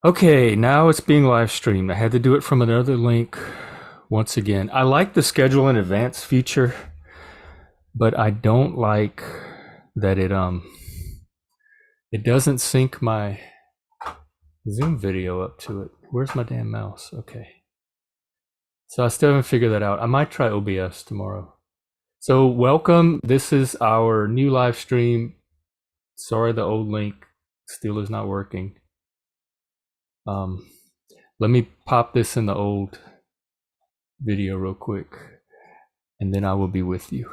Okay, now it's being live streamed. I had to do it from another link once again. I like the schedule in advance feature, but I don't like that it doesn't sync my Zoom video up to it. Where's my damn mouse? Okay. So I still haven't figured that out. I might try OBS tomorrow. So welcome. This is our new live stream. Sorry the old link still is not working. Let me pop this in the old video real quick, and then I will be with you.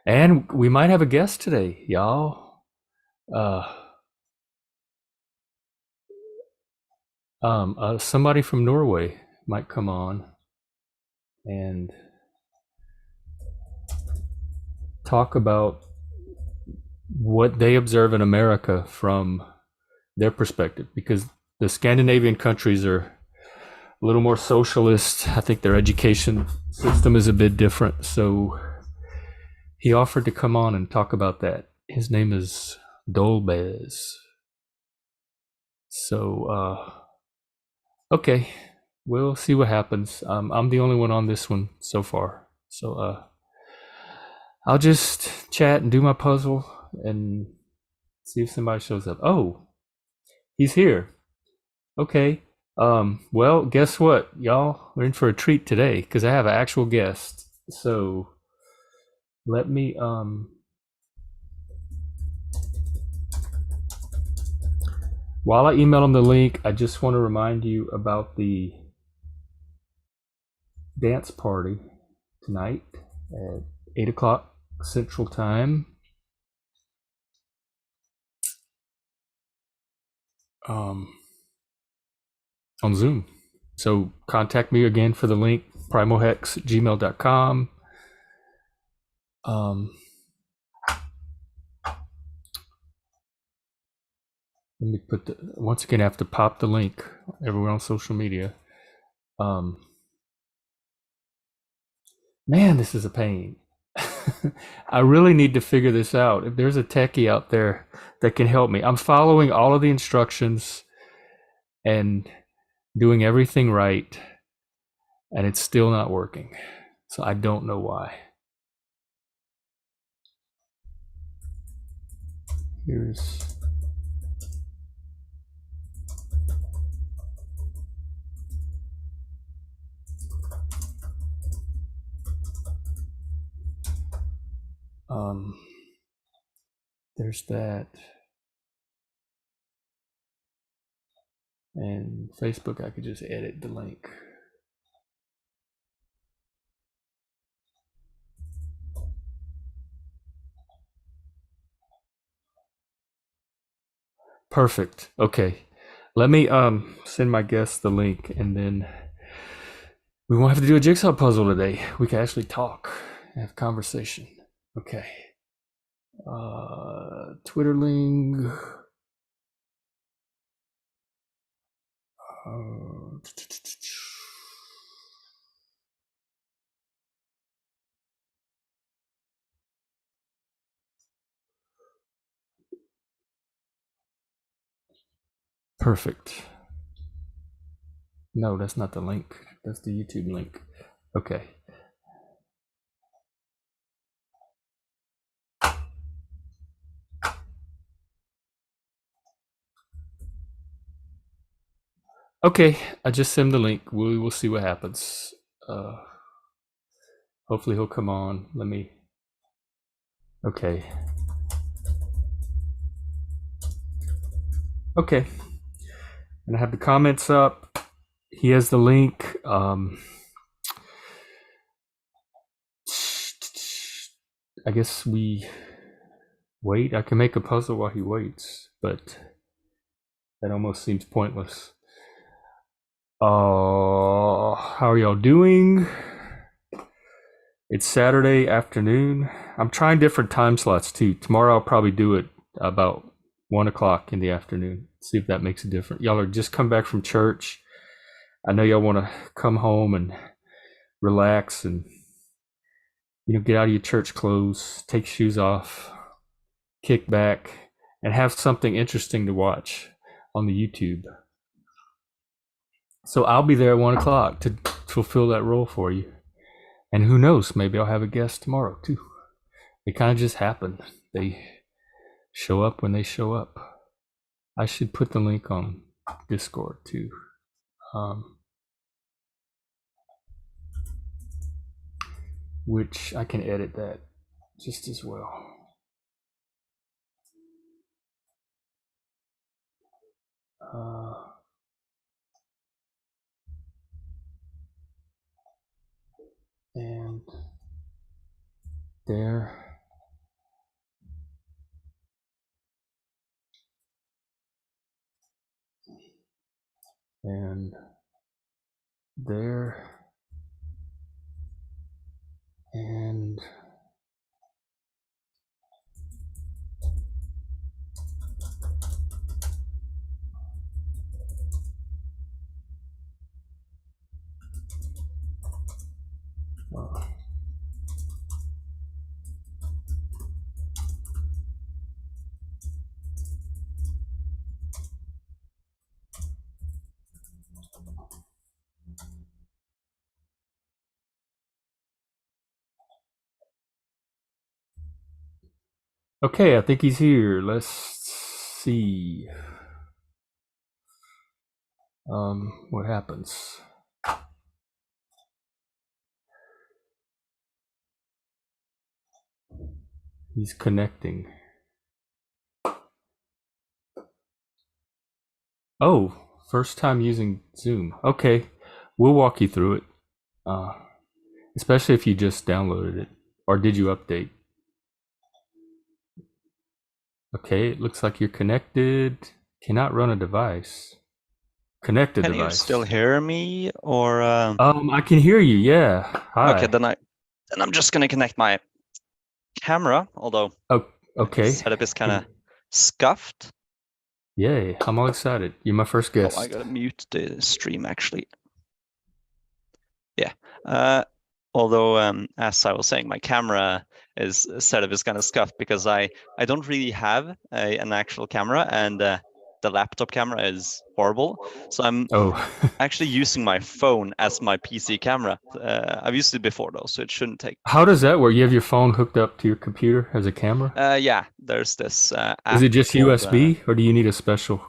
And we might have a guest today, y'all. Somebody from Norway might come on and talk about what they observe in America from their perspective, because the Scandinavian countries are a little more socialist. I think their education system is a bit different. So he offered to come on and talk about that. His name is Dolbez. So, okay, we'll see what happens. I'm the only one on this one so far. So, I'll just chat and do my puzzle and see if somebody shows up. Oh, he's here. Okay. Well, guess what, y'all? We're in for a treat today because I have an actual guest. So let me while I email him the link, I just want to remind you about the dance party tonight at 8 o'clock Central Time. On Zoom. So contact me again for the link, primalhex@gmail.com. Let me put once again, I have to pop the link everywhere on social media. Man, this is a pain. I really need to figure this out. If there's a techie out there that can help me, I'm following all of the instructions and doing everything right, and it's still not working. So I don't know why. Here's there's that. And Facebook, I could just edit the link. Perfect. Okay. Let me send my guest the link, and then we won't have to do a jigsaw puzzle today. We can actually talk, have conversation. Okay. Twitterling. Perfect. No, that's not the link. That's the YouTube link. Okay. Okay, I just sent him the link. We will see what happens. Hopefully he'll come on. Let me. Okay. Okay. And I have the comments up. He has the link. I guess we wait. I can make a puzzle while he waits, but that almost seems pointless. How are y'all doing? It's Saturday afternoon. I'm trying different time slots too. Tomorrow I'll probably do it about 1 o'clock in the afternoon. See if that makes a difference. Y'all are just come back from church. I know y'all want to come home and relax and get out of your church clothes, take shoes off, kick back, and have something interesting to watch on the YouTube. So I'll be there at 1 o'clock to fulfill that role for you. And who knows, maybe I'll have a guest tomorrow too. They kind of just happen. They show up when they show up. I should put the link on Discord too. Um, which I can edit that just as well. And there. And there. And uh, okay, I think he's here. Let's see what happens. He's connecting. Oh, first time using Zoom. Okay, we'll walk you through it. Uh, especially if you just downloaded it. Or did you update? Okay, it looks like you're connected. Cannot run a device. Connect a Can you device. still hear me, or I can hear you. Yeah. okay, Hi. then I'm just gonna connect my camera, although Oh, my okay. setup is kind of scuffed. Yay! I'm all excited. You're my first Oh, I guest. gotta mute the stream actually. Yeah. Uh, although as I was saying, my camera is setup is kind of scuffed because I don't really have an actual camera, and the laptop camera is horrible. So I'm Oh, actually using my phone as my PC camera. I've used it before though, so it shouldn't take. how does that work? You have your phone hooked up to your computer as a camera? Yeah, there's this Is app it just called. USB, or do you need a special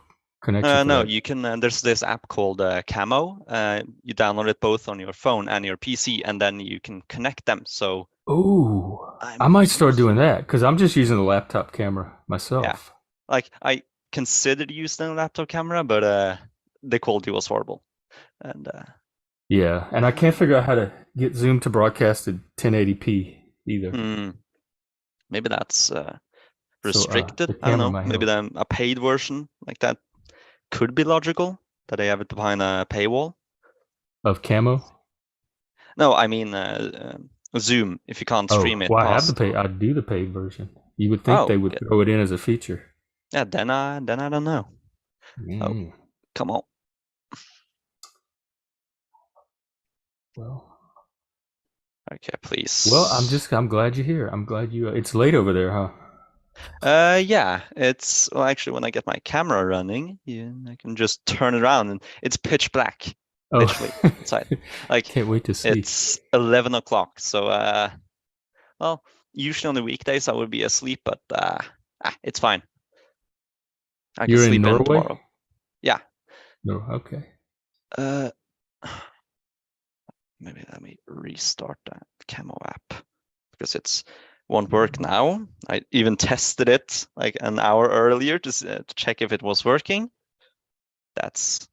connection for No, that? you can. There's this app called Camo. You download it both on your phone and your PC, and then you can connect them. So Oh, I I'm might start doing using. that because I'm just using the laptop camera Yeah, myself. like I considered using a laptop camera, but the quality was horrible. And Yeah, and I can't figure out how to get Zoom to broadcast at 1080p either. hmm, maybe that's So the restricted. I don't camera know. might Maybe help. then a paid version like that could be logical. That they have it behind a paywall. Of camo? No, I mean Zoom. If you can't Oh, stream it well, I have the past. pay. I do the paid version. You would think Oh, they would throw it in as a feature. yeah, then I don't know. Oh, Mm, come on. well, Okay, well, please. I'm glad you're here. I'm glad you. It's late over there, huh? Yeah, it's well actually when I get my camera running, I can just turn it around and it's pitch black, Oh, literally outside. Like can't wait to see. it's 11 o'clock. So well, usually on the weekdays I would be asleep, but it's fine. I can You're in sleep in Norway? tomorrow. Yeah. No, okay. Uh maybe let me restart that camo app because it's won't work now. I even tested it like an hour earlier to check if it was working. That's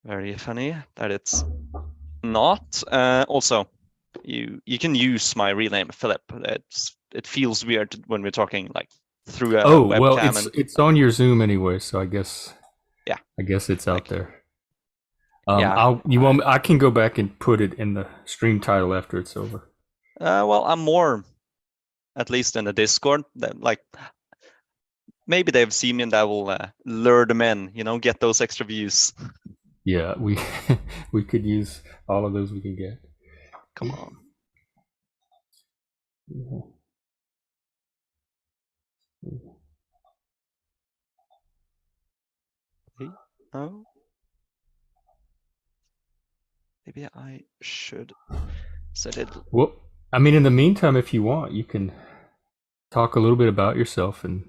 very funny that it's not. Also, you can use my real name, Philip. It feels weird when we're talking like through a Oh, well, webcam, and it's on your Zoom anyway, so yeah, I guess it's out like there. yeah. I can go back and put it in the stream title after it's over. Well, I'm more at least in the Discord. That like maybe they've seen me and that will lure them in. Get those extra views. Yeah, we we could use all of those we can get. Come on. Hey, oh. Maybe I should set it. Well, I mean, in the meantime, if you want, you can talk a little bit about yourself and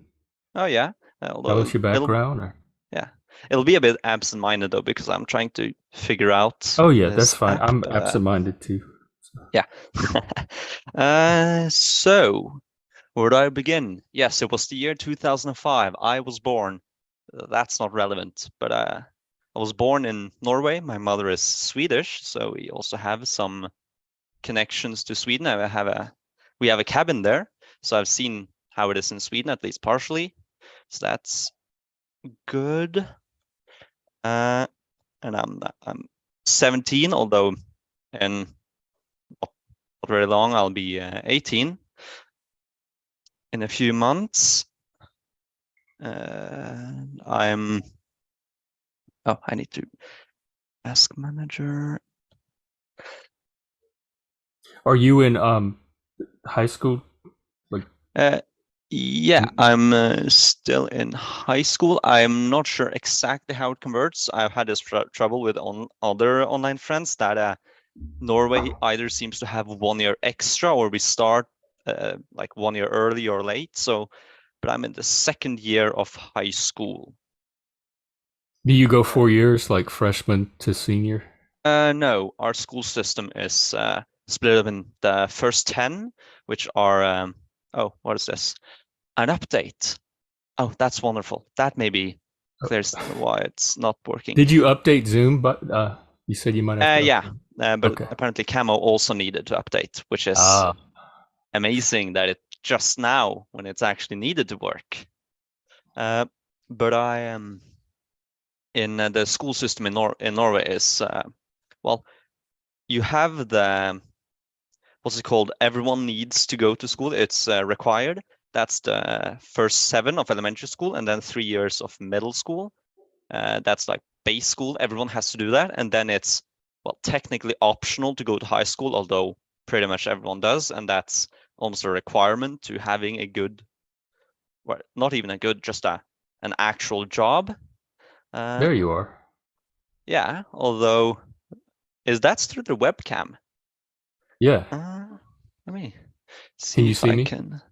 Oh yeah, tell although us your background. Or yeah, it'll be a bit absent-minded though because I'm trying to figure out oh yeah, that's this fine. app. I'm But absent-minded too. So. yeah. So where do I begin? Yes, it was the year 2005. I was born. That's not relevant, but I was born in Norway. My mother is Swedish, so we also have some connections to Sweden. We have a cabin there, so I've seen how it is in Sweden, at least partially. So that's good. And I'm 17, although in not very long I'll be 18 in a few months. I'm. Oh, I need to ask manager. Are you in high school? Like, Yeah, I'm still in high school. I'm not sure exactly how it converts. I've had this trouble with other online friends that Norway either seems to have 1 year extra or we start like 1 year early or late. So, but I'm in the second year of high school. do you go 4 years, like freshman to senior? No, our school system is split up in the first 10, which are oh, what is this? An update. Oh, that's wonderful. That maybe clears why it's not working. Did you update Zoom? But you said you might have to. Yeah, but Okay. apparently Camo also needed to update, which is amazing that it just now when it's actually needed to work. But I am in the school system in Norway is well, you have the what's it called? Everyone needs to go to school. It's required. That's the first 7 of elementary school and then 3 years of middle school. That's like base school. Everyone has to do that. And then it's, well, technically optional to go to high school, although pretty much everyone does. And that's almost a requirement to having a good, well, not even a good, just an actual job. There you are. Yeah, although, is that through the webcam? Yeah. Let me Can see you if see I me? can.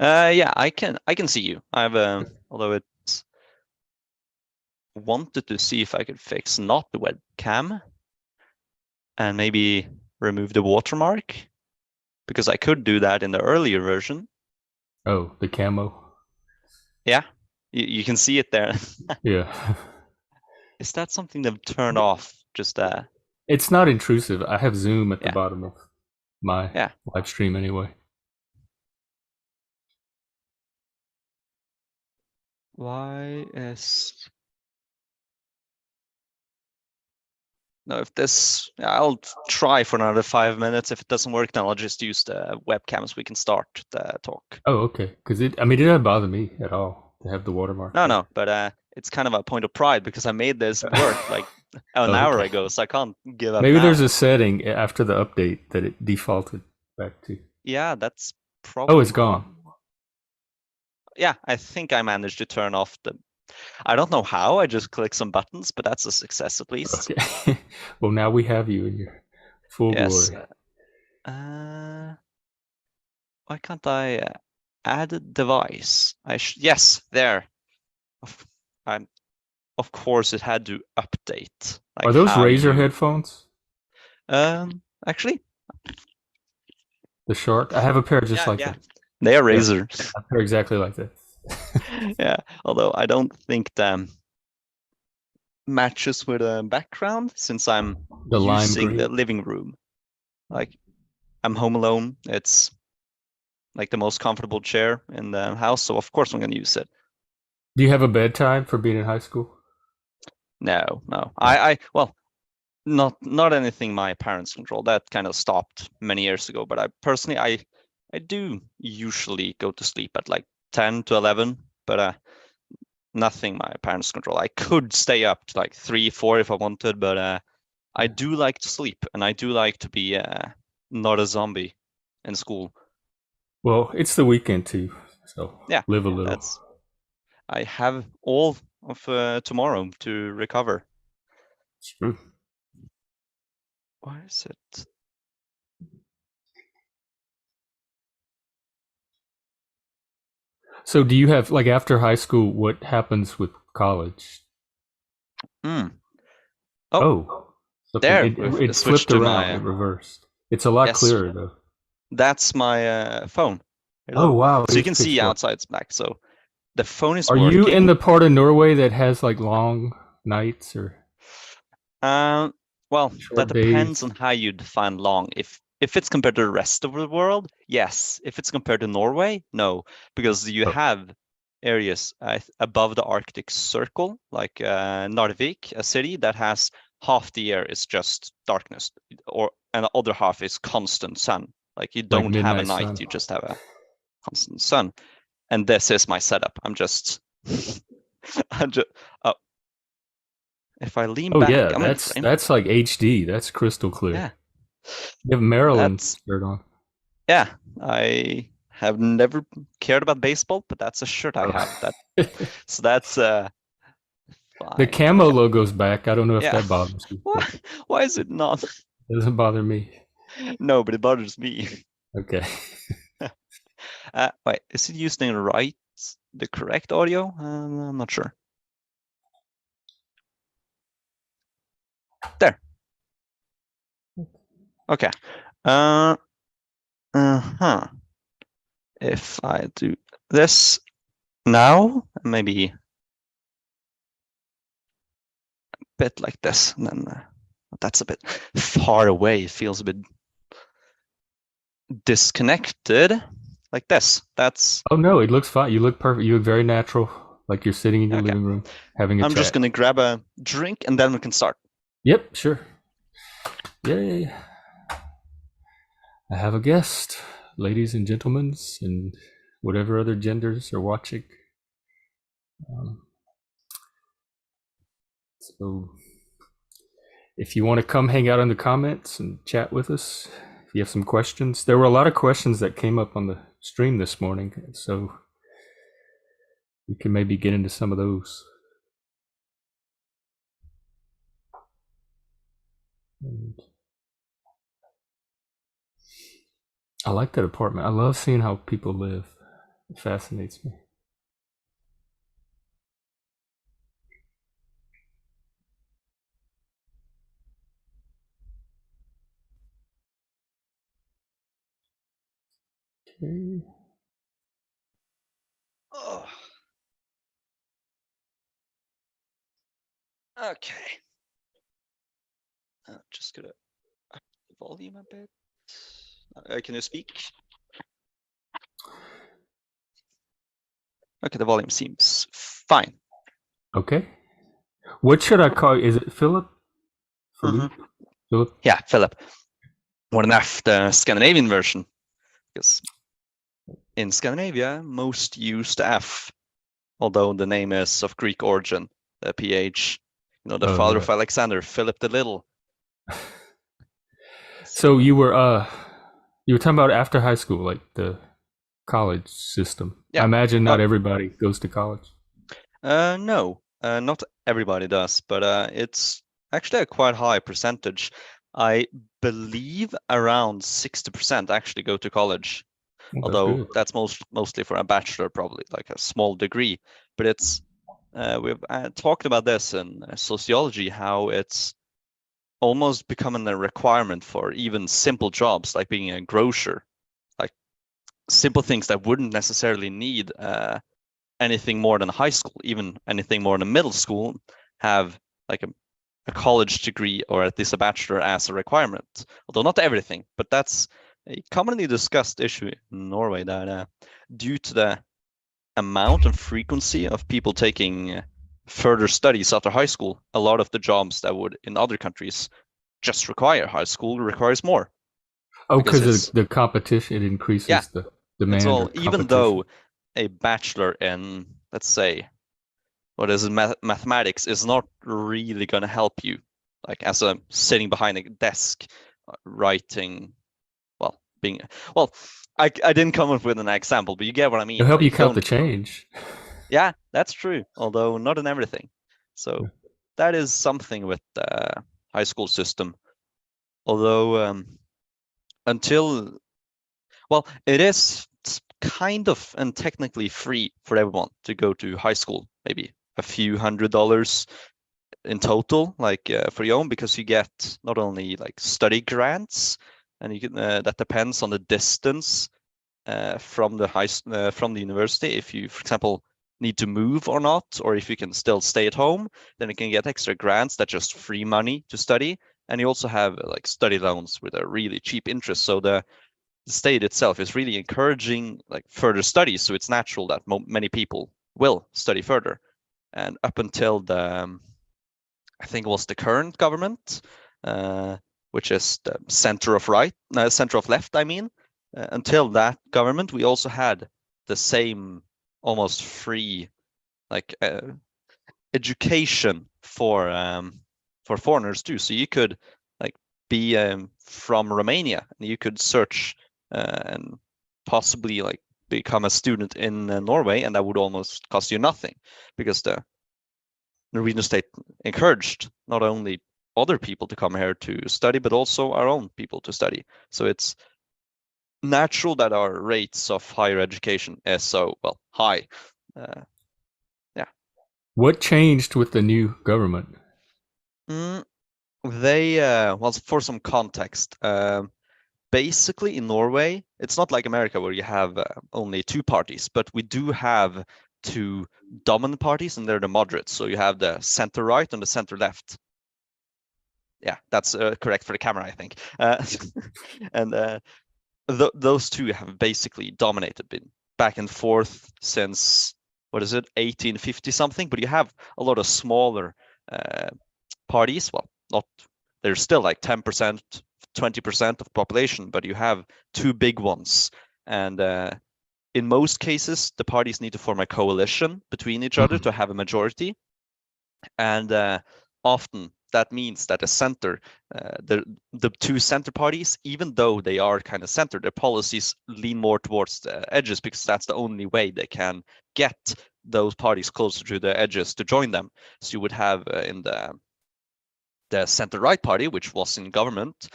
Yeah, I can see you. I've although it's wanted to see if I could fix not the webcam and maybe remove the watermark because I could do that in the earlier version. Oh, the camo. Yeah, you can see it there. Yeah. Is that something they've turned off? Just It's not intrusive. I have Zoom at the yeah, bottom of my yeah. live stream anyway. Why is no? If this, I'll try for another 5 minutes. If it doesn't work, then I'll just use the webcam so we can start the talk. Oh, okay. Because I mean, it didn't bother me at all to have the watermark No, there. no, but it's kind of a point of pride because I made this work like an Oh, hour okay. ago, so I can't give up Maybe there's now. a setting after the update that it defaulted back to. Yeah, that's Oh, it's probably gone. yeah, I think I managed to turn off the. I don't know how. I just clicked some buttons, but that's a success at least. Okay. Well, now we have you in your full Yes. glory. Why can't I add a device? Yes, there. I'm. Of course, it had to update. Are Like those how Razer you. headphones? Actually, The Shark? I have a pair just yeah, like yeah, that. they are Yeah, Razer. a pair exactly like that. Yeah, although I don't think them matches with a background since I'm The lime using the green. living room. Like I'm home alone. It's like the most comfortable chair in the house, so of course I'm gonna use it. Do you have a bedtime for being in high school? No, no. No. I well, not anything my parents control. That kind of stopped many years ago. But I personally, I do usually go to sleep at like 10 to 11, but nothing my parents control. I could stay up to like 3, 4 if I wanted, but I do like to sleep and I do like to be not a zombie in school. Well, it's the weekend too, so Yeah, live a little. that's I have all of tomorrow to recover. It's true. Why is it? So do you have, like, after high school, what happens with college? Hmm. Oh, Oh, something, there, it we've switched flipped to around, my, it reversed. It's a lot yes, clearer though. that's my phone. Oh Hello. wow, it So you is can pitch see black. outside it's black. So the phone is Are you in working. the part of Norway that has like long nights or Um, well, that short depends days? on how you define long. If it's compared to the rest of the world, yes. If it's compared to Norway, no, because you Oh, have areas above the Arctic Circle, like Narvik, a city that has half the year is just darkness, and the other half is constant sun. Like you like don't have a midnight night, sun. you just have a constant sun. And this is my setup. I'm just, I'm just. Oh, if I lean Oh back, yeah, I'm in frame. that's like HD. That's crystal clear. Yeah, You have Maryland that's shirt on. yeah. I have never cared about baseball, but that's a shirt I have. That Oh. so that's The fine. camo logo's back. I don't know if Yeah. that bothers you, Why but why is it not? it doesn't bother me. No, but it bothers me. Okay. Wait, is it using the correct audio? I'm not sure. There. Okay. Uh, huh. If I do this now, maybe a bit like this, and then that's a bit far away. It feels a bit disconnected, like this. That's Oh no, it looks fine. You look perfect. You look very natural, like you're sitting in your okay. living room having a I'm just chat. gonna grab a drink and then we can start. Yep, sure. Yay. I have a guest, ladies and gentlemen, and whatever other genders are watching. Um, so if you want to come hang out in the comments and chat with us, if you have some questions, there were a lot of questions that came up on the stream this morning, so we can maybe get into some of those. And I like that apartment. I love seeing how people live. It fascinates me. Okay. Oh, okay. Just gonna up the volume a bit. Can you speak? Okay, the volume seems fine. Okay. What should I call you? Is it Philip? Mm-hmm. Philippe? Philip? Yeah, Philip. What an F, the Scandinavian version. Because in Scandinavia, most use the F, although the name is of Greek origin, the PH. The Oh, father right. of Alexander, Philip the Little. So So, you were talking about after high school, like the college system. I yeah. imagine Uh, not everybody goes to college. no, not everybody does, but it's actually a quite high percentage. I believe around 60% actually go to college, Well, that's although good. that's mostly for a bachelor, probably like a small degree. But we've talked about this in sociology, how it's almost becoming a requirement for even simple jobs like being a grocer, like simple things that wouldn't necessarily need anything more than high school, even anything more than middle school, have like a college degree or at least a bachelor as a requirement. Although not everything, but that's a commonly discussed issue in Norway that due to the amount and frequency of people taking further studies after high school, a lot of the jobs that would in other countries just require high school requires more Oh, because because of it's the competition, it yeah, increases the it's demand or all even competition. though a bachelor in, let's say, what is it, mathematics is not really going to help you like as a sitting behind a desk writing, well, being, well, I didn't come up with an example, but you get what I It'll mean. help Like you you count the don't, change. yeah, that's true, although not in everything. So that is something with the high school system. Although until, well, it is kind of and technically free for everyone to go to high school, maybe a few $100 in total, like for your own, because you get not only like study grants, and you can that depends on the distance from the university. If you, for example, need to move or not, or if you can still stay at home, then you can get extra grants that just free money to study. And you also have like study loans with a really cheap interest. So the state itself is really encouraging like further studies. So it's natural that many people will study further. And up until I think it was the current government, which is the center of left, I mean. Until that government, we also had the same almost free like education for foreigners too. So you could like be from Romania and you could search and possibly like become a student in Norway, and that would almost cost you nothing, because the Norwegian state encouraged not only other people to come here to study, but also our own people to study. So it's natural that our rates of higher education is so high. Yeah. What changed with the new government? They well, for some context, basically in Norway, it's not like America where you have only two parties, but we do have two dominant parties, and they're the moderates. So you have the center right and the center left. Yeah, that's correct for the camera, I think. And those two have basically dominated, been back and forth since, what is it, 1850 something. But you have a lot of smaller parties. Well, not, they're still like 10%, 20% of the population, but you have two big ones. And in most cases, the parties need to form a coalition between each other to have a majority. And often that means that the center, the two center parties, even though they are kind of centered, their policies lean more towards the edges, because that's the only way they can get those parties closer to the edges to join them. So you would have in the center right party, which was in government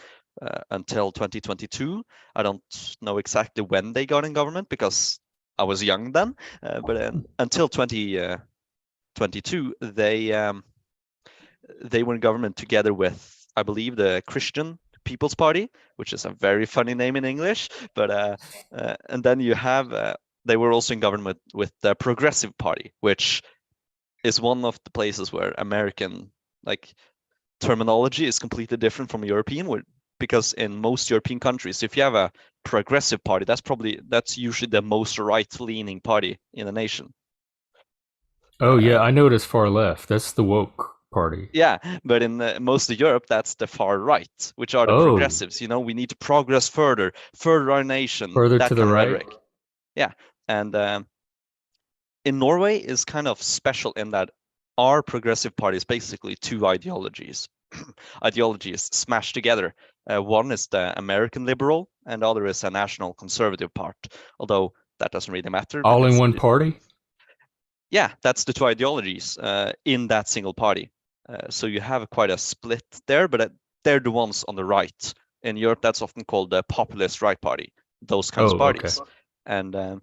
until 2022. I don't know exactly when they got in government because I was young then, but until 2022, they were in government together with, I believe, the Christian People's Party, which is a very funny name in English. But and then you have they were also in government with the Progressive Party, which is one of the places where American like terminology is completely different from European, because in most European countries, if you have a progressive party, that's usually the most right-leaning party in the nation. Oh yeah, I know it as far left. That's the woke party. Yeah, but in most of Europe, that's the far right, which are the Oh, progressives. You know, we need to progress further our nation, further that to the kind of right. rhetoric. Yeah, and in Norway is kind of special in that our progressive party is basically two ideologies. Ideologies smashed together. One is the American liberal, and the other is a national conservative part. Although that doesn't really matter All in because one party? yeah, that's the two ideologies in that single party. So you have quite a split there, but they're the ones on the right. In Europe, that's often called the populist right party, those kinds of Oh, okay. parties. And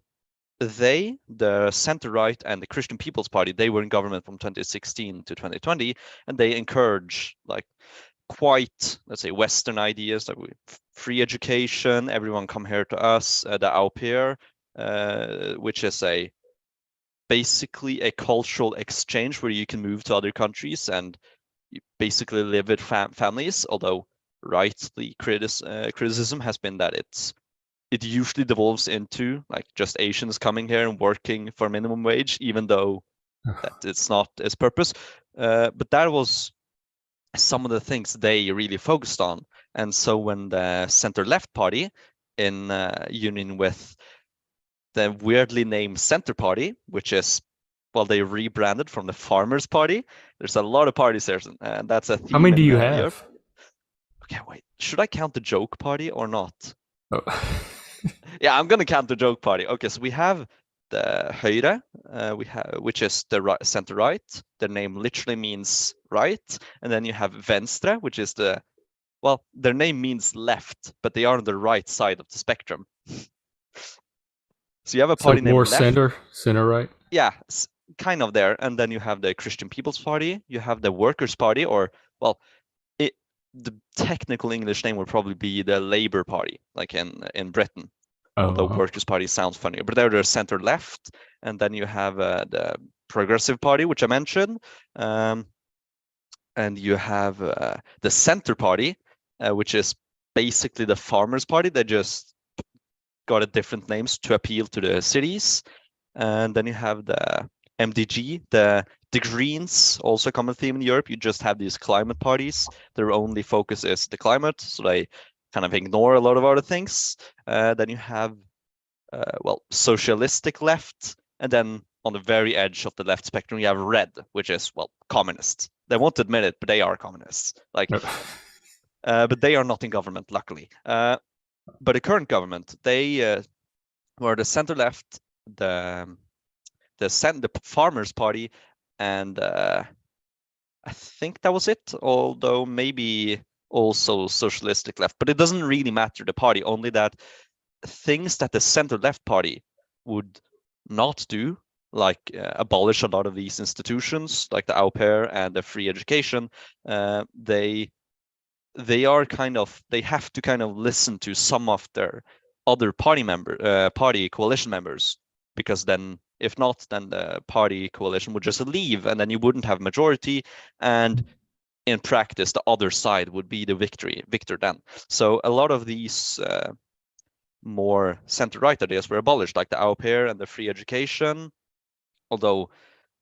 the center right and the Christian People's Party, they were in government from 2016 to 2020, and they encourage like quite, let's say, Western ideas like free education, everyone come here to us, the au pair, which is basically a cultural exchange where you can move to other countries and you basically live with families. Although rightly criticism has been that it usually devolves into like just Asians coming here and working for minimum wage, even though that it's not its purpose. But that was some of the things they really focused on. And so when the center left party, in union with the weirdly named Center Party, which is, well, they rebranded from the Farmers Party. There's a lot of parties there, and that's a How theme many do in you Europe. have? Okay, wait, should I count the Joke Party or not? Oh. Yeah, I'm gonna count the Joke Party. Okay, so we have the Høyre, which is the center right. Their name literally means right, and then you have Venstre, which is the well, their name means left, but they are on the right side of the spectrum. So you have a party So more named Left. center right. Yeah, kind of there. And then you have the Christian People's Party. You have the Workers' Party, or well, the technical English name would probably be the Labour Party, like in Britain. Although Oh, Workers' Party sounds funnier, but they're center left. And then you have the Progressive Party, which I mentioned. And you have the Center Party, which is basically the Farmers' Party. They just got a different names to appeal to the cities. And then you have the MDG, the Greens, also a common theme in Europe. You just have these climate parties. Their only focus is the climate, so they kind of ignore a lot of other things. Then you have, well, socialistic left, and then on the very edge of the left spectrum, you have red, which is, well, communists. They won't admit it, but they are communists. Like, but they are not in government, luckily. But the current government, they were the center left, the Farmers Party, and I think that was it. Although maybe also socialistic left, but it doesn't really matter the party. Only that things that the center left party would not do, like abolish a lot of these institutions, like the au pair and the free education, they are kind of, they have to kind of listen to some of their other party coalition members, because then if not, then the party coalition would just leave, and then you wouldn't have majority, and in practice the other side would be the victor then. So a lot of these more center-right ideas were abolished, like the au pair and the free education, although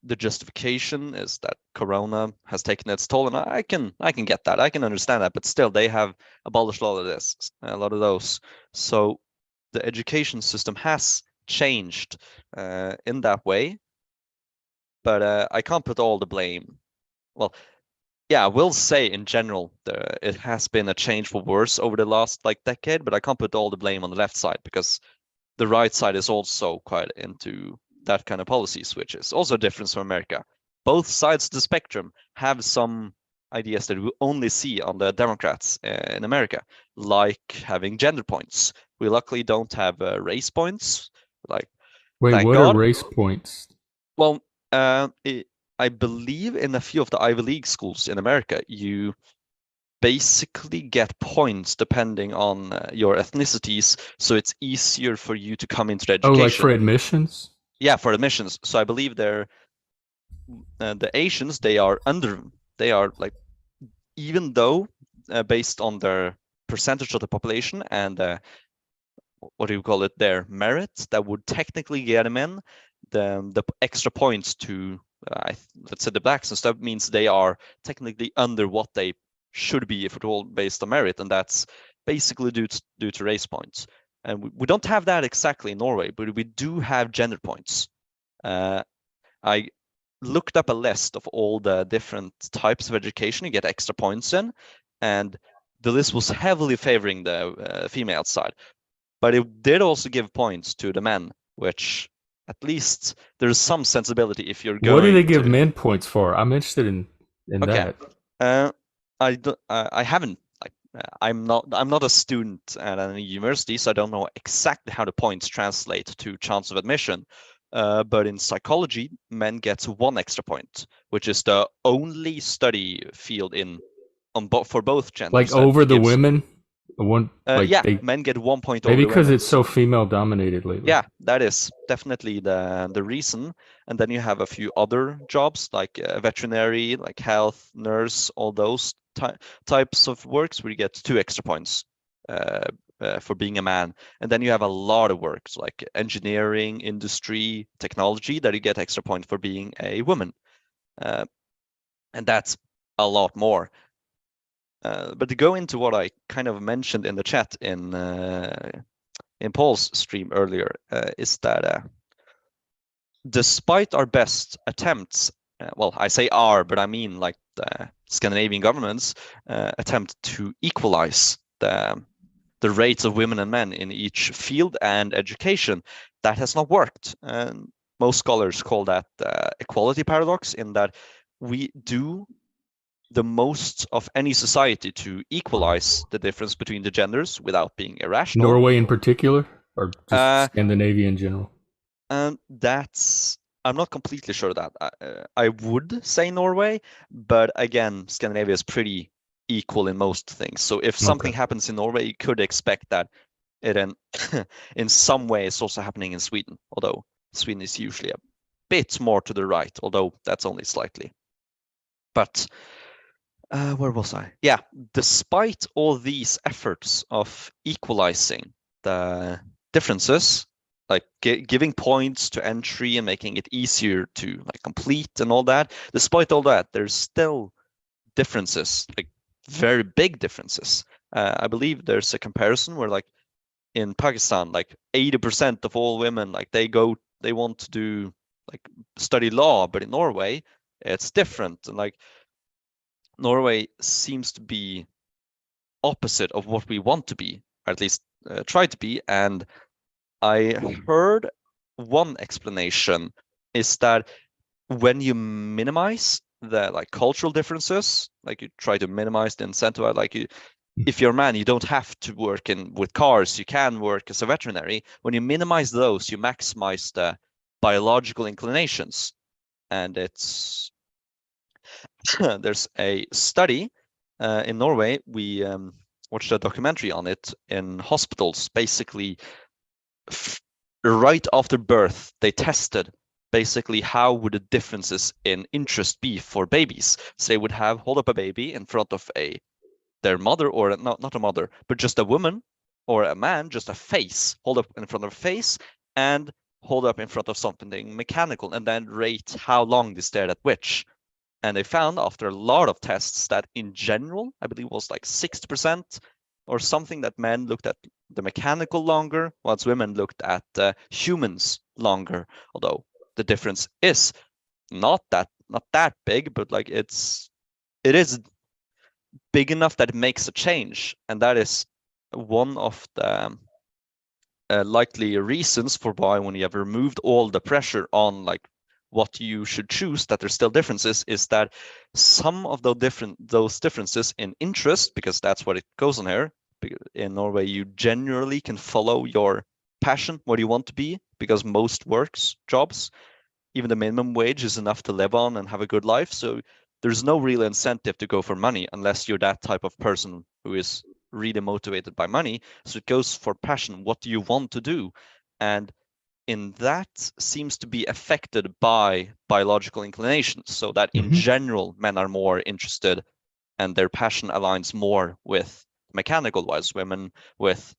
the justification is that Corona has taken its toll, and I can get that, I can understand that, but still they have abolished a lot of those. So the education system has changed in that way, but I can't put all the blame. Well, yeah, I will say in general it has been a change for worse over the last like decade, but I can't put all the blame on the left side, because the right side is also quite into that kind of policies, which is also a difference from America. Both sides of the spectrum have some ideas that we only see on the Democrats in America, like having gender points. We luckily don't have race points, like, wait, thank what are God. race points? Well, I believe in a few of the Ivy League schools in America, you basically get points depending on your ethnicities, so it's easier for you to come into the Oh, like for education. admissions? Yeah, for admissions. So I believe they're the Asians, they are like, even though based on their percentage of the population and what do you call it, their merit, that would technically get them in, the extra points to let's say the blacks and stuff means they are technically under what they should be if it all based on merit, and that's basically due to race points. And we don't have that exactly in Norway, but we do have gender points. I looked up a list of all the different types of education you get extra points in, and the list was heavily favoring the female side, but it did also give points to the men, which at least there's some sensibility if you're What do they going give to. men points for? I'm interested in Okay, that. I haven't, like, I'm not a student at any university, so I don't know exactly how the points translate to chance of admission. But in psychology, men get 1 extra point, which is the only study field for both Like genders that over the gives. women, one like Yeah, they men get 1 point over maybe the because women. it's so female dominated lately. Yeah, that is definitely the reason. And then you have a few other jobs like veterinary, like health, nurse, all those types of works where you get 2 extra points for being a man. And then you have a lot of works like engineering, industry, technology that you get extra points for being a woman. And that's a lot more. But to go into what I kind of mentioned in the chat in Paul's stream earlier, is that despite our best attempts, well, I say our, but I mean like the Scandinavian governments attempt to equalize the rates of women and men in each field and education, that has not worked. And most scholars call that equality paradox, in that we do the most of any society to equalize the difference between the genders without being irrational. Norway in particular, or just Scandinavia in general? And I'm not completely sure of that. I would say Norway, but again, Scandinavia is pretty equal in most things. So if something happens in Norway, you could expect that it in some way is also happening in Sweden, although Sweden is usually a bit more to the right, although that's only slightly. But where was I? Yeah, despite all these efforts of equalizing the differences, like giving points to entry and making it easier to like complete and all that, despite all that, there's still differences, like very big differences. I believe there's a comparison where like in Pakistan, like 80% of all women, like they want to do like study law, but in Norway, it's different. And like Norway seems to be opposite of what we want to be, or at least try to be. And I heard one explanation is that when you minimize the like cultural differences, like you try to minimize the incentive, like if you're a man, you don't have to work with cars, you can work as a veterinary. When you minimize those, you maximize the biological inclinations. And it's there's a study in Norway. We watched a documentary on it in hospitals. Basically, right after birth, they tested basically how would the differences in interest be for babies. So they would hold up a baby in front of their mother, or not a mother, but just a woman or a man, just a face, hold up in front of a face and hold up in front of something mechanical, and then rate how long they stared at which. And they found after a lot of tests that in general, I believe it was like 60% or something, that men looked at the mechanical longer, whilst women looked at humans longer. Although the difference is not that big, but like it is big enough that it makes a change, and that is one of the likely reasons for why, when you have removed all the pressure on like what you should choose, that there's still differences, is that some of those differences in interest, because that's what it goes on here. In Norway, you generally can follow your passion, what you want to be, because most jobs, even the minimum wage is enough to live on and have a good life. So there's no real incentive to go for money unless you're that type of person who is really motivated by money. So it goes for passion. What do you want to do? And in that seems to be affected by biological inclinations. So that in general, men are more interested and their passion aligns more with mechanical, wise women with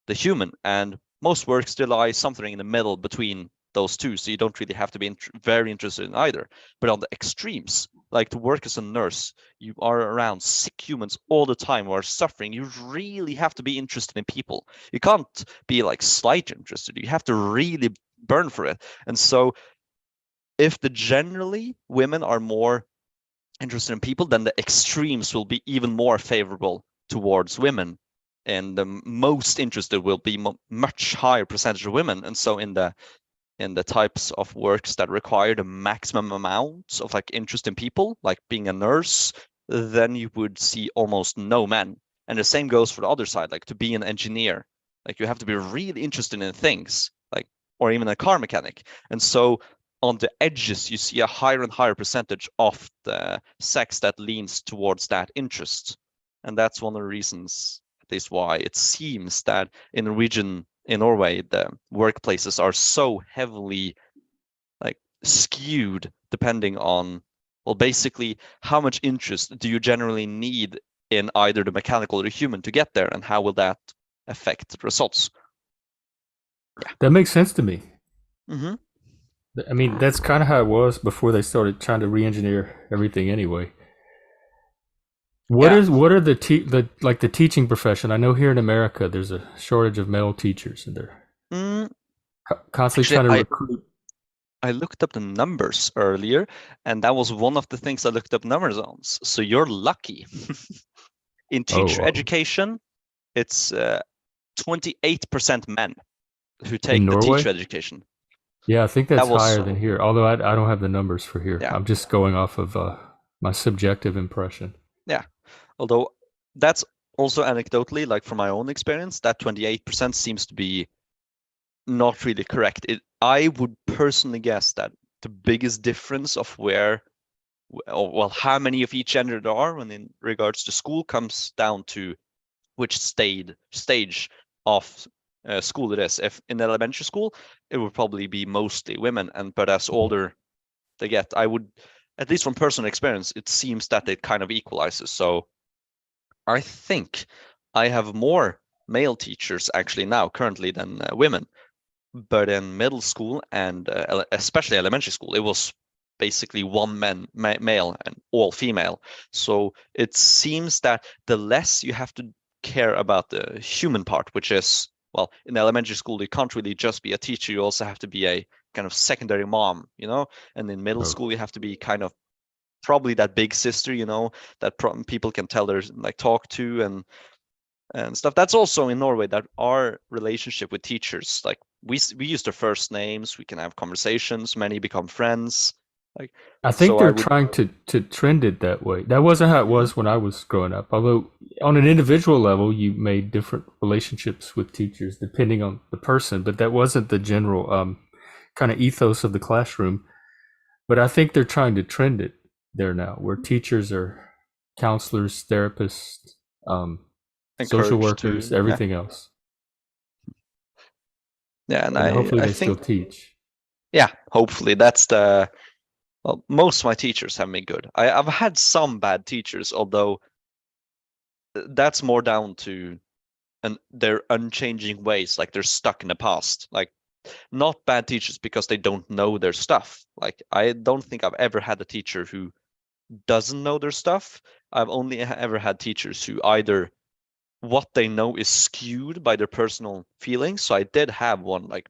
the human. And most work still lies something in the middle between those two, so you don't really have to be very interested in either. But on the extremes, like to work as a nurse, you are around sick humans all the time who are suffering. You really have to be interested in people. You can't be like slightly interested. You have to really burn for it. And so if generally women are more interested in people, then the extremes will be even more favorable towards women, and the most interested will be much higher percentage of women. And so in the types of works that require the maximum amount of like interest in people, like being a nurse, then you would see almost no men. And the same goes for the other side, like to be an engineer, like you have to be really interested in things, like, or even a car mechanic. And so on the edges, you see a higher and higher percentage of the sex that leans towards that interest. And that's one of the reasons, at least why it seems that in Norway, the workplaces are so heavily like skewed depending on, well, basically how much interest do you generally need in either the mechanical or the human to get there, and how will that affect the results? Yeah, that makes sense to me. Mm-hmm. I mean, that's kind of how it was before they started trying to re-engineer everything anyway. What are the teaching profession? I know here in America there's a shortage of male teachers, and they're constantly trying to recruit. I looked up the numbers earlier, and that was one of the things I looked up numbers on. So you're lucky. In teacher education, it's 28% men who take the teacher education. Yeah, I think that's higher than here. Although I don't have the numbers for here. Yeah. I'm just going off of my subjective impression. Yeah, although that's also anecdotally, like from my own experience, that 28% seems to be not really correct. I would personally guess that the biggest difference of how many of each gender there are when in regards to school comes down to which stage of school it is. If in elementary school, it would probably be mostly women, but as older they get, I would, at least from personal experience, it seems that it kind of equalizes. So I think I have more male teachers actually now currently than women. But in middle school and especially elementary school, it was basically one male and all female. So it seems that the less you have to care about the human part, which is, well, in elementary school, you can't really just be a teacher. You also have to be a kind of secondary mom, and in middle Oh. school, you have to be kind of probably that big sister, that people can tell their like talk to and stuff. That's also in Norway, that our relationship with teachers, like we use their first names, we can have conversations, many become friends. Like, I think so I they're would, trying to trend it that way. That wasn't how it Mhm. was when I was growing up. Although on an individual level, you made different relationships with teachers depending on the person, but that wasn't the general kind of ethos of the classroom. But I think they're trying to trend it there now, where teachers are counselors, therapists, social encouraged workers, to, yeah, everything else, yeah, and and I hopefully I they still think, teach. yeah, hopefully that's the, well, most of my teachers have been good. I've had some bad teachers, although that's more down to their unchanging ways, like they're stuck in the past. Like, not bad teachers because they don't know their stuff. Like, I don't think I've ever had a teacher who doesn't know their stuff. I've only ever had teachers who either what they know is skewed by their personal feelings. So I did have one like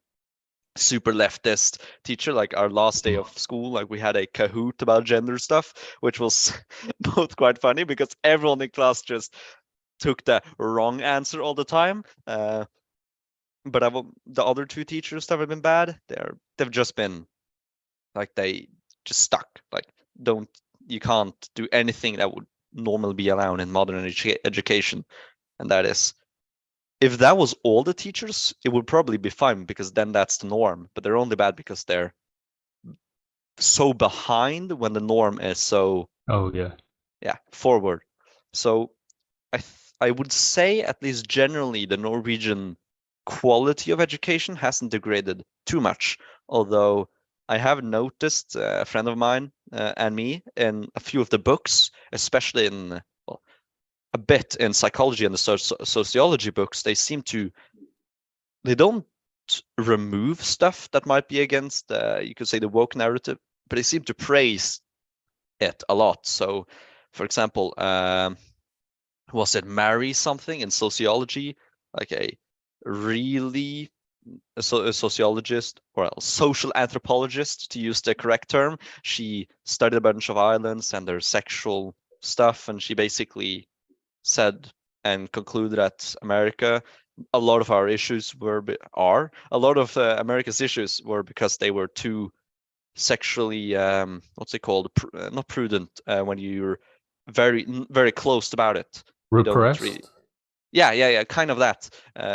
super leftist teacher, like our last day of school, like we had a Kahoot about gender stuff, which was both quite funny because everyone in class just took the wrong answer all the time. But the other two teachers that have been bad, they've just been like, they just stuck. Like, don't you can't do anything that would normally be allowed in modern education, and that is, if that was all the teachers, it would probably be fine because then that's the norm. But they're only bad because they're so behind when the norm is so, Oh yeah, yeah, forward. So I would say, at least generally, the Norwegian quality of education hasn't degraded too much. Although I have noticed a friend of mine and me in a few of the books, especially in, well, a bit in psychology and the sociology books, they don't remove stuff that might be against, you could say, the woke narrative, but they seem to praise it a lot. So, for example, was it Mary something in sociology, like a really a sociologist, or a social anthropologist to use the correct term. She studied a bunch of islands and their sexual stuff, and she basically said and concluded that a lot of our issues a lot of America's issues were because they were too sexually, what's it called, not prudent, when you're very closed about it. You don't really, repressed. yeah, kind of that.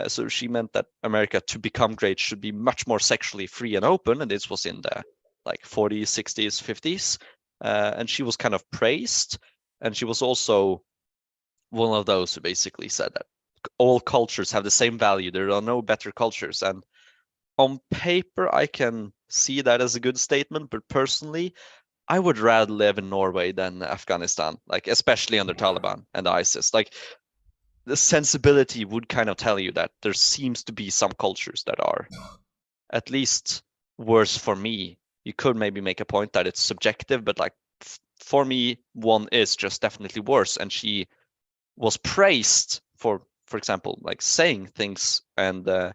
So she meant that America, to become great, should be much more sexually free and open, and this was in the like 40s, 60s, 50s. And she was kind of praised, and she was also one of those who basically said that all cultures have the same value. There are no better cultures. And on paper, I can see that as a good statement, but personally, I would rather live in Norway than Afghanistan, like especially under Taliban and ISIS. Like, the sensibility would kind of tell you that there seems to be some cultures that are at least worse for me. You could maybe make a point that it's subjective, but like, for me, one is just definitely worse. And she was praised for example, like saying things and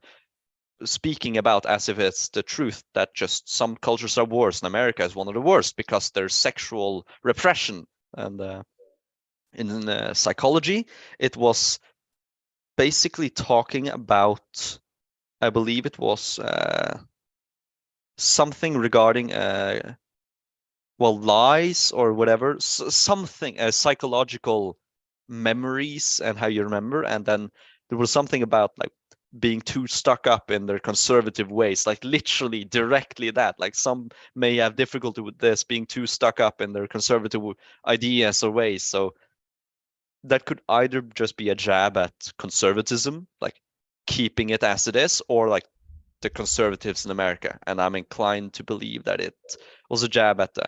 speaking about as if it's the truth, that just some cultures are worse and America is one of the worst because there's sexual repression. And in psychology, it was basically talking about, I believe it was something regarding well, lies or whatever, something, psychological memories and how you remember. And then there was something about like being too stuck up in their conservative ways, like literally directly that. Like some may have difficulty with this, being too stuck up in their conservative ideas or ways. So that could either just be a jab at conservatism, like keeping it as it is, or like the conservatives in America. And I'm inclined to believe that it was a jab at the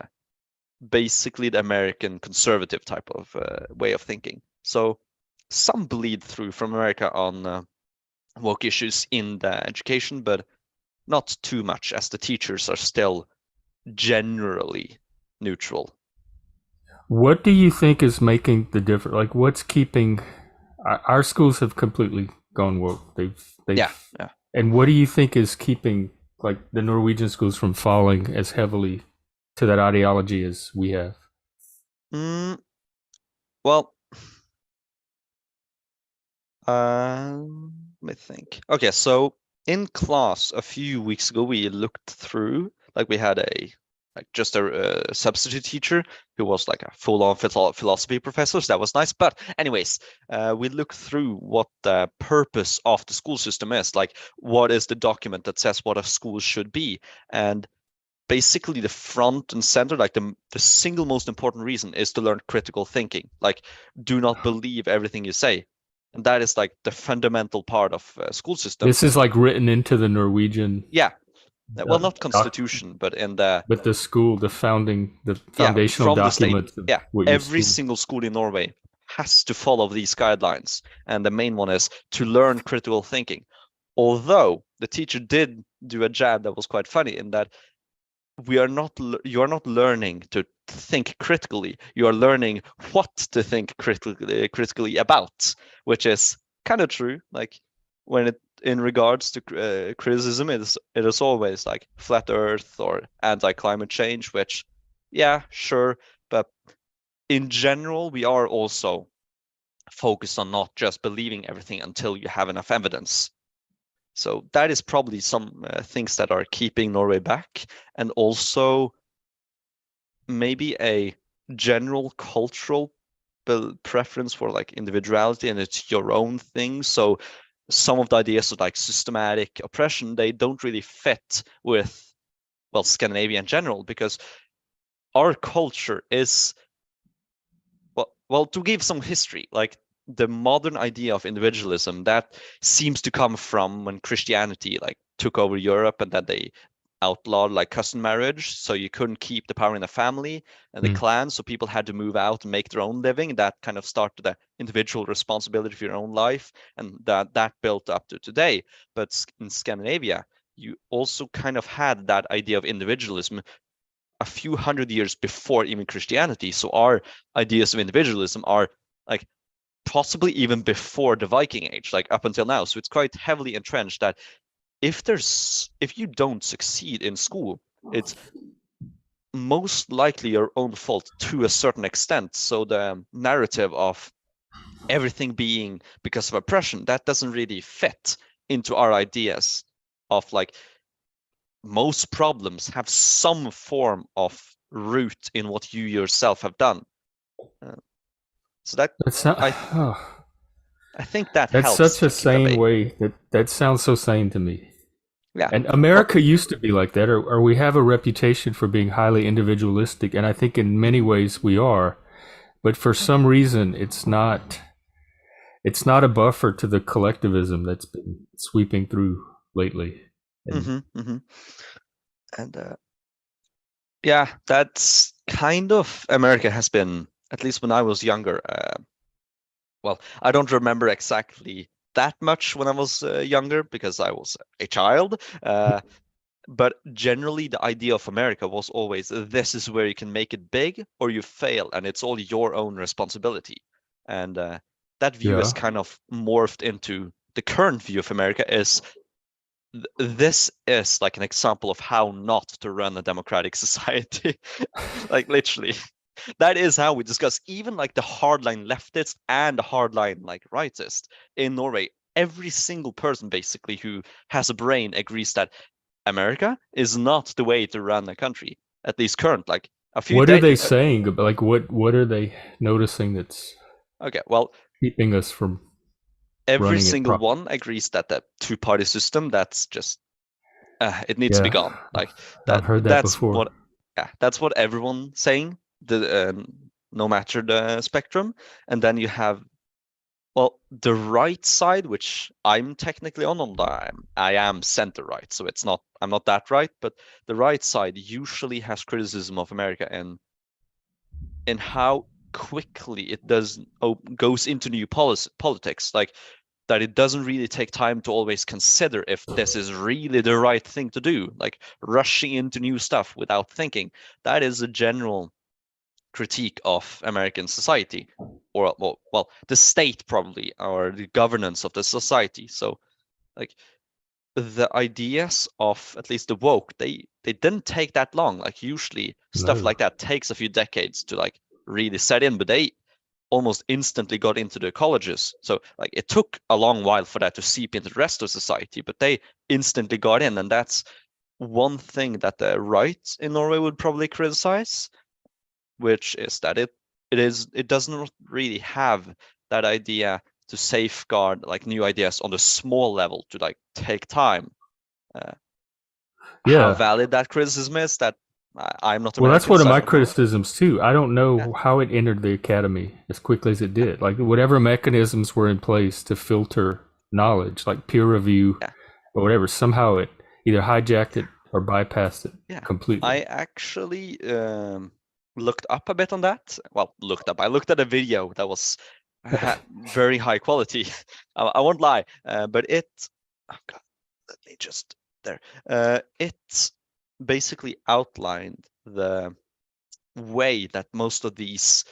basically the American conservative type of way of thinking. So some bleed through from America on woke issues in the education, but not too much, as the teachers are still generally neutral. What do you think is making the difference? Like, what's keeping our schools have completely gone woke. Yeah, They've yeah. and what do you think is keeping like the Norwegian schools from falling as heavily to that ideology as we have? Mm, well, let me think. Okay, so in class a few weeks ago, we looked through, like we had just a substitute teacher who was like a full-on philosophy professor. So that was nice. But anyways, we looked through what the purpose of the school system is. Like, what is the document that says what a school should be? And basically the front and center, like the single most important reason is to learn critical thinking. Like, do not believe everything you say. And that is like the fundamental part of school system. This is like written into the Norwegian Yeah. Well, not doc, constitution, but in the, but the school, the yeah, foundational from the state. documents of Yeah. what your Every school. single school in Norway has to follow these guidelines. And the main one is to learn critical thinking. Although the teacher did do a jab that was quite funny in that you are not learning to think critically. You are learning what to think critically about, which is kind of true. Like when it in regards to criticism, it is always like flat Earth or anti-climate change, which, yeah, sure, but in general, we are also focused on not just believing everything until you have enough evidence. So that is probably some things that are keeping Norway back, and also maybe a general cultural preference for like individuality and it's your own thing. So some of the ideas of like systematic oppression, they don't really fit with, well, Scandinavia in general, because our culture is, well, to give some history, like the modern idea of individualism that seems to come from when Christianity like took over Europe, and that they outlawed like cousin marriage, so you couldn't keep the power in the family and the Mm. clan, so people had to move out and make their own living. That kind of started the individual responsibility for your own life, and that built up to today. But in Scandinavia, you also kind of had that idea of individualism a few hundred years before even Christianity. So our ideas of individualism are like possibly even before the Viking Age, like up until now. So it's quite heavily entrenched that if you don't succeed in school, it's most likely your own fault to a certain extent. So the narrative of everything being because of oppression, that doesn't really fit into our ideas of like most problems have some form of root in what you yourself have done. Uh, so that That's not. I Oh, I think that that's helps such a to keep sane away. way. That sounds so sane to me. Yeah. And Well, America used to be like that, or we have a reputation for being highly individualistic, and I think in many mm-hmm, ways we are. But for some reason, it's not a buffer to the collectivism that's been sweeping through lately. And mm-hmm, mm-hmm. And yeah, that's kind of America has been, at least when I was younger. Well, I don't remember exactly that much when I was younger because I was a child. But generally, the idea of America was always this is where you can make it big or you fail, and it's all your own responsibility. And that view is yeah, kind of morphed into the current view of America is this is like an example of how not to run a democratic society. Like literally, that is how we discuss even like the hardline leftists and the hardline like rightist in Norway. Every single person basically who has a brain agrees that America is not the way to run a country, at least current. Like a few What are they days. saying? Like, what are they noticing that's Okay, well, keeping us from every running it single properly? one agrees that the two-party system, that's just it needs to be Yeah, gone. Like I've that. heard that That's before. what. Yeah, that's what everyone's saying. No matter the spectrum, and then you have, well, the right side, which I'm technically on. I am center right, so I'm not that right, but the right side usually has criticism of America and in how quickly it goes into new politics, like that it doesn't really take time to always consider if this is really the right thing to do, like rushing into new stuff without thinking. That is a general critique of American society, or well, the state probably, or the governance of the society. So like the ideas of at least the woke, they didn't take that long. Like usually stuff No. like that takes a few decades to like really set in, but they almost instantly got into the colleges. So like it took a long while for that to seep into the rest of society, but they instantly got in, and that's one thing that the right in Norway would probably criticize, which is that it doesn't really have that idea to safeguard like new ideas on the small level to like take time. Uh, how Yeah. valid that criticism is, that I'm not Well, that's American, one of so I my don't know. criticisms too. I don't Yeah, know how it entered the academy as quickly as it yeah, did. Like whatever mechanisms were in place to filter knowledge, like peer review yeah, or whatever, somehow it either hijacked it or bypassed it yeah. completely. I actually looked up a bit on that. Well, looked up. I looked at a video that was very high quality. I won't lie, but it. Oh God, let me just there. It basically outlined the way that most of these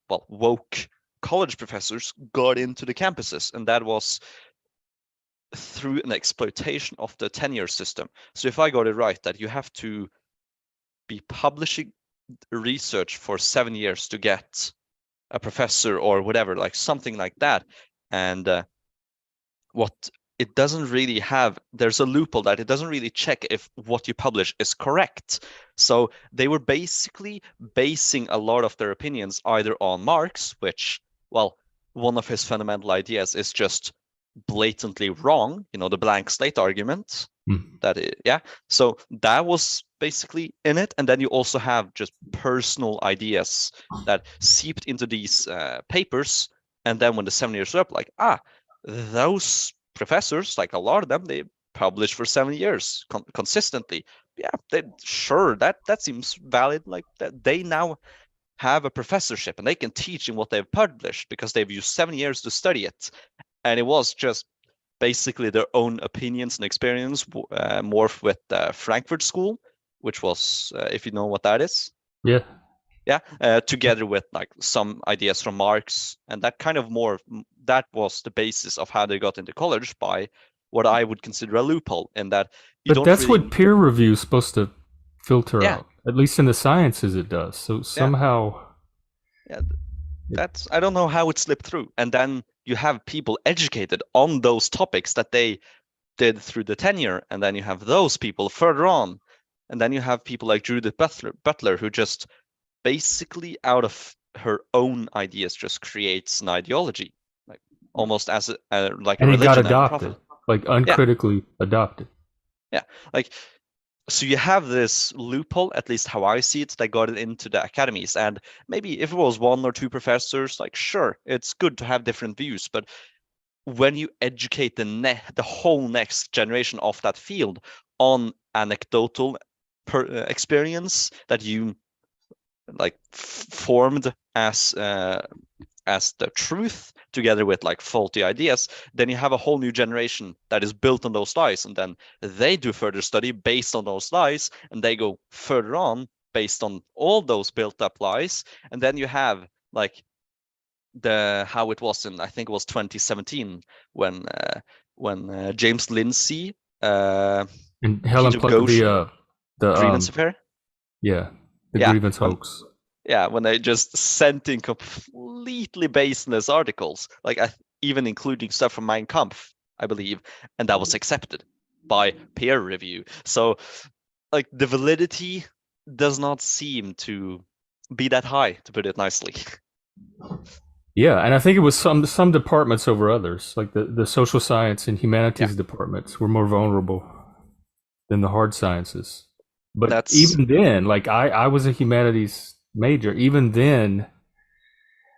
well, woke college professors got into the campuses, and that was through an exploitation of the tenure system. So if I got it right, that you have to be publishing research for 7 years to get a professor or whatever, like something like that. And what it doesn't really have, there's a loophole that it doesn't really check if what you publish is correct. So they were basically basing a lot of their opinions either on Marx, which, well, one of his fundamental ideas is just blatantly wrong, the blank slate argument. Mm. Yeah. So that was basically in it. And then you also have just personal ideas that seeped into these papers. And then when the 7 years are up, like, those professors, like a lot of them, they publish for 7 years consistently. Yeah, sure, that seems valid. Like that they now have a professorship and they can teach in what they've published because they've used 7 years to study it. And it was just basically their own opinions and experience morphed with the Frankfurt School, which was, if you know what that is. Yeah. Yeah, together with like some ideas from Marx, and that kind of that was the basis of how they got into college by what I would consider a loophole, in that you But don't that's really. what peer review is supposed to filter Yeah, out. At least in the sciences it does. So yeah, somehow yeah. it, That's, I don't know how it slipped through, and then you have people educated on those topics that they did through the tenure, and then you have those people further on, and then you have people like Judith Butler, who just basically out of her own ideas just creates an ideology, like almost as like a and it got religion and a prophet. adopted, like Yeah, uncritically adopted. yeah. Like, so you have this loophole, at least how I see it, that got it into the academies. And maybe if it was one or two professors, like sure, it's good to have different views, but when you educate the whole next generation of that field on anecdotal experience that you like formed as the truth, together with like faulty ideas, then you have a whole new generation that is built on those lies, and then they do further study based on those lies, and they go further on based on all those built up lies, and then you have like the how it was in, I think it was 2017, when James Lindsay, And Helen Peter Ghosh the grievance affair. yeah, the Yeah, grievance hoax. when they just sent in completely baseless articles, like even including stuff from Mein Kampf, I believe, and that was accepted by peer review. So like the validity does not seem to be that high, to put it nicely. Yeah, and I think it was some departments over others, like the social science and Yeah, humanities departments were more vulnerable than the hard sciences. But that's even then, like I was a humanities major. Even then,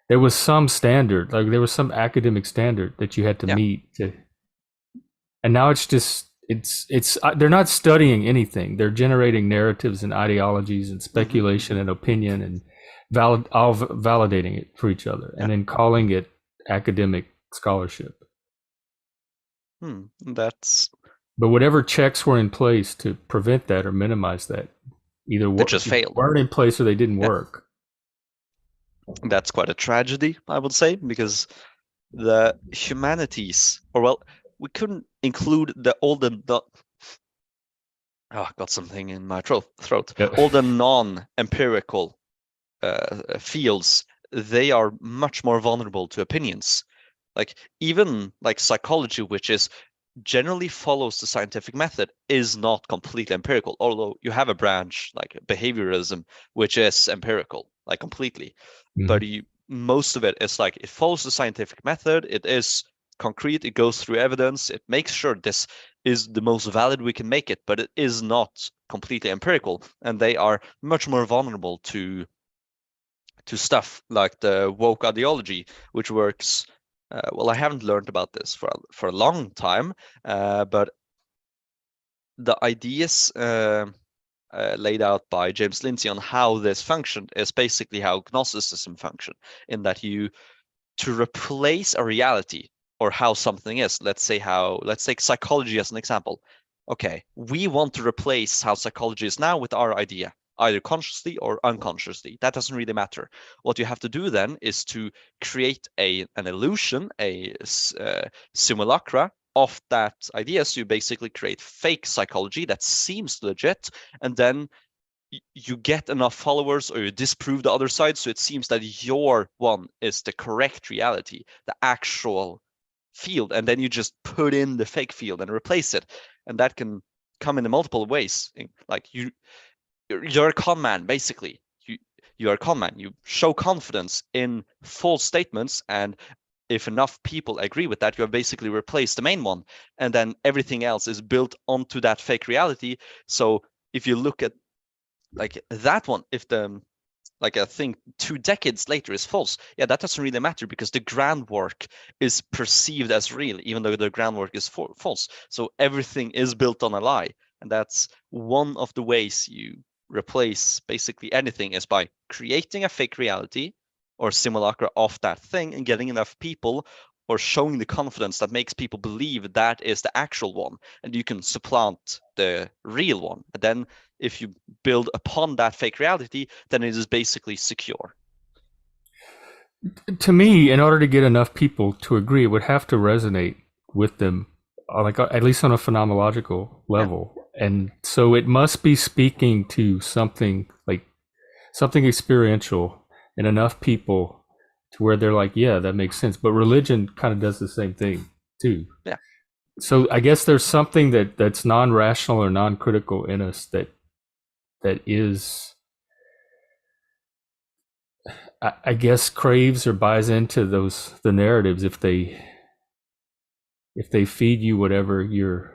there was some standard, like there was some academic standard that you had to yeah. meet to, and now it's just it's they're not studying anything. They're generating narratives and ideologies and Hmm. speculation and opinion and all validating it for each other Yeah. and then calling it academic scholarship. That's But whatever checks were in place to prevent that or minimize that either They just failed. weren't in place or they didn't Yeah, work. that's quite a tragedy, I would say, because the humanities, or well, we couldn't include the oh, I got something in my throat. Yep. All the non-empirical fields, they are much more vulnerable to opinions. Like even like psychology, which is generally follows the scientific method, is not completely empirical. Although you have a branch like behaviorism, which is empirical, like completely. But Mhm. most of it is like it follows the scientific method. It is concrete. It goes through evidence. It makes sure this is the most valid we can make it, but it is not completely empirical. And they are much more vulnerable to stuff like the woke ideology, which works. Well, I haven't learned about this for a long time, but the ideas laid out by James Lindsay on how this functioned is basically how Gnosticism functioned, in that you to replace a reality or how something is. Let's take psychology as an example. Okay, we want to replace how psychology is now with our idea, either consciously or unconsciously. That doesn't really matter. What you have to do then is to create an illusion, a simulacra of that idea. So you basically create fake psychology that seems legit, and then you get enough followers or you disprove the other side, so it seems that your one is the correct reality, the actual field, and then you just put in the fake field and replace it. And that can come in multiple ways. Like you're a con man, basically. You're a con man. You show confidence in false statements, and if enough people agree with that, you have basically replaced the main one, and then everything else is built onto that fake reality. So if you look at like that one, if the like I think 2 decades later is false, yeah, that doesn't really matter because the groundwork is perceived as real, even though the groundwork is false. So everything is built on a lie, and that's one of the ways you replace basically anything is by creating a fake reality or simulacra of that thing and getting enough people or showing the confidence that makes people believe that is the actual one, and you can supplant the real one. And then if you build upon that fake reality, then it is basically secure. To me, in order to get enough people to agree, it would have to resonate with them, like at least on a phenomenological Yeah, level. And so it must be speaking to something like something experiential and enough people to where they're like, yeah, that makes sense. But religion kind of does the same thing too. yeah. So I guess there's something that's non-rational or non-critical in us that is, I guess, craves or buys into the narratives if they feed you whatever you're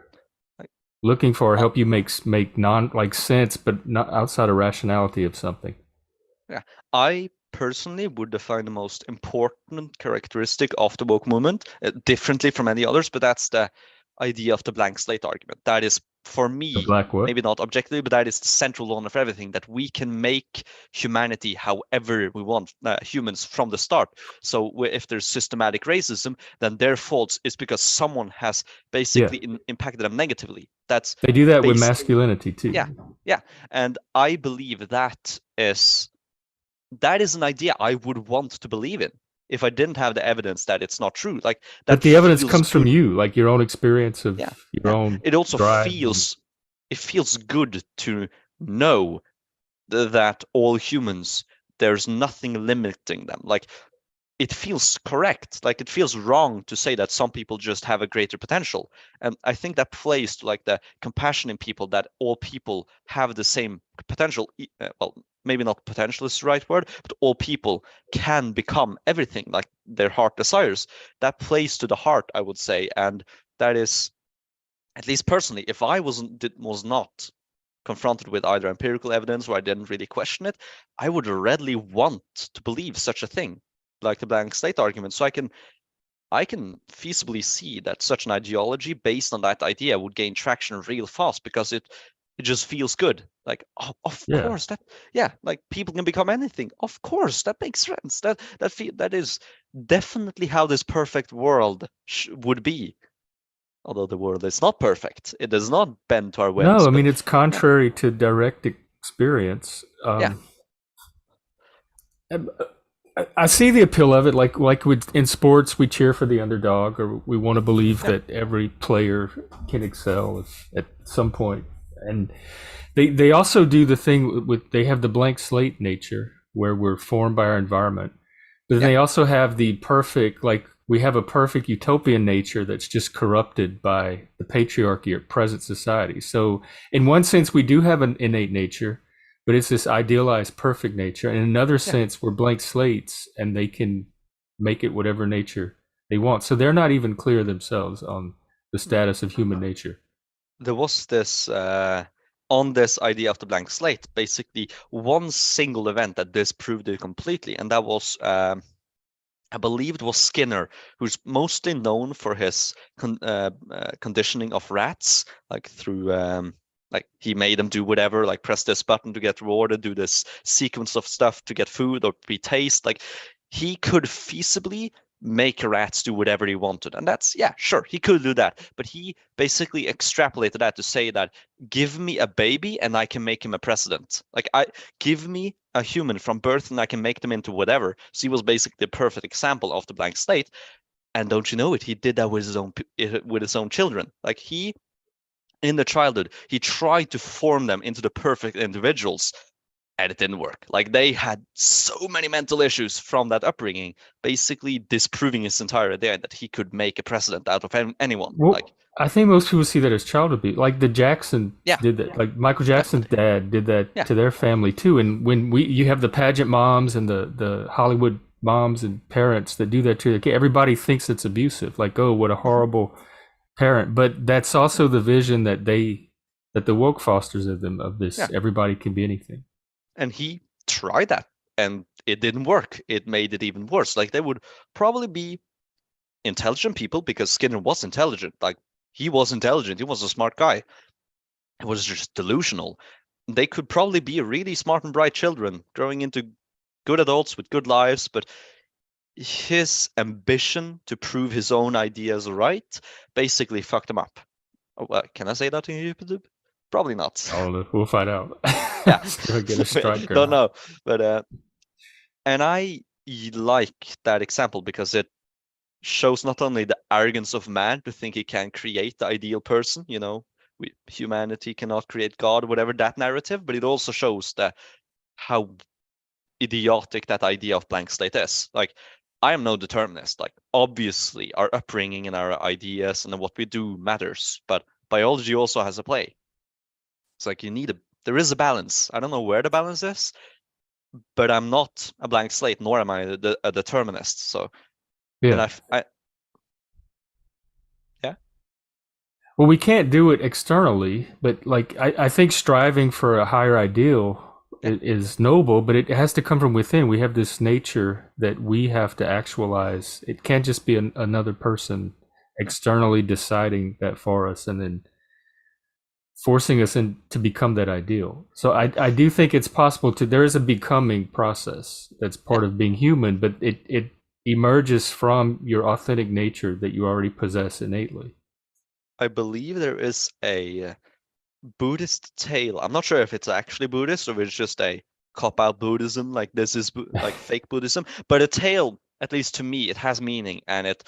Like, looking for, uh, help you make non like sense, but not outside of rationality of something. yeah. I personally would define the most important characteristic of the woke movement differently from any others, but that's the idea of the blank slate argument. That is, for The me, black what? maybe not objectively, but that is the central one of everything, that we can make humanity however we want, humans from the start. So if there's systematic racism, then their fault is because someone has Yeah, basically impacted them negatively. That's they do that with base. masculinity too. Yeah, yeah. And I believe that is an idea I would want to believe in if I didn't have the evidence that it's not true. Like But that the evidence feels comes from good. you, like your own experience of Yeah, your yeah. own It also drive. And, feels good to know that all humans, there's nothing limiting them. Like it feels correct. Like, it feels wrong to say that some people just have a greater potential. And I think that plays to like the compassion in people, that all people have the same potential. Well, maybe not potential is the right word, but all people can become everything like their heart desires. That plays to the heart, I would say. And that is, at least personally, if I was not confronted with either empirical evidence or I didn't really question it, I would readily want to believe such a thing, like the blank slate argument. So I can feasibly see that such an ideology based on that idea would gain traction real fast, because it just feels good. Like, oh, of Yeah. course, that, yeah, like people can become anything. Of course, that makes sense. That is definitely how this perfect world would be. Although the world is not perfect, it does not bend to our No, whims. I But mean it's yeah, contrary to direct experience. yeah, I see the appeal of it. Like in sports, we cheer for the underdog, or we want to believe yeah, that every player can excel at some point. And they also do the thing with they have the blank slate nature where we're formed by our environment, but then yeah, they also have the perfect, like we have a perfect utopian nature that's just corrupted by the patriarchy of present society. So in one sense, we do have an innate nature, but it's this idealized perfect nature. In another yeah. sense, we're blank slates and they can make it whatever nature they want. So they're not even clear themselves on the status of human nature. There was this on this idea of the blank slate, basically one single event that disproved it completely, and that was I believe it was Skinner, who's mostly known for his conditioning of rats, like through like he made them do whatever, like press this button to get rewarded, do this sequence of stuff to get food or be taste. Like, he could feasibly make rats do whatever he wanted, and that's, yeah, sure, he could do that. But he basically extrapolated that to say that, give me a baby and I can make him a president. Like, I give me a human from birth and I can make them into whatever. So he was basically the perfect example of the blank slate. And don't you know it? He did that with his own children. Like, he, in their childhood, he tried to form them into the perfect individuals, and it didn't work. Like, they had so many mental issues from that upbringing, basically disproving his entire idea that he could make a president out of anyone. Like, Well, I think most people see that as child abuse. Like the Jacksons yeah, did that. Like Michael Jackson's definitely. dad did that Yeah. to their family too. And when you have the pageant moms and the Hollywood moms and parents that do that to their kid, everybody thinks it's abusive. Like, oh, what a Mhm. horrible parent. But that's also the vision that the woke fosters of them of this. Yeah. Everybody can be anything. And he tried that and it didn't work. It made it even worse. Like, they would probably be intelligent people, because Skinner was intelligent. Like, he was intelligent. He was a smart guy. It was just delusional. They could probably be really smart and bright children growing into good adults with good lives, but his ambition to prove his own ideas right basically fucked him up. Oh, well, can I say that in YouTube? Probably not. Oh, we'll find out. Yeah, Do I get a strike or don't not? know. But and I like that example because it shows not only the arrogance of man to think he can create the ideal person, humanity cannot create God, whatever that narrative, but it also shows that how idiotic that idea of blank slate is. Like, I am no determinist. Like, obviously, our upbringing and our ideas and what we do matters, but biology also has a play. It's like there is a balance. I don't know where the balance is, but I'm not a blank slate, nor am I a determinist. So, and Yeah. yeah, Well, we can't do it externally, but like I think striving for a higher ideal yeah, is noble, but it has to come from within. We have this nature that we have to actualize. It can't just be another person yeah. externally deciding that for us and then forcing us in to become that ideal. So I do think it's possible to there is a becoming process that's Yeah. part of being human, but it emerges from your authentic nature that you already possess innately. I believe there is a Buddhist tale. I'm not sure if it's actually Buddhist or if it's just a cop-out Buddhism, like this is like fake Buddhism, but a tale, at least to me, it has meaning and it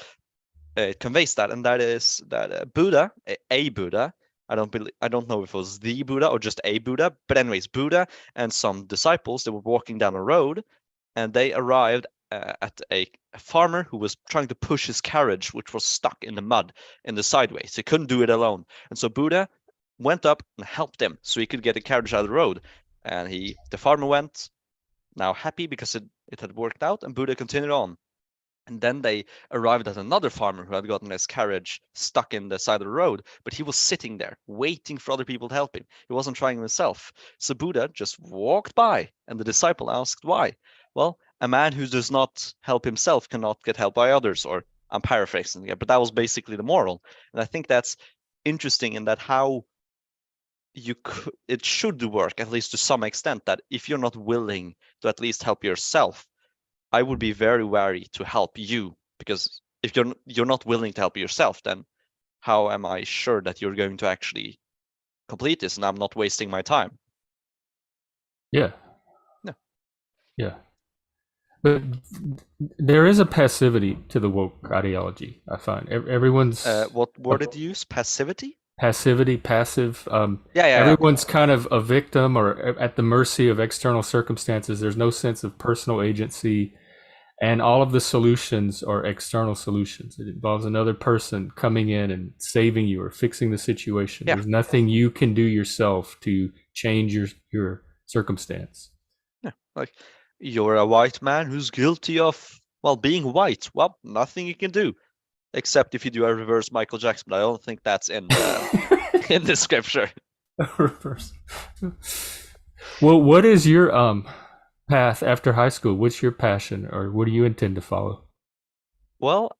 conveys that, and that is that Buddha, a Buddha, I don't know if it was the Buddha or just a Buddha, but anyways, Buddha and some disciples, they were walking down a road and they arrived at a farmer who was trying to push his carriage, which was stuck in the mud in the sideways. He couldn't do it alone, and so Buddha went up and helped him so he could get the carriage out of the road. And the farmer went, now happy because it had worked out, and Buddha continued on. And then they arrived at another farmer who had gotten his carriage stuck in the side of the road, but he was sitting there waiting for other people to help him. He wasn't trying himself. So Buddha just walked by, and the disciple asked why. Well, a man who does not help himself cannot get help by others, or I'm paraphrasing it, but that was basically the moral. And I think that's interesting in that how it should work, at least to some extent, that if you're not willing to at least help yourself, I would be very wary to help you, because if you're not willing to help yourself, then how am I sure that you're going to actually complete this and I'm not wasting my time? Yeah. No. Yeah. But there is a passivity to the woke ideology, I find. Everyone's What word did you use? Passivity? passivity, passive. Yeah. Everyone's kind of a victim or at the mercy of external circumstances. There's no sense of personal agency. And all of the solutions are external solutions. It involves another person coming in and saving you or fixing the situation. Yeah. There's nothing you can do yourself to change your circumstance. Yeah. Like, you're a white man who's guilty of, well, being white. Well, nothing you can do, except if you do a reverse Michael Jackson. But I don't think that's in the in the scripture. Reverse. Well, what is your path after high school? What's your passion, or what do you intend to follow? Well,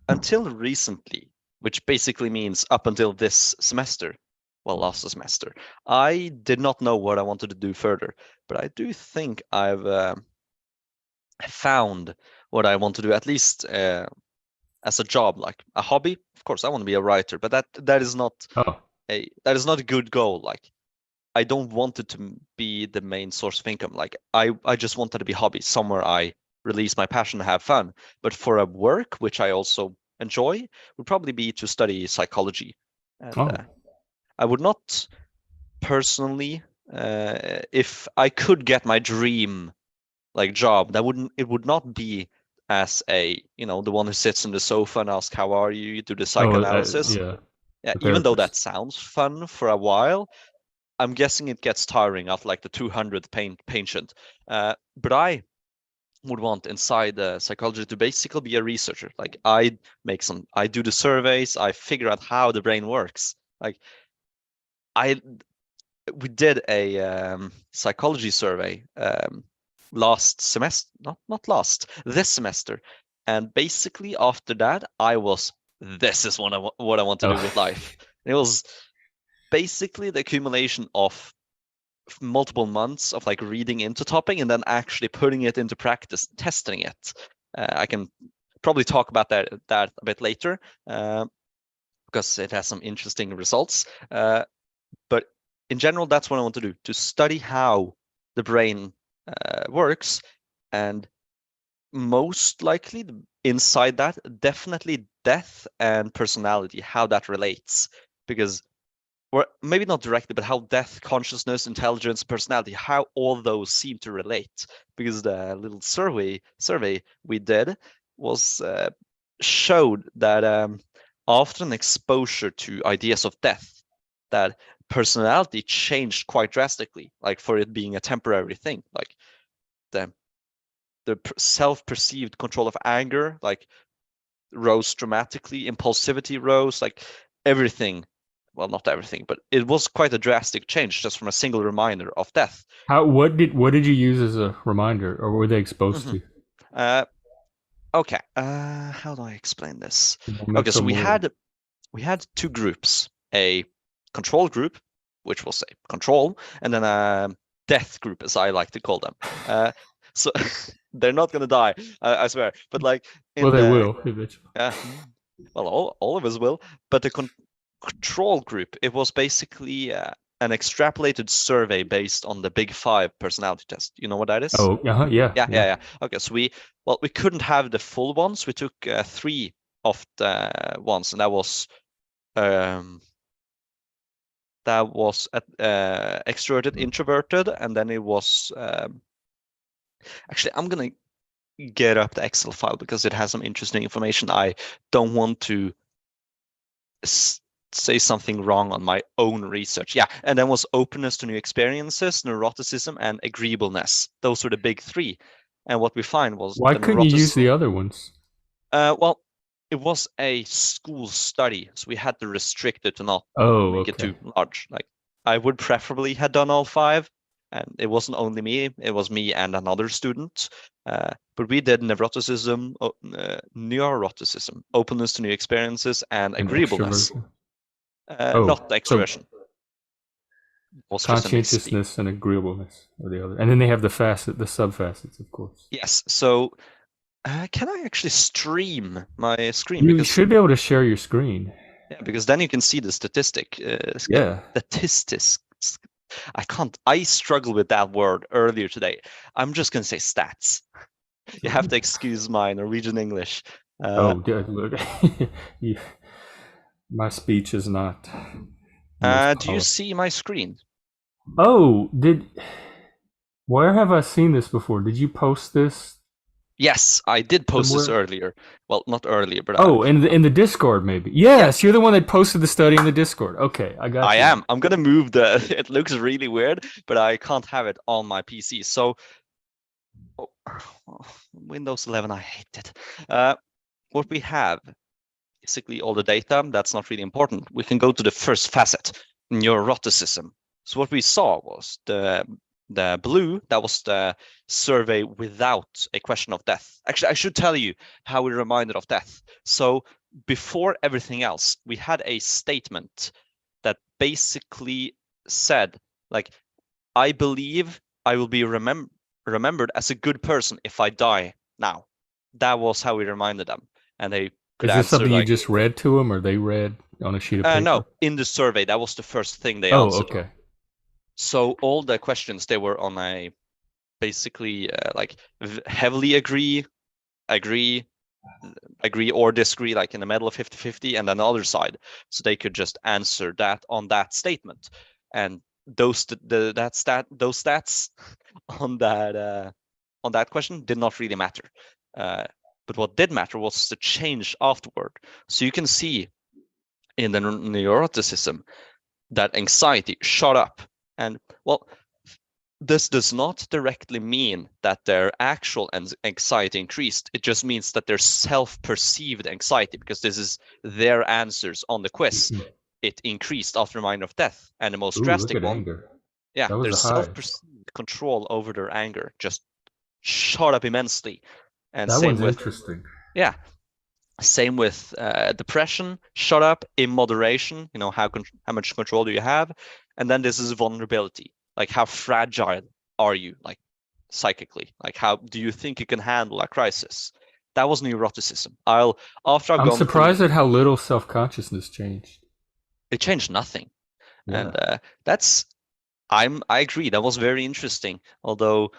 until recently, which basically means up until this semester, well, last semester, I did not know what I wanted to do further. But I do think I've found what I want to do, at least as a job, like a hobby. Of course, I want to be a writer, but that is not Oh, a good goal. Like, I don't want it to be the main source of income. Like, I just wanted to be hobby, somewhere I release my passion and have fun. But for a work, which I also enjoy, would probably be to study psychology. And oh, I would not personally, if I could get my dream like job, it would not be as the one who sits on the sofa and asks, how are you? You do the psychoanalysis. yeah, Yeah, the even though that therapist. sounds fun for a while, I'm guessing it gets tiring after like the 200th patient. But I would want inside psychology to basically be a researcher. Like, I do the surveys, I figure out how the brain works. Like, we did a psychology survey last semester, not last, this semester, and basically after that, this is what I want to do with life. And it was basically the accumulation of multiple months of like reading into topic and then actually putting it into practice, testing it. I can probably talk about that a bit later because it has some interesting results. But in general, that's what I want to do, to study how the brain works, and most likely inside that, definitely death and personality, how that relates. Because, or maybe not directly, but how death, consciousness, intelligence, personality, how all those seem to relate. Because the little survey we did was showed that after an exposure to ideas of death, that personality changed quite drastically, like for it being a temporary thing. Like the self-perceived control of anger like rose dramatically, impulsivity rose, like everything, well, not everything, but it was quite a drastic change just from a single reminder of death. What did you use as a reminder, or were they exposed to? Okay, how do I explain this? Okay, Mental so we more. had two groups, a control group, which we'll say control, and then a death group, as I like to call them. So they're not gonna die, I swear. But like Well, in they the will eventually. well, all of us will. But the control group, it was basically an extrapolated survey based on the Big Five personality test. You know what that is? Oh, yeah, yeah. Yeah. Okay, so we couldn't have the full ones. We took three of the ones, and that was extroverted, introverted, and then it was Actually, I'm gonna get up the Excel file because it has some interesting information. I don't want to say something wrong on my own research. Yeah, and then was openness to new experiences, neuroticism, and agreeableness. Those were the big three. And what we find was Why the couldn't you use the neuroticism. other ones? Well, it was a school study, so we had to restrict it to not Oh, make it okay. too large. Like I would preferably had done all five, and it wasn't only me; it was me and another student. But we did neuroticism, openness to new experiences, and And agreeableness. extroversion. Oh, Not so extroversion. It was just a misspeak. conscientiousness and agreeableness are the other, and then they have the subfacets, of course. Yes. So, can I actually stream my screen? You Because should be able to share your screen. yeah, because then you can see the statistic. Yeah. Statistics. I can't. I struggled with that word earlier today. I'm just gonna say stats. You have to excuse my Norwegian English. Oh, look. You- my speech is not the most Do you polished. see my screen? Oh, where have I seen this before? Did you post this Yes, I did post this somewhere? earlier. Well, not earlier, but Oh, in the Discord maybe. yes, Yes, you're the one that posted the study in the Discord. Okay, I got I you now. am. I'm gonna move the. It looks really weird, but I can't have it on my PC. So, oh, Windows 11, I hate it. What we have, basically all the data. That's not really important. We can go to the first facet, neuroticism. So what we saw was the blue. That was the survey without a question of death. Actually, I should tell you how we reminded of death. So before everything else, we had a statement that basically said, like, I believe I will be remembered as a good person if I die now. That was how we reminded them, and they could Is this answer something you like, just read to them, or they read on a sheet of no, paper? in the survey. That was the first thing they Oh, answered. okay. So all the questions, they were on a basically like heavily agree, agree, agree or disagree, like in the middle of 50-50, and then the other side. So they could just answer that on that statement. And those stats on that question did not really matter. But what did matter was the change afterward. So you can see in the neuroticism that anxiety shot up. And well, this does not directly mean that their actual anxiety increased. It just means that their self-perceived anxiety, because this is their answers on the quiz, Mhm. it increased after reminder of death. And the most Ooh, look drastic at one, anger. yeah, That was their the highest. self-perceived control over their anger just shot up immensely. And That same one's with, interesting. yeah, same with depression, shut up in moderation. How much control do you have? And then this is vulnerability. Like how fragile are you, like psychically? Like how do you think you can handle a crisis? That was neuroticism. After I've I'm gone through, surprised at how little self-consciousness changed. it changed nothing. And Yeah. that's I agree. That was very interesting. Although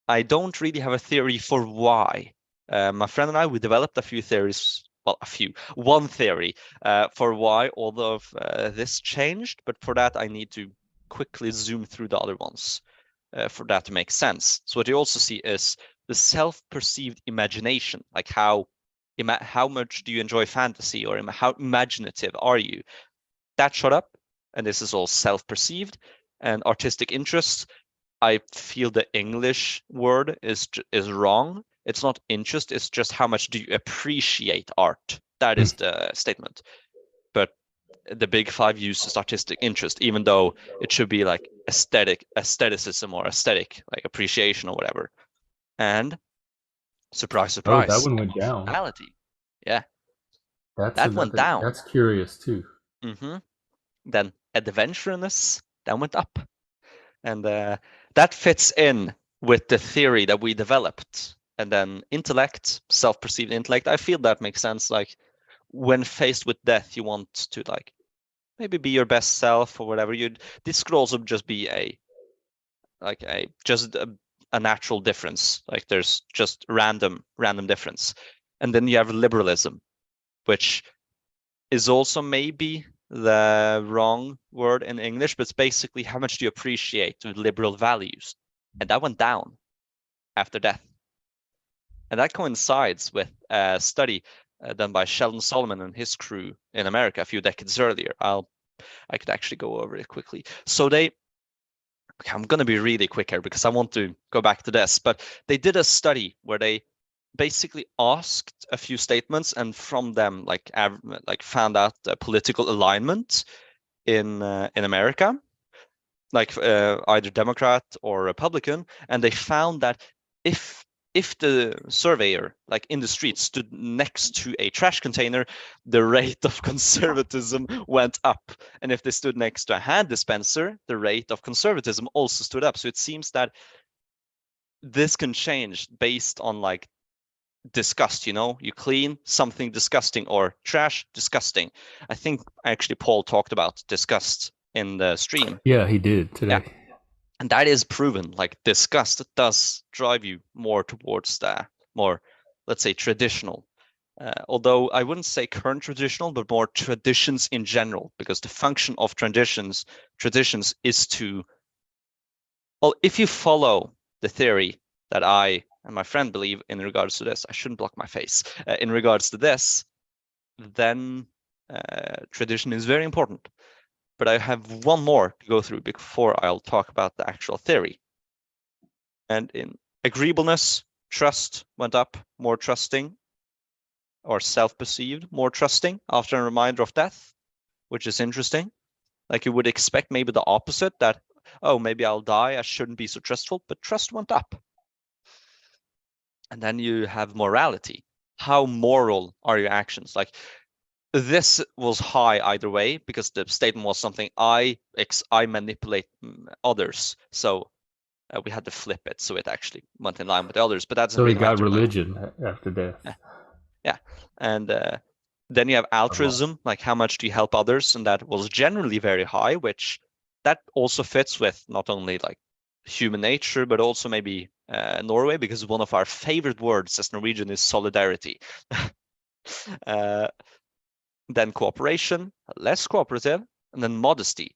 I don't really have a theory for why. My friend and I, we developed a few theories. Well, one theory for why all of this changed. But for that, I need to quickly zoom through the other ones for that to make sense. So what you also see is the self-perceived imagination, like how much do you enjoy fantasy, or how imaginative are you? That shot up, and this is all self-perceived. And artistic interests, I feel the English word is wrong. It's not interest, it's just how much do you appreciate art. That Hmm. is the statement. But the big five uses artistic interest, even though it should be like aestheticism or aesthetic, like appreciation or whatever. And surprise, Oh, that surprise, one went down. emotionality. Yeah, That's that went another. down. That's curious too. Then adventurousness, that went up. And that fits in with the theory that we developed. And then intellect, self-perceived intellect, I feel that makes sense. Like when faced with death, you want to like maybe be your best self or whatever. This could also just be a natural difference. Like there's just random difference. And then you have liberalism, which is also maybe the wrong word in English, but it's basically how much do you appreciate liberal values? And that went down. after death. And that coincides with a study done by Sheldon Solomon and his crew in America a few decades earlier. I could actually go over it quickly. So I'm going to be really quick here because I want to go back to this, but they did a study where they basically asked a few statements and from them like found out a political alignment in America, like either Democrat or Republican, and they found that if the surveyor, like in the street, stood next to a trash container, the rate of conservatism went up. And if they stood next to a hand dispenser, the rate of conservatism also stood up. So it seems that this can change based on like disgust, you know, you clean something disgusting or trash, disgusting. I think actually Paul talked about disgust in the stream. Yeah, he did today. Yeah. And that is proven, like disgust does drive you more towards the more, let's say, traditional. Although I wouldn't say current traditional, but more traditions in general, because the function of traditions is to, well, if you follow the theory that I and my friend believe in regards to this, I shouldn't block my face, in regards to this, then tradition is very important. But I have one more to go through before I'll talk about the actual theory. And in agreeableness, trust went up, more trusting, or self-perceived, more trusting after a reminder of death, which is interesting. Like you would expect maybe the opposite, that, oh, maybe I'll die, I shouldn't be so trustful, but trust went up. And then you have morality. How moral are your actions? Like this was high either way because the statement was something I manipulate others. So we had to flip it so it actually went in line with the others. But that doesn't So he really got matter. religion after death. Yeah. And then you have altruism, like how much do you help others? And that was generally very high, which that also fits with not only like human nature, but also maybe Norway, because one of our favorite words as Norwegian is solidarity. Then cooperation, less cooperative, and then modesty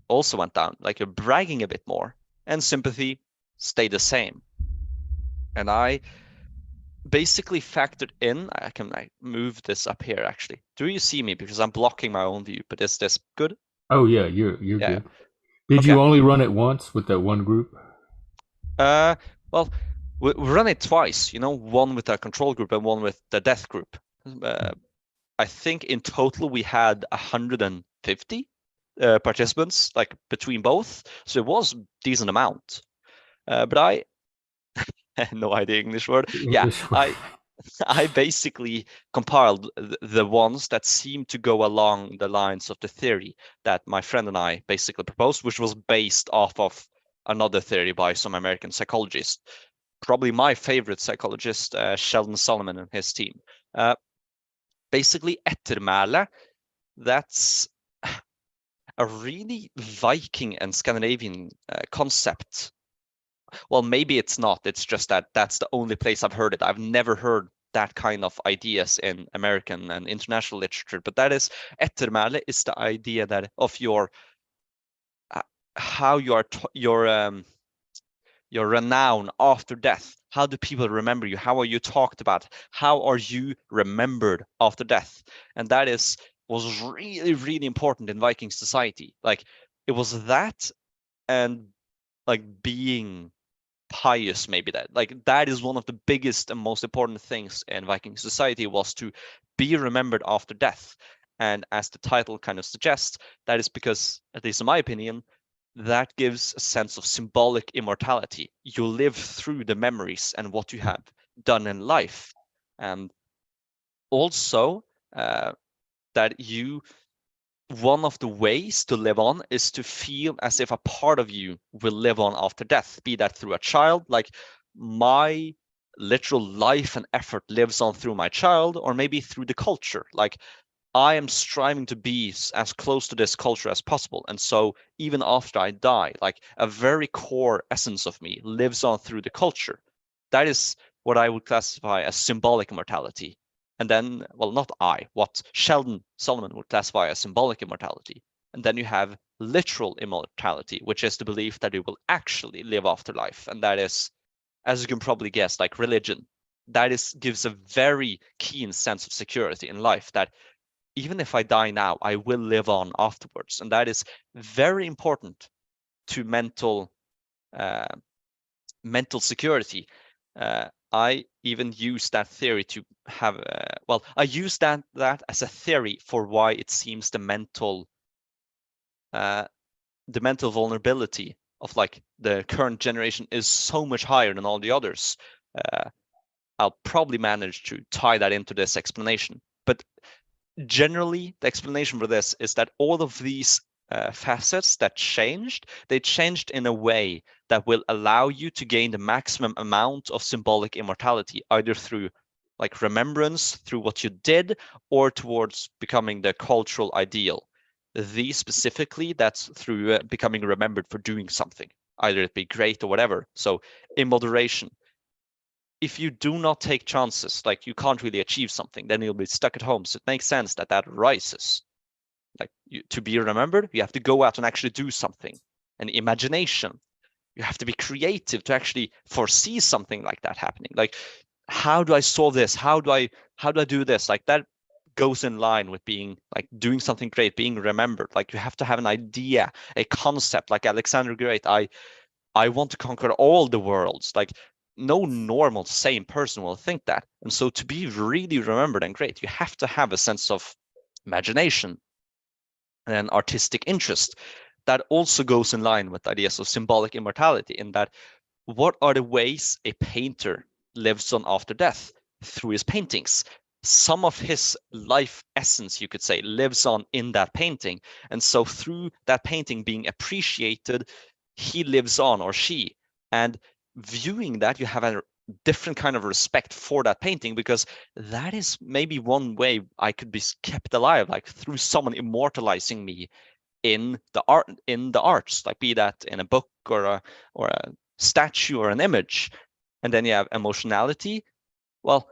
also went down, like you're bragging a bit more, and sympathy stayed the same. And I basically factored in, I can move this up here actually. Do you see me? Because I'm blocking my own view, but is this good? Oh yeah, you're Yeah. good. Did Okay. you only run it once with that one group? Well, we run it twice, you know, one with a control group and one with the death group. I think in total we had 150 participants, like between both. So it was a decent amount. But I no idea English word. Yeah, English word. I basically compiled the ones that seemed to go along the lines of the theory that my friend and I basically proposed, which was based off of another theory by some American psychologist. Probably my favorite psychologist, Sheldon Solomon and his team. Basically, ettermæle, that's a really Viking and Scandinavian concept. Well, maybe it's not. It's just that that's the only place I've heard it. I've never heard that kind of ideas in American and international literature. But that is ettermæle is the idea that of your how you are your renown after death. How do people remember you? How are you talked about? How are you remembered after death? And that was really, really important in Viking society. Like it was that and like being pious, maybe that is one of the biggest and most important things in Viking society, was to be remembered after death. And as the title kind of suggests, that is because, at least in my opinion, that gives a sense of symbolic immortality. You live through the memories and what you have done in life. And also that one of the ways to live on is to feel as if a part of you will live on after death, be that through a child, like my literal life and effort lives on through my child, or maybe through the culture. Like I am striving to be as close to this culture as possible. And so even after I die, like a very core essence of me lives on through the culture. That is what I would classify as symbolic immortality. And then, well, not what Sheldon Solomon would classify as symbolic immortality. And then you have literal immortality, which is the belief that you will actually live after life. And that is as you can probably guess, like religion, that gives a very keen sense of security in life, that even if I die now, I will live on afterwards. And that is very important to mental security. I even use that theory to have, I use that as a theory for why it seems the mental vulnerability of like the current generation is so much higher than all the others. I'll probably manage to tie that into this explanation. But generally, the explanation for this is that all of these facets that they changed in a way that will allow you to gain the maximum amount of symbolic immortality, either through like remembrance, through what you did, or towards becoming the cultural ideal. These specifically, that's through becoming remembered for doing something, either it be great or whatever. So in moderation. If you do not take chances, like you can't really achieve something, then you'll be stuck at home. So it makes sense that rises. Like to be remembered, you have to go out and actually do something. And imagination, you have to be creative to actually foresee something like that happening. Like, how do I solve this? How do I do this? Like that goes in line with being like doing something great, being remembered. Like you have to have an idea, a concept. Like Alexander Great, I want to conquer all the worlds. Like no normal, sane person will think that. And so to be really remembered and great, you have to have a sense of imagination and artistic interest. That also goes in line with ideas of symbolic immortality, in that what are the ways a painter lives on after death? Through his paintings. Some of his life essence, you could say, lives on in that painting. And so through that painting being appreciated, he lives on, or she. And viewing that, you have a different kind of respect for that painting, because that is maybe one way I could be kept alive, like through someone immortalizing me in the arts, like be that in a book or a statue or an image. And then you have emotionality. Well,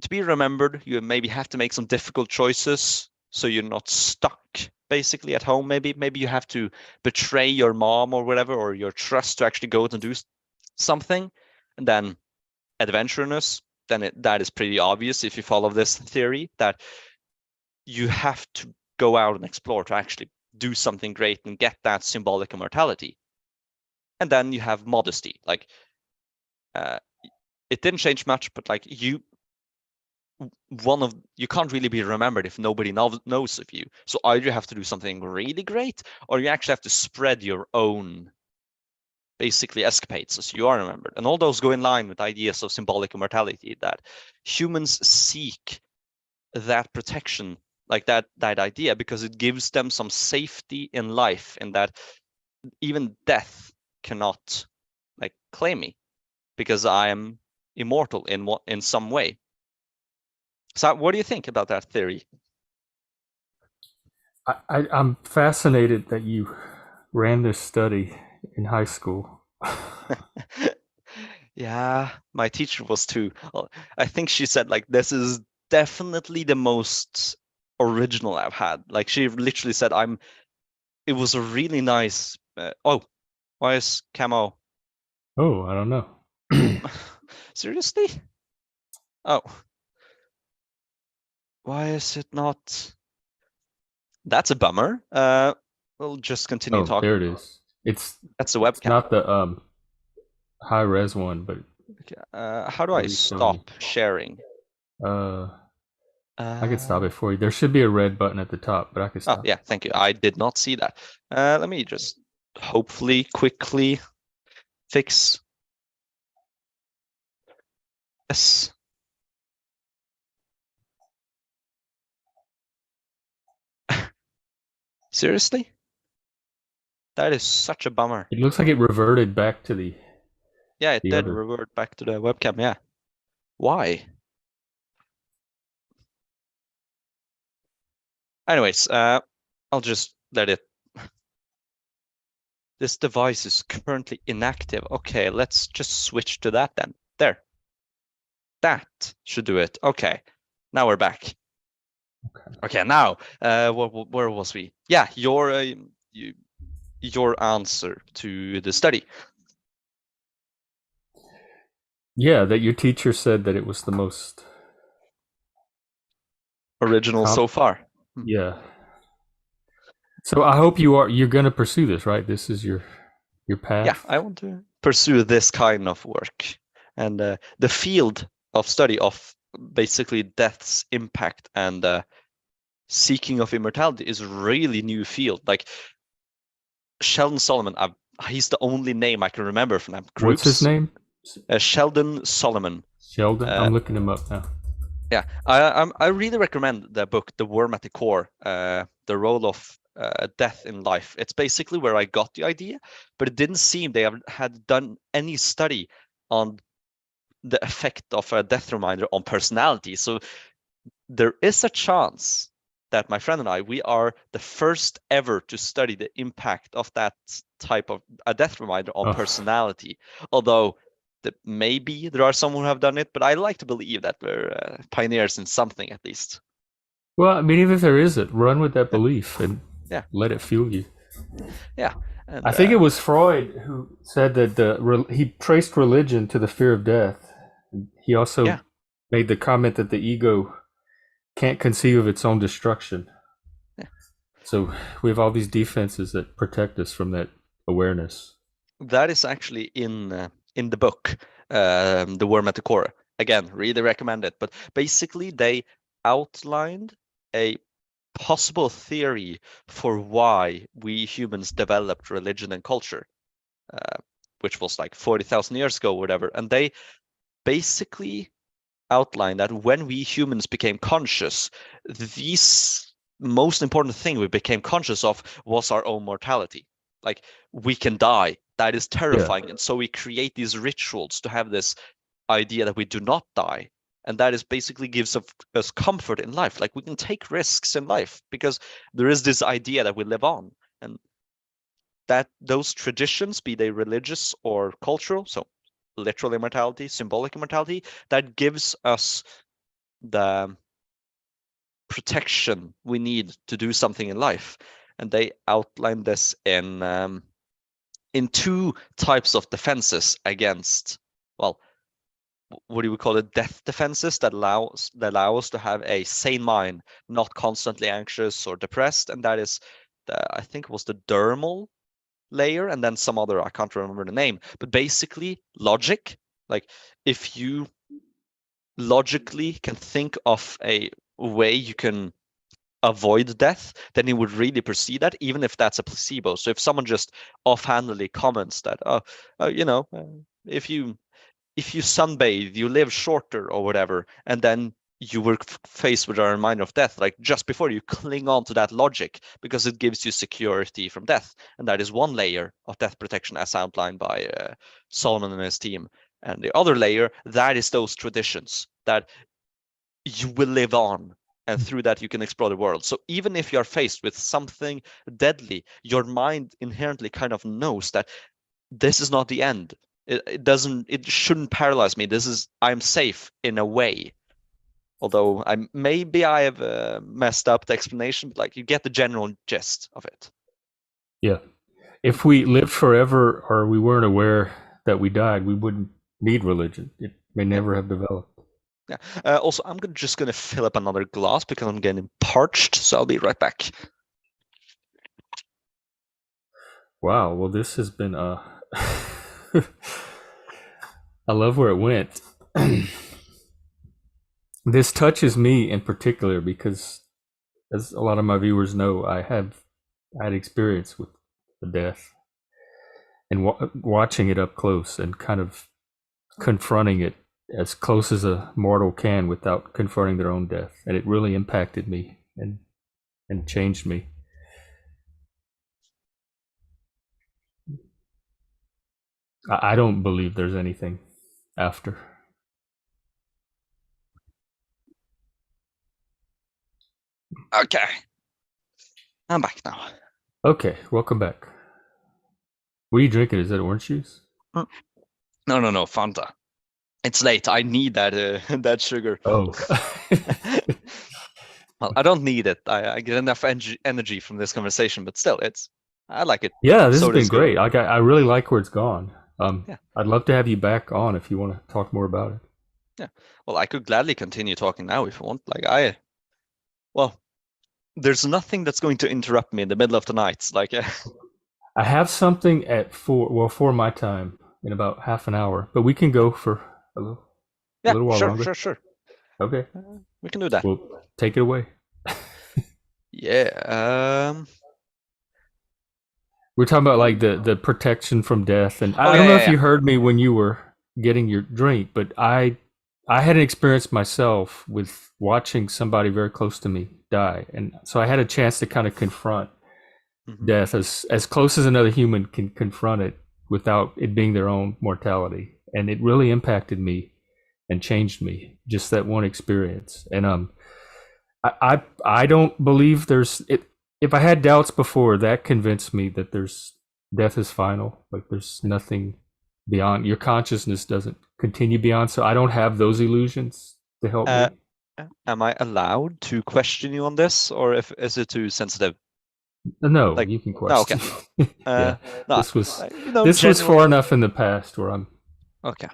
to be remembered, you maybe have to make some difficult choices so you're not stuck basically at home. Maybe you have to betray your mom or whatever, or your trust, to actually go out and do something. And then adventurousness, then that is pretty obvious if you follow this theory, that you have to go out and explore to actually do something great and get that symbolic immortality. And then you have modesty. Like it didn't change much, but like you can't really be remembered if nobody knows of you. So either you have to do something really great, or you actually have to spread your own basically escapades so you are remembered. And all those go in line with ideas of symbolic immortality, that humans seek that protection, like that idea, because it gives them some safety in life, and that even death cannot like claim me, because I am immortal in some way. So what do you think about that theory? I'm fascinated that you ran this study in high school. Yeah, my teacher was too. I think she said like, this is definitely the most original I've had. Like she literally said, it was a really nice. Oh, why is camo? Oh, I don't know. Seriously? Oh, why is it not? That's a bummer. We'll just continue Oh, there it talking. is. It's That's the it's webcam. not the high res one, but Okay. How do I what are you showing me? stop sharing? Uh, I could stop Uh, it for you. There should be a red button at the top, but I could oh stop yeah, it. thank you. I did not see that. Let me just hopefully quickly fix this. Seriously? That is such a bummer. It looks like it reverted back to Yeah, it the did other. revert back to the webcam. Yeah. Why? Anyways, I'll just let it. This device is currently inactive. Okay, let's just switch to that then. There. That should do it. Okay. Now we're back. Okay, now, where was we? Yeah, your answer to the study. Yeah, that your teacher said that it was the most Original comp. so far. Yeah. So I hope you're going to pursue this, right? This is your Yeah, path. I want to pursue this kind of work. And the field of study of basically death's impact and seeking of immortality is really new field. Like Sheldon Solomon, he's the only name I can remember from that What's his groups. name? Sheldon Solomon. Sheldon. Uh, I'm looking him up now. yeah, I really recommend the book, The Worm at the Core, the role of death in life. It's basically where I got the idea, but it didn't seem they had done any study on the effect of a death reminder on personality. So there is a chance that my friend and I, we are the first ever to study the impact of that type of a death reminder on Oh. personality. Although maybe there are some who have done it, but I like to believe that we're pioneers in something at least. Well, I mean, even if there isn't, run with that Yeah, belief and yeah, let it fuel you. yeah. I And think it was Freud who said that he traced religion to the fear of death. He yeah, also made the comment that the ego can't conceive of its own destruction. yeah. So we have all these defenses that protect us from that awareness. That is actually in the book, The Worm at the Core. Again, really recommend it. But basically, they outlined a possible theory for why we humans developed religion and culture, uh, which was like 40,000 years ago, or whatever. And they basically outlined that when we humans became conscious, these most important thing we became conscious of was our own mortality. Like we can die. That is Yeah. terrifying. And so we create these rituals to have this idea that we do not die. And that is basically gives us comfort in life. Like we can take risks in life because there is this idea that we live on. And that those traditions, be they religious or cultural, so literal immortality, symbolic immortality, that gives us the protection we need to do something in life. And they outline this in two types of defenses against, well, what do we call it? Death defenses that allow us to have a sane mind, not constantly anxious or depressed. And that is, I think it was the dermal layer, and then some other, I can't remember the name, but basically logic. Like if you logically can think of a way you can avoid death, then you would really perceive that, even if that's a placebo. So if someone just offhandedly comments that, if you sunbathe, you live shorter or whatever, and then you were faced with a reminder of death, like just before, you cling on to that logic because it gives you security from death. And that is one layer of death protection as outlined by Solomon and his team. And the other layer, that is those traditions that you will live on. And through that, you can explore the world. So even if you're faced with something deadly, your mind inherently kind of knows that this is not the end. It shouldn't paralyze me. I'm safe in a way. Although maybe I have messed up the explanation, but like you get the general gist of it. Yeah. If we lived forever or we weren't aware that we died, we wouldn't need religion. It may Yeah, never have developed. yeah. Also, I'm just gonna fill up another glass because I'm getting parched. So I'll be right back. Wow. Well, this has been I love where it went. This touches me in particular because, as a lot of my viewers know, I had experience with the death and watching it up close and kind of confronting it as close as a mortal can without confronting their own death, and it really impacted me and changed me. I don't believe there's anything after. Okay, I'm back now. Okay, welcome back. What are you drinking? Is that orange juice? Mm. No, Fanta. It's late. I need that that sugar. Oh. Well, I don't need it. I get enough energy from this conversation, but still, I like it. Yeah, this has Soda been is good. great. I really like where it's gone. Yeah. I'd love to have you back on if you want to talk more about it. Yeah. Well, I could gladly continue talking now if you want. Well, there's nothing that's going to interrupt me in the middle of the night. I have something at 4, well, 4 my time in about half an hour, but we can go for a little, a yeah, little while sure, longer. sure, sure. Okay. We can do that. Well, take it away. Yeah. We're talking about like the protection from death, and Oh I yeah, don't know yeah, if yeah. you heard me when you were getting your drink, but I had an experience myself with watching somebody very close to me die, and so I had a chance to kind of confront Mhm. death as close as another human can confront it without it being their own mortality, and it really impacted me and changed me, just that one experience. And I don't believe there's it. If I had doubts before, that convinced me that there's death is final. Like there's nothing beyond. Your consciousness doesn't continue beyond. So I don't have those illusions to help Uh, me. am I allowed to question you on this, or if is it too sensitive? No, Like, you can no, okay. question. Yeah, No, this was this was far genuinely. enough in the past where I'm. Okay.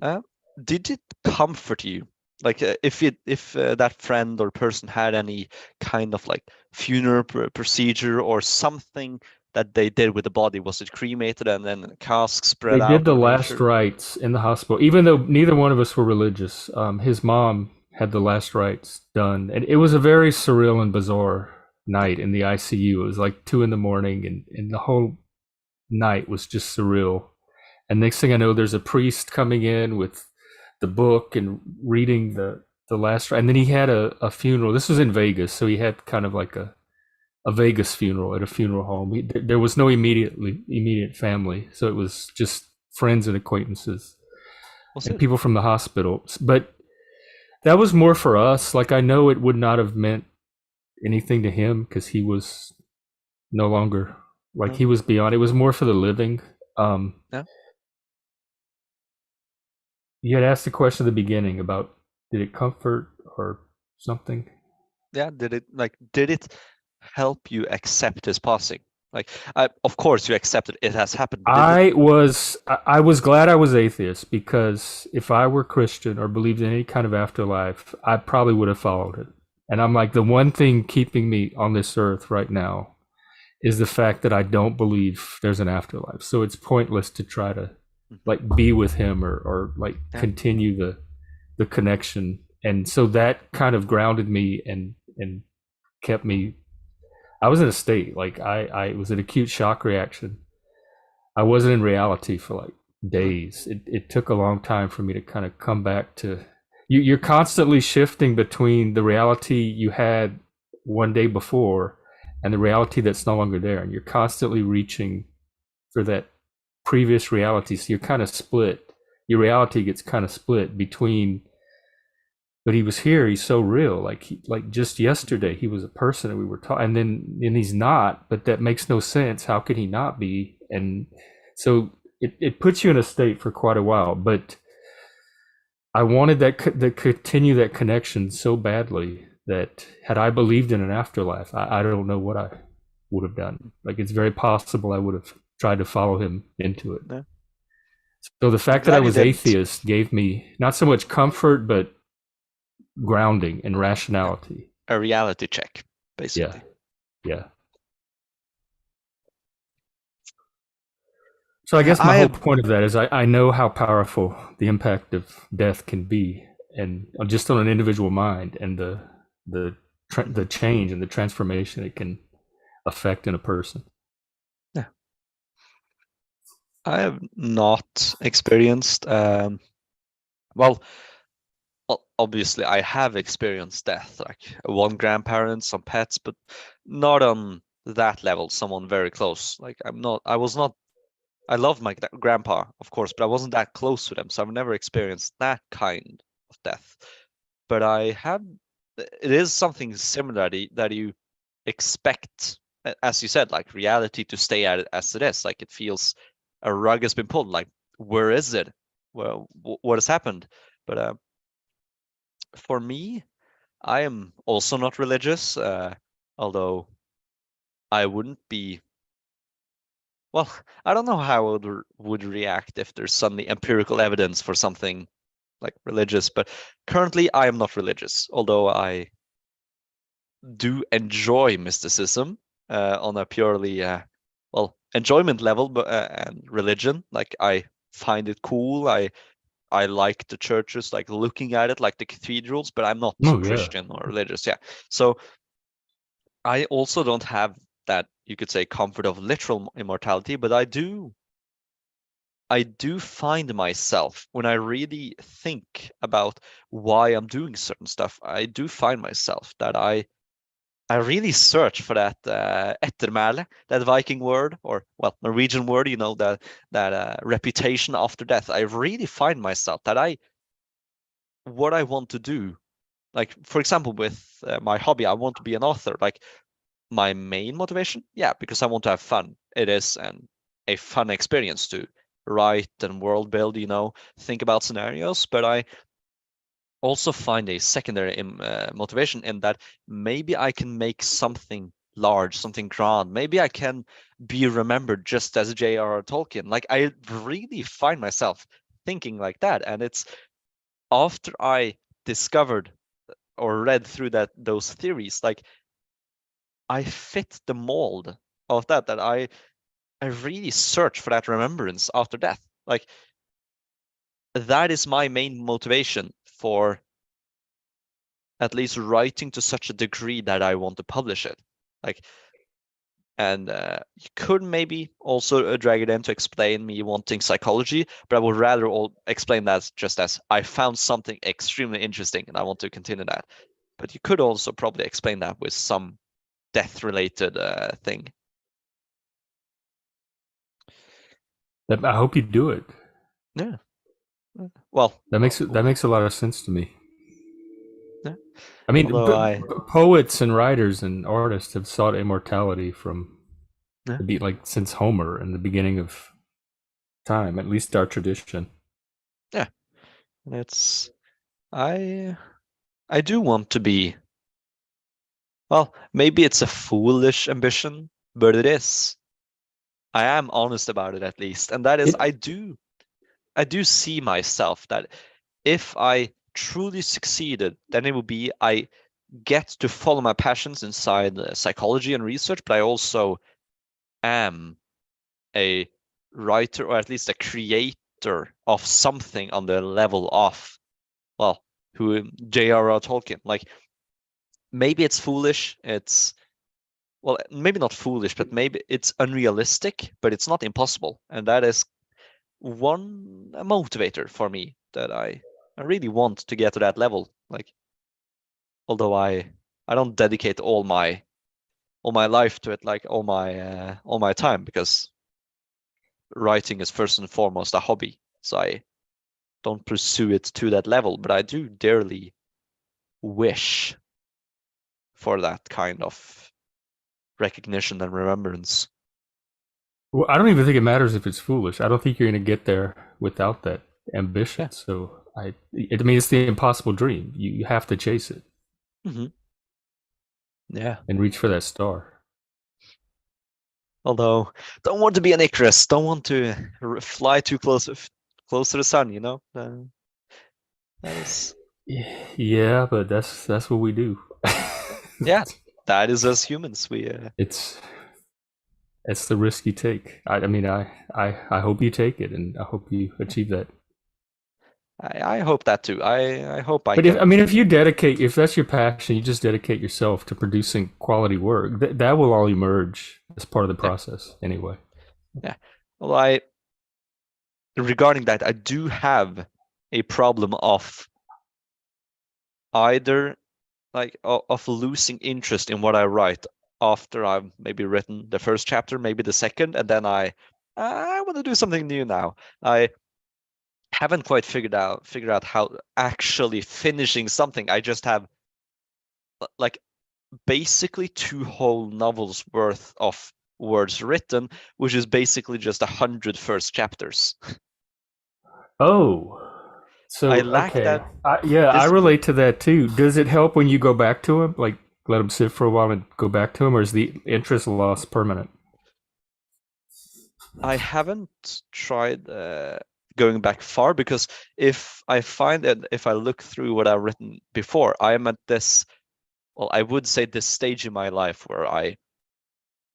Uh, did it comfort you? If that friend or person had any kind of like funeral procedure or something that they did with the body, was it cremated and then a cask They spread did out the or made last sure? rites in the hospital, even though neither one of us were religious. His mom had the last rites done, and it was a very surreal and bizarre night in the ICU. It was like 2 in the morning, and the whole night was just surreal. And next thing I know, there's a priest coming in with the book and reading the last. And then he had a funeral. This was in Vegas, so he had kind of like a Vegas funeral at a funeral home. There was no immediate family, so it was just friends and acquaintances Was and it? people from the hospital. But that was more for us. Like I know it would not have meant anything to him because he was no longer like No. he was beyond. It was more for the living. Um, Yeah. you had asked the question at the beginning about did it comfort or something. Yeah. Did it help you accept his passing? Of course you accepted it has happened, but did it? I was glad I was atheist because if I were Christian or believed in any kind of afterlife, I probably would have followed it. And I'm like the one thing keeping me on this earth right now is the fact that I don't believe there's an afterlife. So it's pointless to try to Mhm. like be with him or like Yeah. continue the connection. And so that kind of grounded me and kept me. I was in a state like I was an acute shock reaction. I wasn't in reality for like Mhm. days. It took a long time for me to kind of come back to you. You're constantly shifting between the reality you had one day before and the reality that's no longer there. And you're constantly reaching for that previous reality. So you're kind of split. Your reality gets kind of split between, but he was here. He's so real. Like just yesterday, he was a person and we were talking, and he's not. But that makes no sense. How could he not be? And so it puts you in a state for quite a while. But I wanted that to continue that connection so badly that had I believed in an afterlife, I don't know what I would have done. Like it's very possible I would have tried to follow him into it. Yeah. So the I'm fact that I glad you was didn't. atheist gave me not so much comfort, but grounding and Yeah. rationality. A reality check, Yeah, basically. yeah. So I guess my I whole have. point of that is I know how powerful the impact of death can be, and just on an individual mind, and the the Mhm. change and the transformation it can affect in a person. Yeah. I have not experienced. Well, obviously, I have experienced death, like one grandparent, some pets, but not on that level. Someone very close. Like I'm not. I was not. I loved my grandpa, of course, but I wasn't that close with him, so I've never experienced that kind of death. But I have. It is something similar that you expect, as you said, like reality to stay at it as it is. Like it feels a rug has been pulled. Like where is it? Well, what has happened? But for me, I am also not religious, although I wouldn't be well, I don't know how I would react if there's suddenly empirical evidence for something like religious, but currently I am not religious, although I do enjoy mysticism on a purely well, enjoyment level, but and religion. Like I find it cool. I like the churches, like looking at it, like the cathedrals, but I'm not Oh yeah. Christian or religious. Yeah, so I also don't have that, you could say, comfort of literal immortality, but I do find myself when I really think about why I'm doing certain stuff. I do find myself that I really search for that ettermæle, that Viking word, or well, Norwegian word, that reputation after death. I really find myself that what I want to do, like for example, with my hobby, I want to be an author. Like my main motivation, yeah, because I want to have fun. It is a fun experience to write and world build, think about scenarios. But I also find a secondary motivation in that maybe I can make something large, something grand. Maybe I can be remembered just as J.R.R. Tolkien. Like I really find myself thinking like that, and it's after I discovered or read through those theories, like I fit the mold of that I really search for that remembrance after death. Like that is my main motivation for at least writing to such a degree that I want to publish it. Like, and you could maybe also drag it in to explain me wanting psychology, but I would rather explain that just as I found something extremely interesting and I want to continue that. But you could also probably explain that with some death-related thing. I hope you do it. Yeah. Well, That makes a lot of sense to me. yeah. I mean, Although I, poets and writers and artists have sought immortality from yeah, like since Homer and the beginning of time, at least our tradition. yeah. It's I I do want to be, well, maybe it's a foolish ambition, but it is. I am honest about it at least. And that is It, I do see myself that if I truly succeeded, then it would be I get to follow my passions inside psychology and research, but I also am a writer or at least a creator of something on the level of, well, who J.R.R. Tolkien. Like maybe it's foolish, it's, well, maybe not foolish, but maybe it's unrealistic, but it's not impossible. And that is one motivator for me that I really want to get to that level. Like, although I don't dedicate all my life to it, like all my time, because writing is first and foremost a hobby. So I don't pursue it to that level, but I do dearly wish for that kind of recognition and remembrance. well, I don't even think it matters if it's foolish. I don't think you're going to get there without that Yeah. ambition. So I mean, it's the impossible dream. You have to chase it Hmm. Yeah. and reach for that star. Although, don't want to be an Icarus. Don't want to fly too close to the sun. That is, Yeah, but that's what we do. yeah, that is us humans. We, it's It's the risk you take. I mean, I hope you take it, and I hope you achieve that. I hope that too. I hope I But can. if you dedicate, if that's your passion, you just dedicate yourself to producing quality work. That will all emerge as part of the Yeah, process, anyway. yeah. Well, regarding that, I do have a problem of either like of losing interest in what I write after I've maybe written the first chapter, maybe the second, and then I want to do something new now. I haven't quite figured out how actually finishing something. I just have like basically two whole novels worth of words written, which is basically just 100 first chapters. Oh, I so lack okay, that yeah, I discipline. relate to that too. Does it help when you go back to him, like let him sit for a while and go back to him, or is the interest lost permanent? I haven't tried going back far, because if I find that if I look through what I've written before, I am at this, well, I would say this stage in my life where I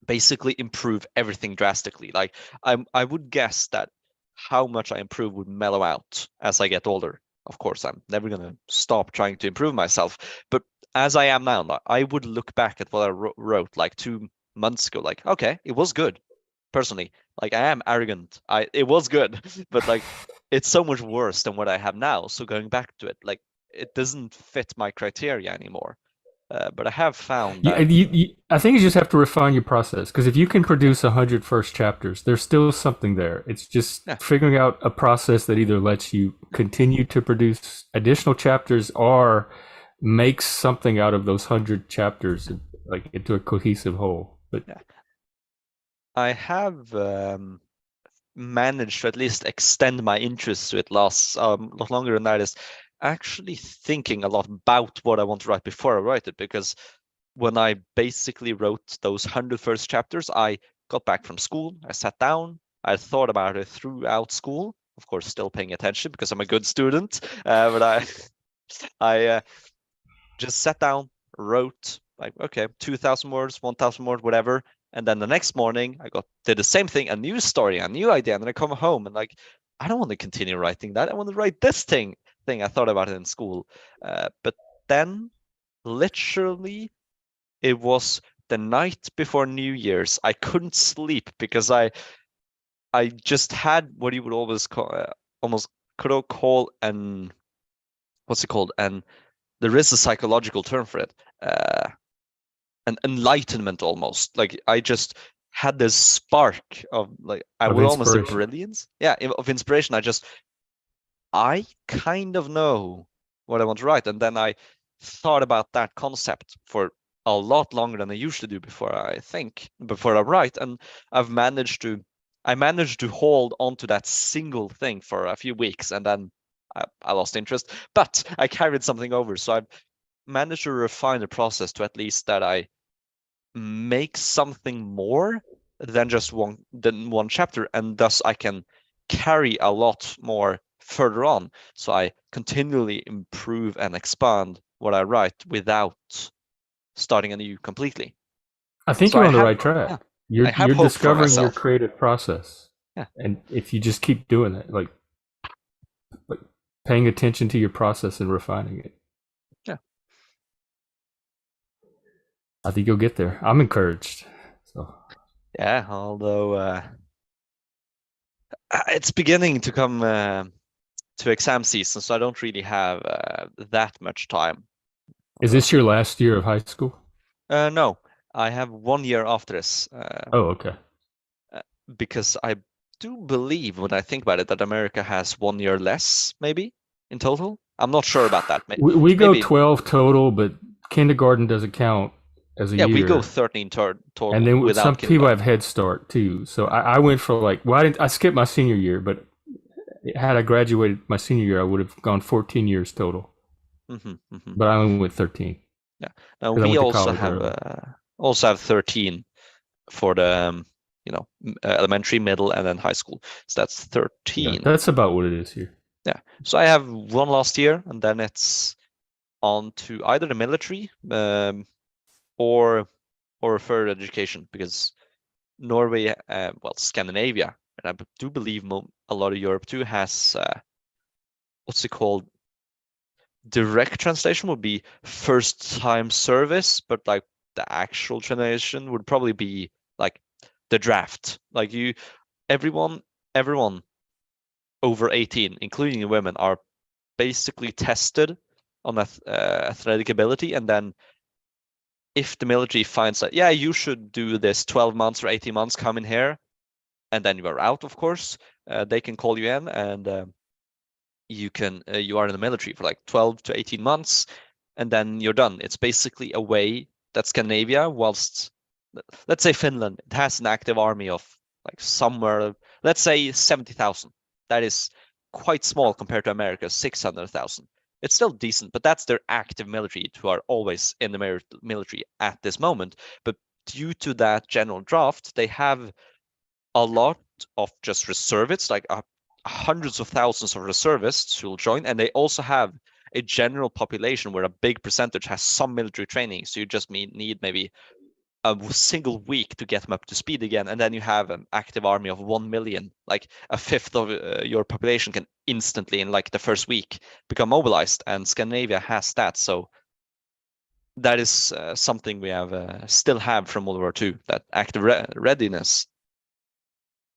basically improve everything drastically. Like I would guess that how much I improve would mellow out as I get older. Of course, I'm never gonna stop trying to improve myself, but as I am now, I would look back at what I wrote like 2 months ago, like, okay, it was good. Personally, like, I am arrogant. It was good, but like it's so much worse than what I have now. So going back to it, like, it doesn't fit my criteria anymore. But I have found that, I think you just have to refine your process because if you can produce 100 first chapters, there's still something there. It's just yeah, figuring out a process that either lets you continue to produce additional chapters or makes something out of those 100 chapters, like into a cohesive whole. But yeah. I have managed to at least extend my interest to it last a lot longer than that, is actually thinking a lot about what I want to write before I write it. Because when I basically wrote those 100 first chapters, I got back from school, I sat down, I thought about it throughout school, of course, still paying attention because I'm a good student, but I just sat down, wrote like, okay, 2,000 words, 1,000 words, whatever. And then the next morning, did the same thing, a new story, a new idea. And then I come home and like, I don't want to continue writing that. I want to write this thing I thought about it in school. But then, literally, it was the night before New Year's. I couldn't sleep because I just had what you would always call almost could call an what's it called? And there is a psychological term for it. An enlightenment almost. Like, I just had this spark of, like, I of would almost say inspiration. brilliance. Yeah, of inspiration. I kind of know what I want to write. And then I thought about that concept for a lot longer than I usually do before I write. And I managed to hold on to that single thing for a few weeks, and then I lost interest, but I carried something over. So I've managed to refine the process to at least that I make something more than just one chapter, and thus I can carry a lot more further on. So I continually improve and expand what I write without starting anew completely. I think So you're I on the have, right track. yeah, I have You're hope for discovering your myself. creative process, Yeah, and if you just keep doing it, like paying attention to your process and refining it, yeah, I think you'll get there. I'm encouraged. So yeah. Although it's beginning to come to exam season, so I don't really have that much time. is Although, this your last year of high school? no, I have 1 year after this. Oh, okay. Because I do believe, when I think about it, that America has 1 year less, maybe, in total. I'm not sure about that. We go Maybe, 12 total, but kindergarten doesn't count as a yeah, we go year. 13 And total then some without people have kindergarten. Head Start too. So I went for like, well, I skipped my senior year, but had I graduated my senior year, I would have gone 14 years total. Hmm, hmm. But I only went 13 Yeah. Now because I we went to college early. also have 13 for the elementary, middle, and then high school. So that's Yeah, 13. that's about what it is here. Yeah. So I have one last year, and then it's on to either the military, or further education, because Norway, well, Scandinavia, and I do believe a lot of Europe too has what's it called? Direct translation would be first time service, but like the actual translation would probably be like the draft. Like, everyone, everyone over 18, including the women, are basically tested on athletic ability, and then if the military finds that, yeah, you should do this 12 months or 18 months, come in here, and then you are out, of course. They can call you in, and you are in the military for like 12 to 18 months, and then you're done. It's basically a way that Scandinavia, whilst, let's say, Finland, it has an active army of like somewhere, let's say 70,000. That is quite small compared to America's 600,000. It's still decent, but that's their active military, who are always in the military at this moment. But due to that general draft, they have a lot of just reservists, like hundreds of thousands of reservists who will join, and they also have a general population where a big percentage has some military training. So you just need maybe a single week to get them up to speed again, and then you have an active army of 1 million. Like a fifth of your population can instantly, in like the first week, become mobilized, and Scandinavia has that. So that is something we have still have from World War II, that active readiness.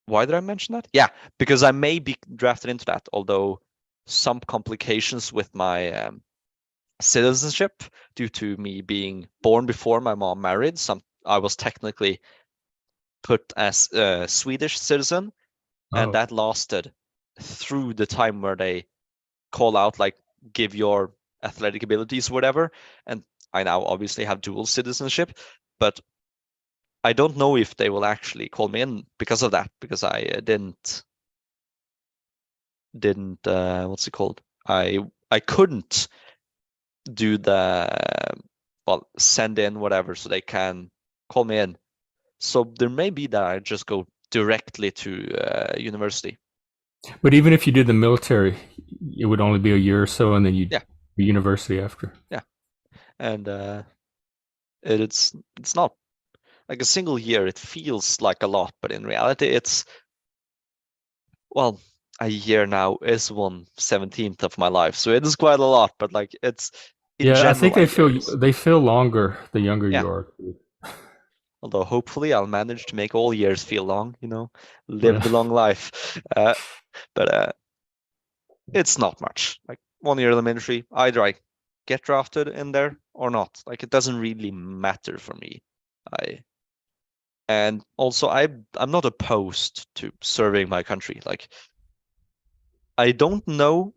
Why did I mention that? Yeah, because I may be drafted into that, although some complications with my citizenship due to me being born before my mom married. I was technically put as a Swedish citizen, and Oh, that lasted through the time where they call out, like, give your athletic abilities, whatever. And I now obviously have dual citizenship, but I don't know if they will actually call me in because of that, because I didn't what's it called? I couldn't do the send in whatever so they can call me in. So there may be that I just go directly to university. but even if you did the military, it would only be a year or so, and then you'd Yeah, be university after. yeah, and it's not like a single year. It feels like a lot, but in reality, it's well, a year now is 1/17 of my life, so it is quite a lot. But like it's in Yeah, I think general a year is. they feel longer the younger Yeah. you are. Although hopefully I'll manage to make all years feel long, live Yeah. the long life. But it's not much. Like 1 year in the military, either I get drafted in there or not. Like it doesn't really matter for me. I and also I'm not opposed to serving my country. Like I don't know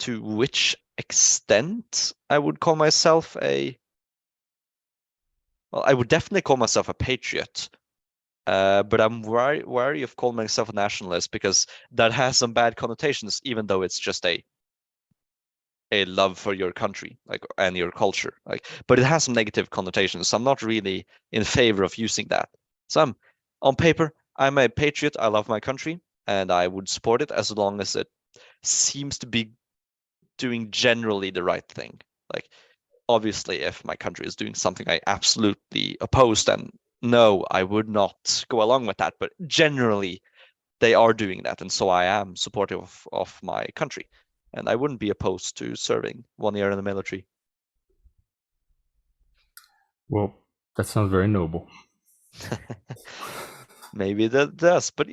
to which extent I would call myself I would definitely call myself a patriot. But I'm wary of calling myself a nationalist because that has some bad connotations, even though it's just a love for your country, like, and your culture. Like, but it has some negative connotations. So I'm not really in favor of using that. So on paper, I'm a patriot. I love my country, and I would support it as long as it seems to be doing generally the right thing. Like, obviously, if my country is doing something I absolutely oppose, then no, I would not go along with that. But generally, they are doing that, and so I am supportive of my country, and I wouldn't be opposed to serving 1 year in the military. Well, that sounds very noble. Maybe that does, but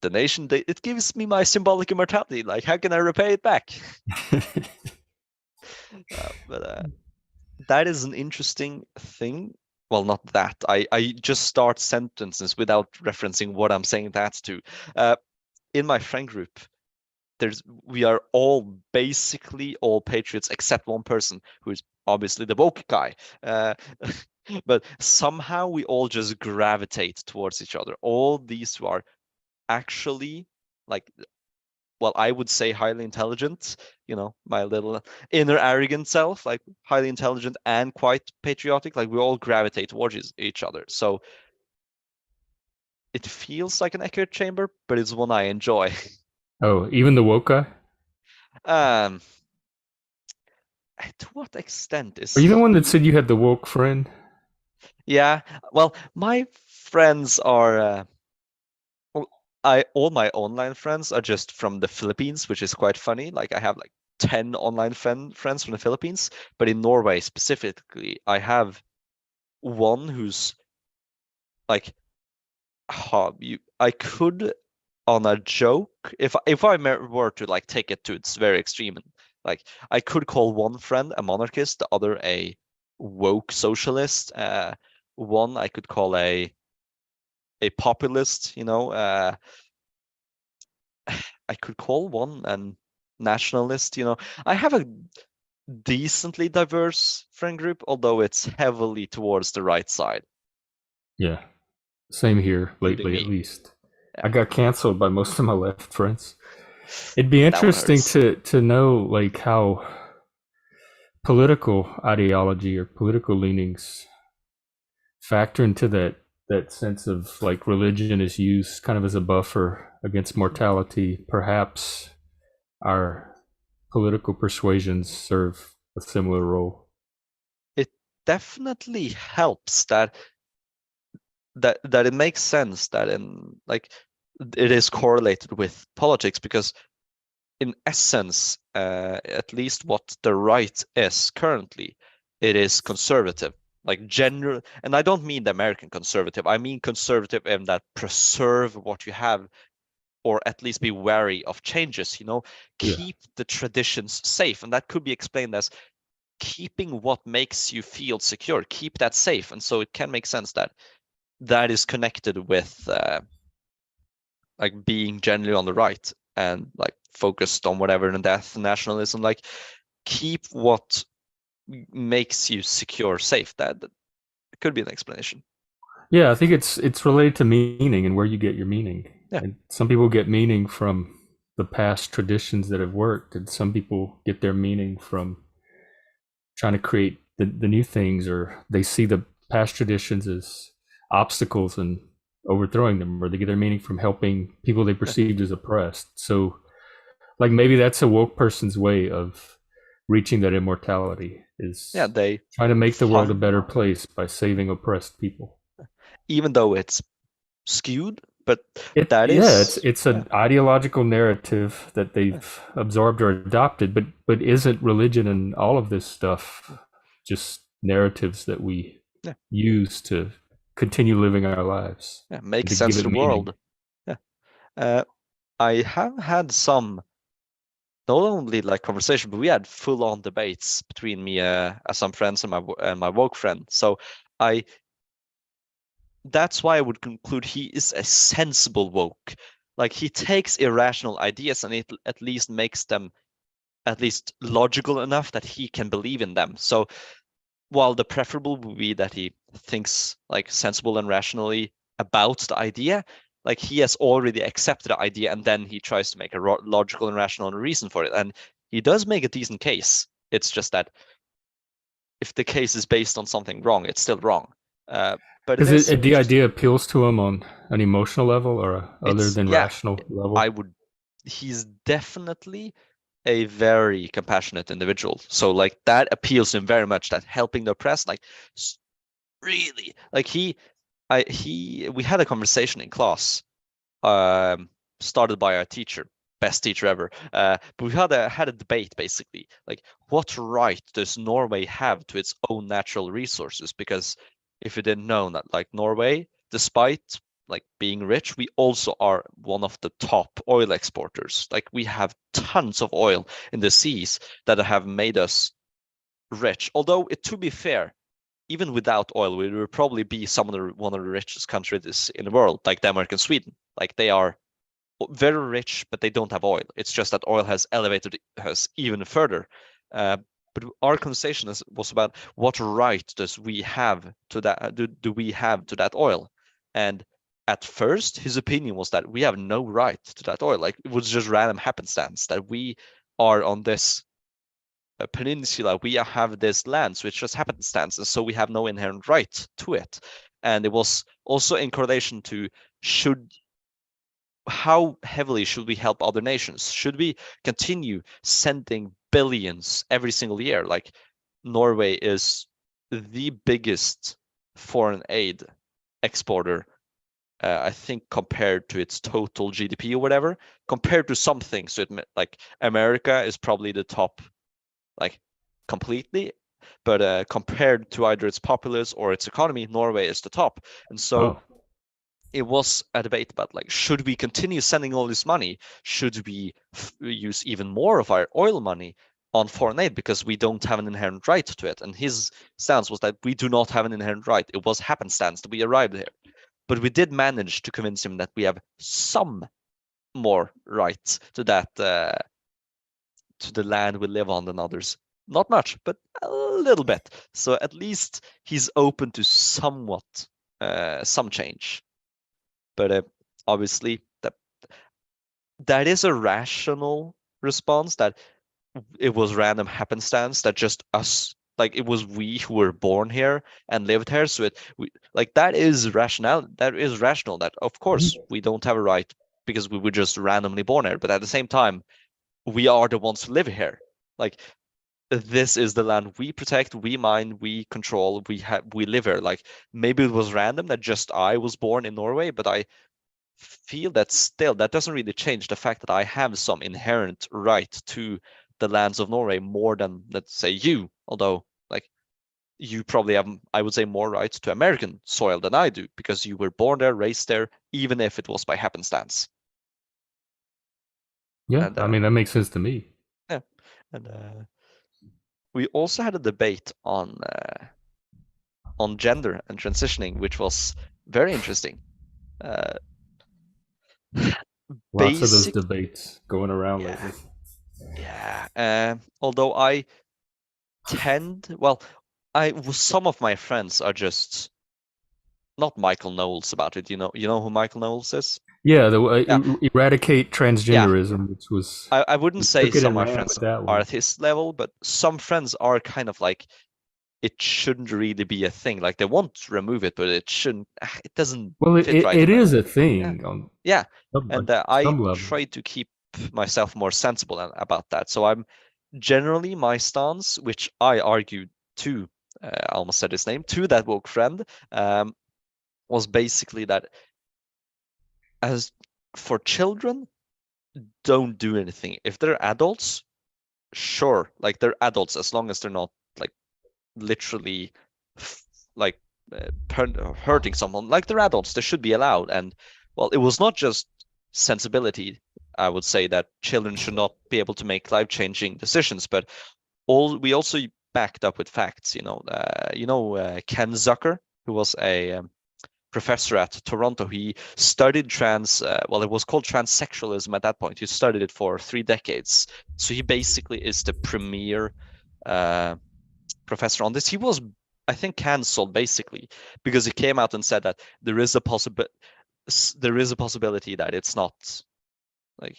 the nation, it gives me my symbolic immortality. Like, how can I repay it back? But that is an interesting thing. Well, not that. I just start sentences without referencing what I'm saying that to. In my friend group, we are all basically all patriots except one person who is obviously the woke guy. But somehow we all just gravitate towards each other. All these who are actually, like, well, I would say highly intelligent, my little inner arrogant self, like highly intelligent and quite patriotic, like we all gravitate towards each other. So it feels like an echo chamber, but it's one I enjoy. Oh, even the woke guy? um to what extent Are is you the one that he? said you had the woke friend? Yeah, well, my friends are I all my online friends are just from the Philippines, which is quite funny. Like I have like 10 online friends from the Philippines, but in Norway specifically, I have one who's like, I could, on a joke, if I were to like take it to its very extreme, like I could call one friend a monarchist, the other a woke socialist, one I could call a populist, I could call one a nationalist. I have a decently diverse friend group, although it's heavily towards the right side, Yeah. Same here including lately, at me. least. I Yeah, got canceled by most of my left friends. It'd be that one interesting hurts. to know like how political ideology or political leanings factor into that that sense of like religion is used kind of as a buffer against mortality. Perhaps our political persuasions serve a similar role. It definitely helps that it makes sense that in like it is correlated with politics, because in essence, at least what the right is currently, it is conservative, like general. And I don't mean the American conservative. I mean conservative in that preserve what you have, or at least be wary of changes. Yeah. Keep the traditions safe, and that could be explained as keeping what makes you feel secure. Keep that safe, and so it can make sense that that is connected with like being generally on the right and like focused on whatever in death nationalism, like keep what makes you secure safe. That could be an explanation. Yeah, I think it's related to meaning and where you get your meaning. Yeah, And some people get meaning from the past traditions that have worked, and some people get their meaning from trying to create the new things, or they see the past traditions as obstacles and overthrowing them, or they get their meaning from helping people they yeah, perceived as oppressed. So, like maybe that's a woke person's way of reaching that immortality yeah. is They trying to make the world a fun, better place by saving oppressed people. even though it's skewed, but It that yeah, is it's yeah, an ideological narrative that yeah, they've absorbed or adopted, but isn't religion and all of this stuff just narratives that we yeah, use to continue living our lives yeah. Make and to give sense it of the meaning? world. Yeah. uh, I have had some, not only like conversation, but we had full on debates between me, some friends, and my woke friend. So I that's why I would conclude he is a sensible woke. Like he takes irrational ideas and it at least makes them at least logical enough that he can believe in them. So while the preferable would be that he thinks like sensible and rationally about the idea, like he has already accepted the idea and then he tries to make a logical and rational reason for it. And he does make a decent case. It's just that if the case is based on something wrong, it's still wrong. Uh, but it Because is the interesting. idea appeals to him on an emotional level or a other It's than yeah, rational I level. would. He's definitely a very compassionate individual. So like that appeals to him very much. That helping the oppressed, like really, like we had a conversation in class, um, started by our teacher, best teacher ever. But we had a debate basically, like what right does Norway have to its own natural resources? Because if you didn't know that, like Norway, despite like being rich, we also are one of the top oil exporters. Like we have tons of oil in the seas that have made us rich. Although to be fair, even without oil, we would probably be one of the richest countries in the world, like Denmark and Sweden. Like they are very rich, but they don't have oil. It's just that oil has elevated us even further. But our conversation was about what right does we have to that? Do we have to that oil? And at first, his opinion was that we have no right to that oil. Like it was just random happenstance that we are on this peninsula. We have this land, so it's just happenstance, and so we have no inherent right to it. And it was also in correlation to should how heavily should we help other nations? Should we continue sending billions every single year? Like Norway is the biggest foreign aid exporter, I think, compared to its total GDP or whatever. Compared to some things, so like America is probably the top, like completely. But compared to either its populace or its economy, Norway is the top. And so Oh, it was a debate about like, should we continue sending all this money? Should we use even more of our oil money on foreign aid because we don't have an inherent right to it? And his stance was that we do not have an inherent right. It was happenstance that we arrived here. But we did manage to convince him that we have some more rights to that, to the land we live on than others. Not much, but a little bit. So at least he's open to somewhat some change. But obviously that is a rational response, that it was random happenstance that just us like it was we who were born here and lived here. So that is rational. That is rational. That of course we don't have a right because we were just randomly born here. But at the same time, we are the ones who live here. Like this is the land we protect, we mine, we control, we live here. Like maybe it was random that just I was born in Norway, but I feel that still that doesn't really change the fact that I have some inherent right to the lands of Norway more than, let's say, you. Although like you probably have, I would say, more rights to American soil than I do because you were born there, raised there, even if it was by happenstance. Yeah, And I mean that makes sense to me. yeah, and we also had a debate on gender and transitioning, which was very interesting. Uh, Lots of those basic, debates going around yeah, lately. yeah. Although I tend, well, some of my friends are just not Michael Knowles about it. You know who Michael Knowles is? Yeah, the Yeah, eradicate yeah. transgenderism, which was I wouldn't we say took it some of and my ran friends with that are one. at his level, but some friends are kind of like it shouldn't really be a thing. Like they want to remove it, but it shouldn't. It doesn't Well, fit right it in. is a Yeah, thing on yeah. like And I some level. try to keep myself more sensible about that. So I'm generally my stance, which I argued to, I almost said his name, to that woke friend, was basically that as for children, don't do anything. If they're adults, sure, like they're adults as long as they're not like literally like hurting someone. Like they're adults, they should be allowed. And well, it was not just sensibility. I would say that children should not be able to make life-changing decisions, but we also backed up with facts. Ken Zucker, who was a professor at Toronto. He studied well, it was called transsexualism at that point. He studied it for 3 decades. So he basically is the premier uh, professor on this. He was, I think, cancelled basically because he came out and said that there is a possibility that it's not like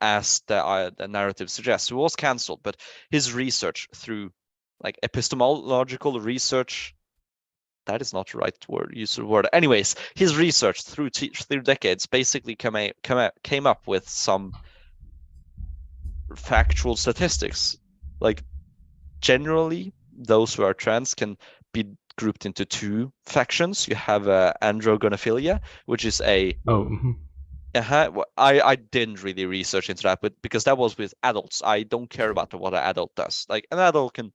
as the narrative suggests. He was cancelled, but his research through like epistemological research, that is not the right word, use the word. Anyways, his research through decades basically came up with some factual statistics. Like generally, those who are trans can be grouped into two factions. You have androgonophilia, which is a Oh, I didn't really research into that, but because that was with adults, I don't care about what an adult does. Like an adult can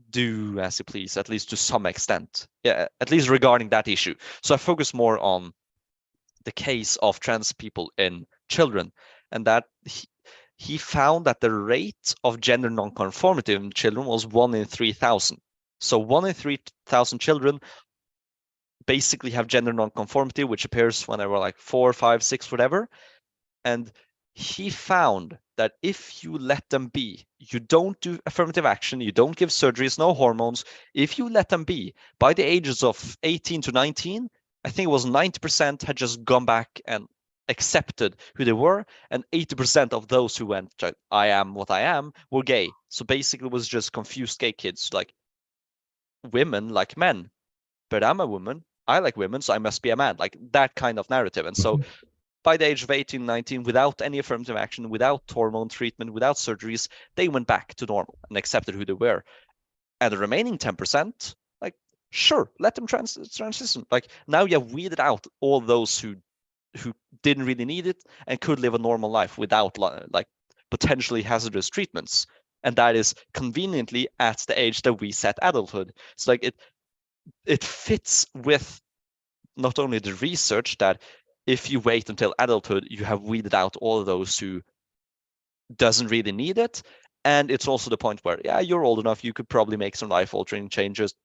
do as he please, at least to some extent. Yeah, at least regarding that issue. So I focus more on the case of trans people in children, and that he found that the rate of gender nonconformity in children was 1 in 3,000. So 1 in 3,000 children basically have gender nonconformity, which appears when they were like 4, 5, 6, whatever. And he found that if you let them be, you don't do affirmative action, you don't give surgeries, no hormones, if you let them be, by the ages of 18 to 19, I think it was 90% had just gone back and accepted who they were, and 80% of those who went, I am what I am, were gay. So basically it was just confused gay kids, like women like men, but I'm a woman, I like women, so I must be a man, like that kind of narrative. And so by the age of 18, 19, without any affirmative action, without hormone treatment, without surgeries, they went back to normal and accepted who they were. And the remaining 10%, like, sure, let them transition. Like now you have weeded out all those who didn't really need it and could live a normal life without like potentially hazardous treatments. And that is conveniently at the age that we set adulthood. It's like it fits with not only the research that if you wait until adulthood, you have weeded out all of those who doesn't really need it. And it's also the point where, yeah, you're old enough, you could probably make some life-altering changes.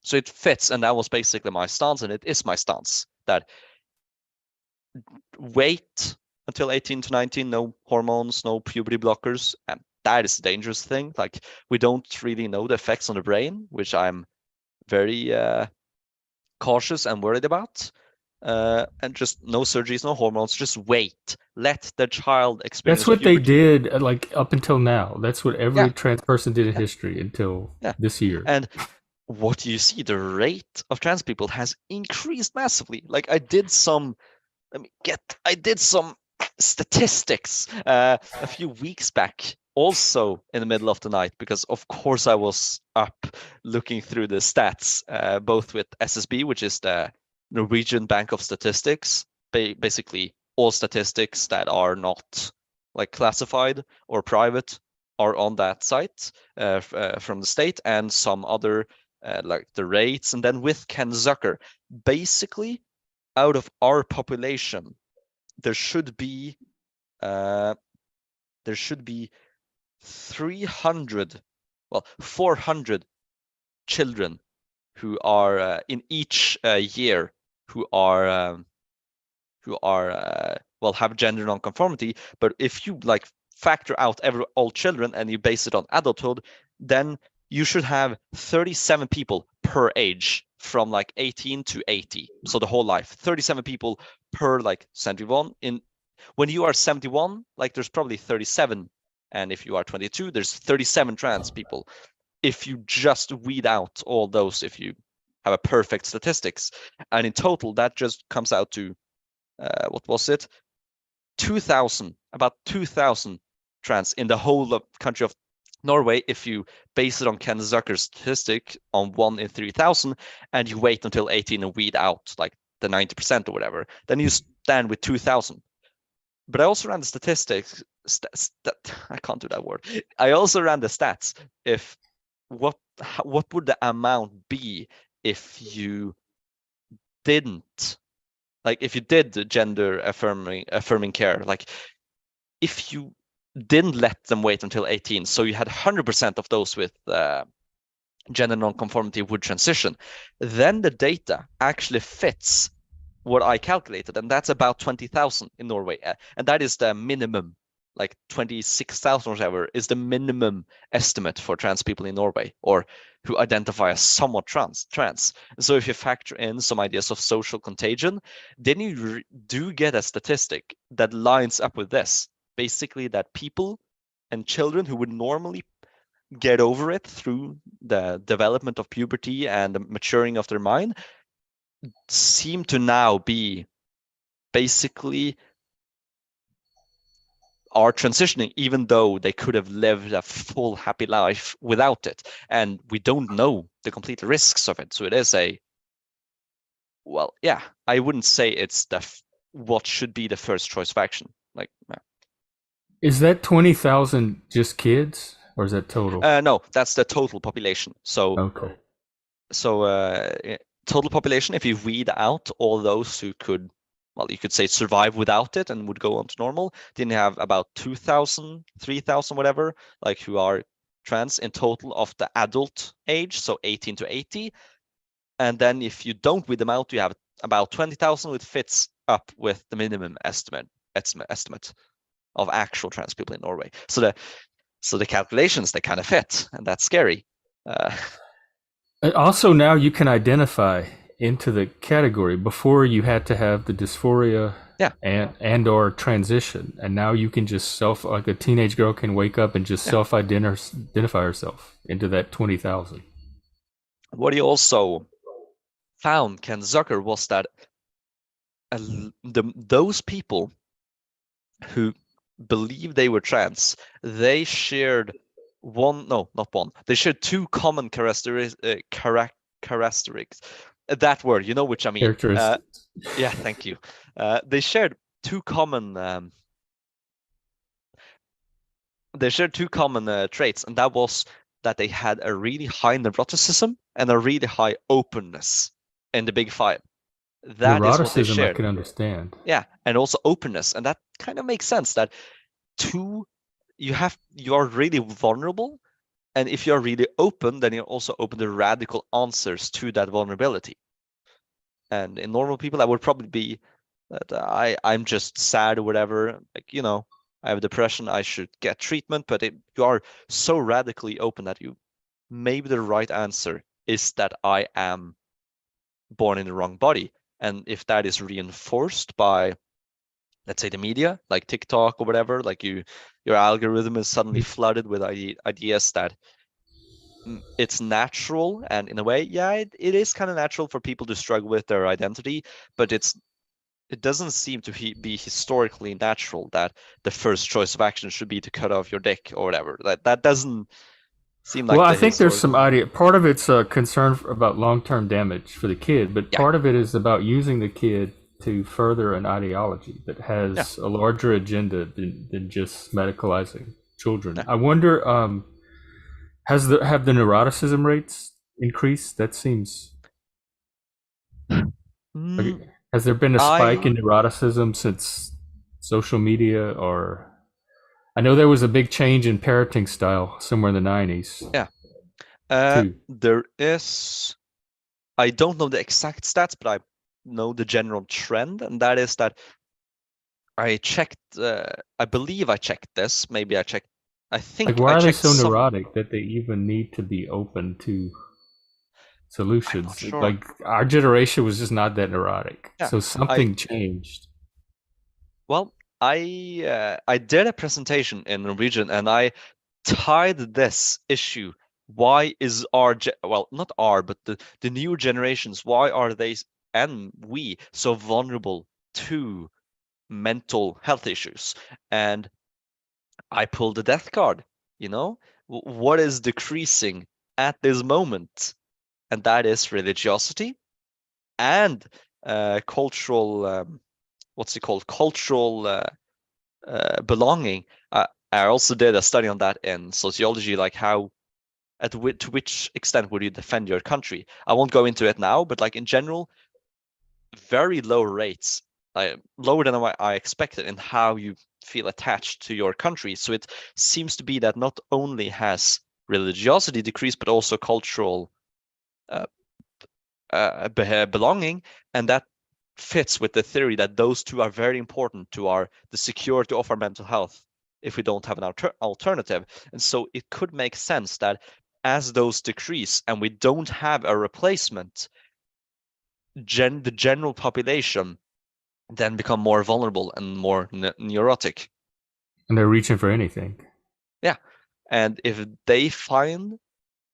So it fits, and that was basically my stance, and it is my stance that wait until 18 to 19, no hormones, no puberty blockers, and that is a dangerous thing. Like we don't really know the effects on the brain, which I'm very cautious and worried about. and just no surgeries, no hormones. Just wait. Let the child That's experience what they puberty. did, like up until now. That's what Yeah, every trans person did in yeah, history until yeah. this year. And what you see, the rate of trans people has increased massively. Like I did some statistics a few weeks back, also in the middle of the night, because of course I was up looking through the stats, both with SSB, which is the Norwegian Bank of Statistics, basically all statistics that are not like classified or private are on that site from the state, and some other like the rates, and then with Ken Zucker, basically out of our population, there should be 400 children who are in each year who are well, have gender nonconformity. But if you like factor out all children and you base it on adulthood, then you should have 37 people per age from like 18 to 80. So the whole life, 37 people per like 71. When you are 71, like there's probably 37. And if you are 22, there's 37 trans people. If you just weed out all those, if you have a perfect statistics. And in total, that just comes out to what was it? 2,000, about 2,000 trans in the whole country of Norway. If you base it on Ken Zucker's statistic on 1 in 3,000, and you wait until 18 and weed out like the 90% or whatever, then you stand with 2,000. But I also ran the statistics. I can't do that word. I also ran the stats. If what would the amount be if you didn't, like if you did the gender affirming care, like if you didn't let them wait until 18, so you had 100% of those with gender nonconformity would transition, then the data actually fits what I calculated, and that's about 20,000 in Norway, and that is the minimum. Like 26,000 or whatever is the minimum estimate for trans people in Norway, or who identify as somewhat trans. So if you factor in some ideas of social contagion, then you do get a statistic that lines up with this. Basically, that people and children who would normally get over it through the development of puberty and the maturing of their mind seem to now be basically are transitioning, even though they could have lived a full happy life without it. And we don't know the complete risks of it. So it is yeah, I wouldn't say it's what should be the first choice of action. Like, Is that 20,000 just kids or is that total? no, that's the total population. So, Okay. Total population, if you weed out all those who could, well, you could say survive without it and would go on to normal, then you have about 2,000, 3,000, whatever, like who are trans in total of the adult age, so 18 to 80. And then if you don't weed them out, you have about 20,000, which fits up with the minimum estimate of actual trans people in Norway. So the calculations, they kind of fit, and that's scary. Also, now you can identify into the category. Before you had to have the dysphoria Yeah. and or transition, and now you can just like a teenage girl can wake up and just self-identify herself into that 20,000. What he also found, Ken Zucker, was that those people who believed they were trans, they shared they shared two common characteristics. That word, you know which I mean. Characteristics. Yeah, thank you. They shared two common traits, and that was that they had a really high neuroticism and a really high openness in the big five. That is what they Neuroticism, I shared. can understand. Yeah, and also openness, and that kind of makes sense. That you are really vulnerable, and if you're really open, then you're also open to radical answers to that vulnerability. And in normal people, that would probably be that I'm just sad or whatever. Like, I have depression, I should get treatment. But you are so radically open that maybe the right answer is that I am born in the wrong body. And if that is reinforced by, let's say, the media, like TikTok or whatever, like your algorithm is suddenly flooded with ideas that it's natural, and in a way, yeah, it is kind of natural for people to struggle with their identity, but it doesn't seem to be historically natural that the first choice of action should be to cut off your dick or whatever. That doesn't seem Well, like I the think there's some historical. idea. Part of it's a concern about long-term damage for the kid, but Yeah, part of it is about using the kid to further an ideology that yeah, has a larger agenda than just medicalizing children. yeah. I wonder, have the neuroticism rates increased? That seems Mm, like, has there been a spike I in neuroticism since social media? Or I know there was a big change in parenting style somewhere in the '90s Yeah, too. there is. I don't know the exact stats, but I know the general trend, and that is that I checked. I believe I checked this. Maybe I checked. I Like, think why I are they checked so some. neurotic that they even need to be open to I'm not solutions? sure. Like, our generation was just not that neurotic, Yeah, so I something changed. well, I did a presentation in Norwegian, and I tied this issue. Why is well, not our, but the new generations, why are they and we so vulnerable to mental health issues? And I pulled the death card, you know? What is decreasing at this moment? And that is religiosity and cultural, what's it called? Cultural belonging. I also did a study on that in sociology, like how, to which extent would you defend your country? I won't go into it now, but like in general, very low rates, lower than what I expected in how you feel attached to your country. So it seems to be that not only has religiosity decreased, but also cultural uh, belonging, and that fits with the theory that those two are very important to the security of our mental health if we don't have an alternative. And so it could make sense that as those decrease and we don't have a replacement, the general population then become more vulnerable and more neurotic. And they're reaching for anything. Yeah. And if they find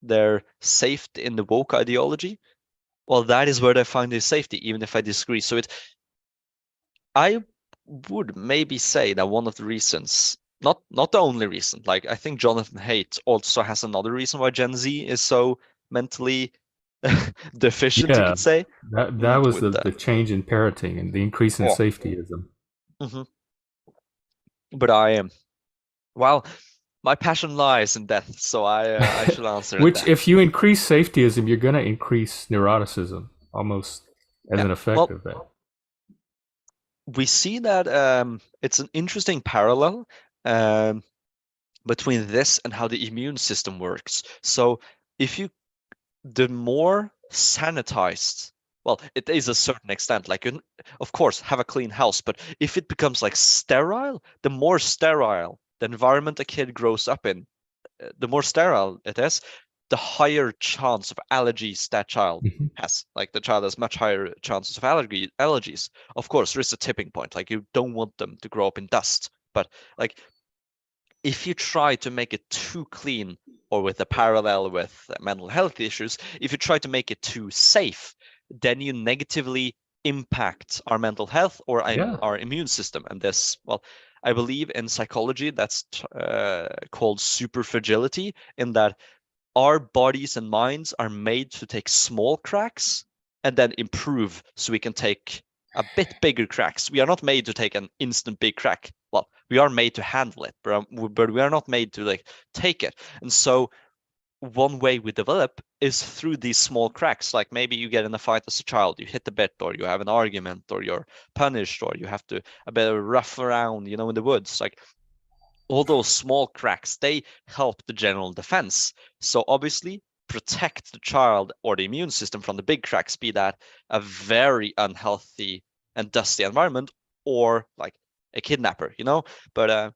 their safety in the woke ideology, well, that is where they find their safety, even if I disagree. So I would maybe say that one of the reasons, not the only reason, like I think Jonathan Haidt also has another reason why Gen Z is so mentally deficient, you Yeah, could say, that was with the that. change in parenting and the increase in Oh, safetyism. hmm. But I am, well, my passion lies in death, so I should answer in Which, that. if you increase safetyism, you're going to increase neuroticism almost as Yeah. an effect Well, of that. we see that it's an interesting parallel um, between this and how the immune system works. So if you the more sanitized, well, it is a certain extent, like you, of course, have a clean house, but if it becomes like sterile, the more sterile the environment a kid grows up in, the more sterile it is, the higher chance of allergies that child Mhm. has. Like the child has much higher chances of allergies. Of course, there is a tipping point. Like you don't want them to grow up in dust, but like if you try to make it too clean, or with a parallel with mental health issues, if you try to make it too safe, then you negatively impact our mental health or Yeah. our immune system. And this, well, I believe in psychology that's called superfragility, in that our bodies and minds are made to take small cracks and then improve so we can take a bit bigger cracks. We are not made to take an instant big crack. Well, we are made to handle it, but we are not made to like take it. And so one way we develop is through these small cracks. Like maybe you get in a fight as a child, you hit a bit, or you have an argument, or you're punished, or you have to a bit of rough around, in the woods. Like all those small cracks, they help the general defense. So obviously protect the child or the immune system from the big cracks, be that a very unhealthy and dusty environment or like a kidnapper. But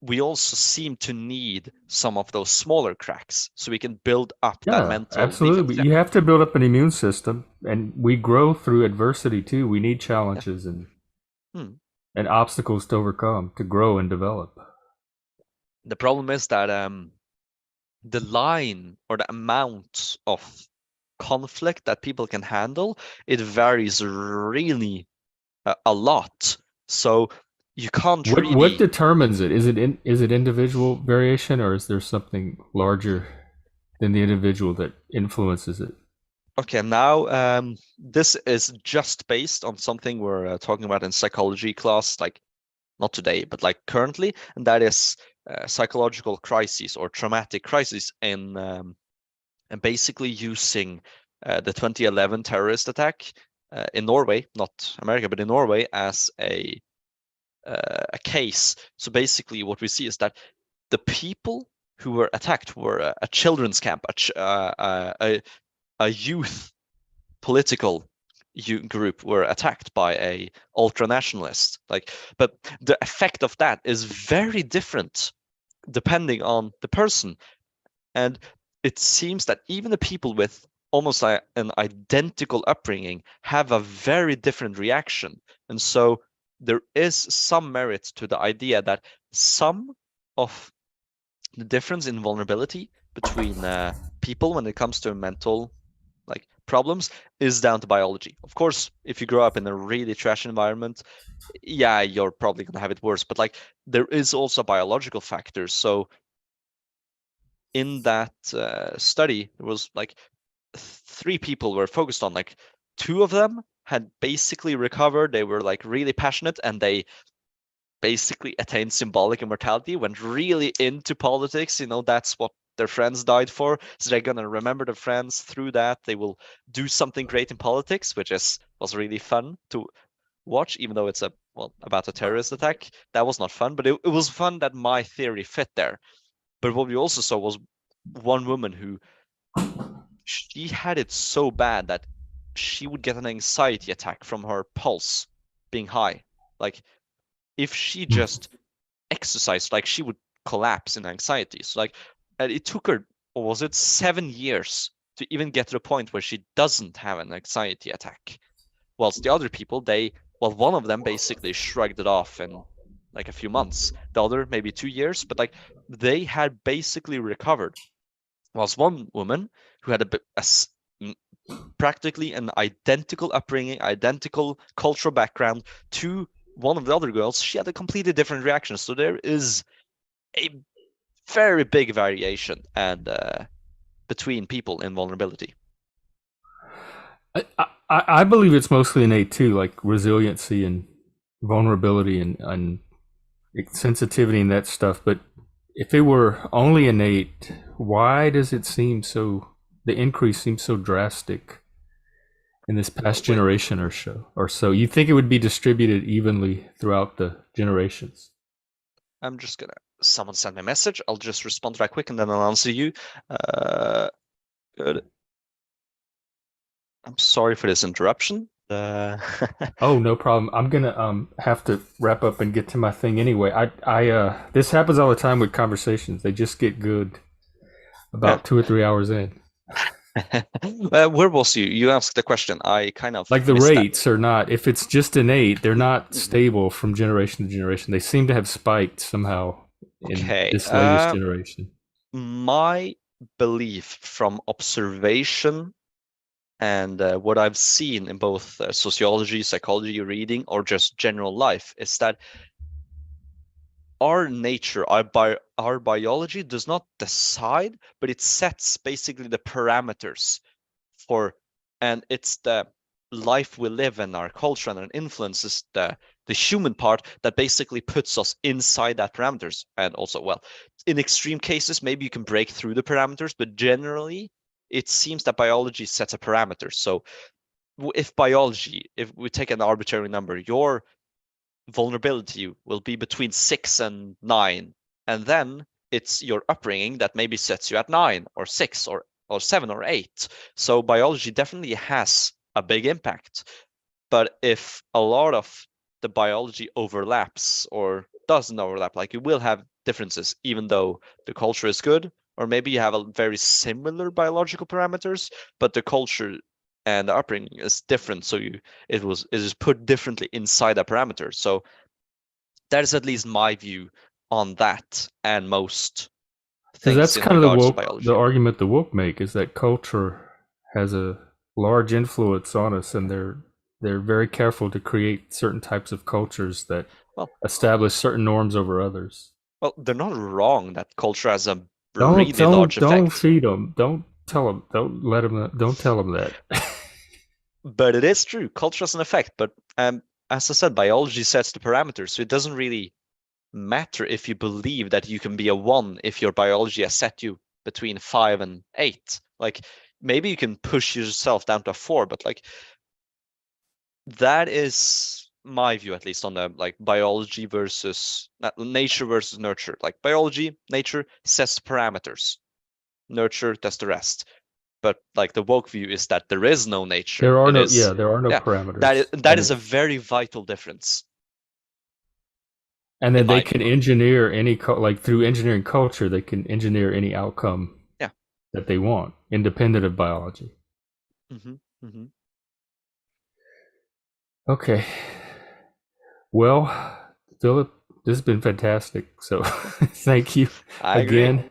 we also seem to need some of those smaller cracks so we can build up that Yeah, mental absolutely. defense. But you have to build up an immune system, and we grow through adversity too. We need Yeah. challenges Hmm. and obstacles to overcome to grow and develop. The problem is that the line or the amount of conflict that people can handle, it varies really a lot. So you can't What really. determines it? Is it individual variation, or is there something larger than the individual that influences it? Okay, now this is just based on something we're talking about in psychology class, like not today, but like currently, and that is psychological crises or traumatic crises and basically using the 2011 terrorist attack in Norway, not America, but in Norway, as a case. So basically, what we see is that the people who were attacked were a children's camp, a youth political group were attacked by a ultra nationalist. Like, but the effect of that is very different depending on the person. And it seems that even the people with almost like an identical upbringing have a very different reaction. And so there is some merit to the idea that some of the difference in vulnerability between people when it comes to mental like problems is down to biology. Of course, if you grow up in a really trash environment, yeah, you're probably gonna have it worse. But like there is also biological factors. So in that study, there was like 3 people were focused on. Like 2 of them had basically recovered. They were like really passionate and they basically attained symbolic immortality, went really into politics. That's what their friends died for. So they're gonna remember their friends through that. They will do something great in politics, which was really fun to watch, even though it's about a terrorist attack. That was not fun, but it was fun that my theory fit there. But what we also saw was one woman who she had it so bad that she would get an anxiety attack from her pulse being high. Like if she just exercised, like she would collapse in anxiety. So like, and it took her, or was it 7 years to even get to the point where she doesn't have an anxiety attack? Whilst the other people, one of them basically shrugged it off in like a few months. The other maybe 2 years, but like they had basically recovered. Whilst one woman who had practically an identical upbringing, identical cultural background to one of the other girls, she had a completely different reaction. So there is a very big variation and between people in vulnerability. I believe it's mostly innate too, like resiliency and vulnerability and sensitivity and that stuff. But if it were only innate, why does it seem so? The increase seems so drastic in this past Wait, generation or so. You think it would be distributed evenly throughout the generations? I'm just gonna. Someone sent me a message. I'll just respond to that quick and then I'll answer you. Uh, good. I'm sorry for this interruption. Oh, no problem. I'm gonna have to wrap up and get to my thing anyway. This happens all the time with conversations. They just get good Yeah. about 2 or 3 hours in. Where was you? You asked the question. I kind of Like the missed that. rates are not. If it's just innate, they're not Mhm. stable from generation to generation. They seem to have spiked somehow in Okay. this latest generation. My belief from observation and what I've seen in both sociology, psychology, reading, or just general life is that our nature, our biology does not decide, but it sets basically the parameters for, and it's the life we live in, our culture and our influences, the human part that basically puts us inside that parameters. And also, well, in extreme cases, maybe you can break through the parameters, but generally, it seems that biology sets a parameter. So if we take an arbitrary number, your vulnerability will be between 6 and 9, and then it's your upbringing that maybe sets you at 9 or 6 or 7 or 8. So biology definitely has a big impact. But if a lot of the biology overlaps or doesn't overlap, like you will have differences, even though the culture is good, or maybe you have a very similar biological parameters, but the culture and the upbringing is different, so it is put differently inside a parameter. So that is at least my view on that and most Because things that's in kind of the regards to woke, the biology. argument the woke make is that culture has a large influence on us, and they're very careful to create certain types of cultures that Well, establish certain norms over others. well, they're not wrong that culture has a Don't really large don't don't effect, feed them. Don't tell them. Don't let them. Don't tell them that. but it is true. Culture has an effect, but as I said, biology sets the parameters, so it doesn't really matter if you believe that you can be a 1 if your biology has set you between 5 and 8. Like maybe you can push yourself down to a 4, but like that is my view, at least, on the like biology versus nature versus nurture. Like biology, nature sets parameters, nurture does the rest. But like the woke view is that there is no nature. There are It no. is, Yeah, there are no yeah, parameters, that is a very vital difference and in then they my can view. engineer any like through engineering culture, they can engineer any outcome Yeah. that they want, independent of biology. Mm-hmm. Mm-hmm. Okay. Well, Philip, this has been fantastic. So thank you I agree. again.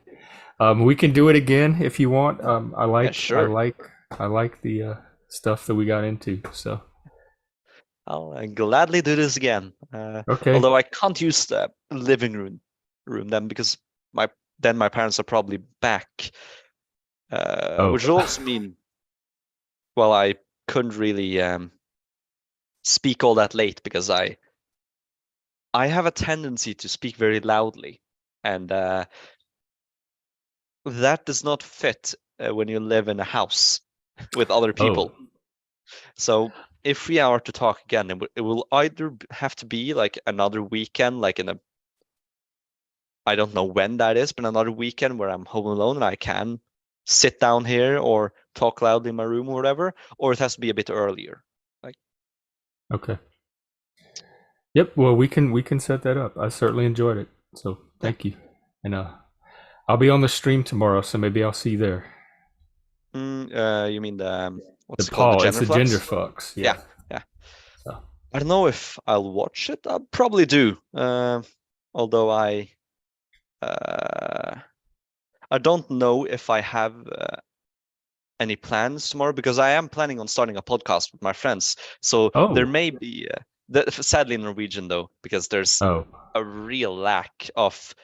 We can do it again if you want. I Yeah, like I sure. like I like the stuff that we got into. So I'll gladly do this again. okay. Although I can't use the living room then because my parents are probably back, Oh, which will also mean, well, I couldn't really speak all that late because I have a tendency to speak very loudly, and that does not fit when you live in a house with other oh, people. So if we are to talk again, it will either have to be like another weekend, like in a, I don't know when that is, but another weekend where I'm home alone and I can sit down here or talk loudly in my room or whatever, or it has to be a bit earlier. Like, okay. Yep. Well, we can set that up. I certainly enjoyed it. So yeah. thank you. And I'll be on the stream tomorrow, so maybe I'll see you there. You mean the The what's it called? The Paul, it's gender a gender flux? fucks. Yeah, Yeah. yeah. So I don't know if I'll watch it. I'll probably do. Although uh, I don't know if I have any plans tomorrow because I am planning on starting a podcast with my friends. So there oh, may be, sadly Norwegian though, because there's oh. a real lack of,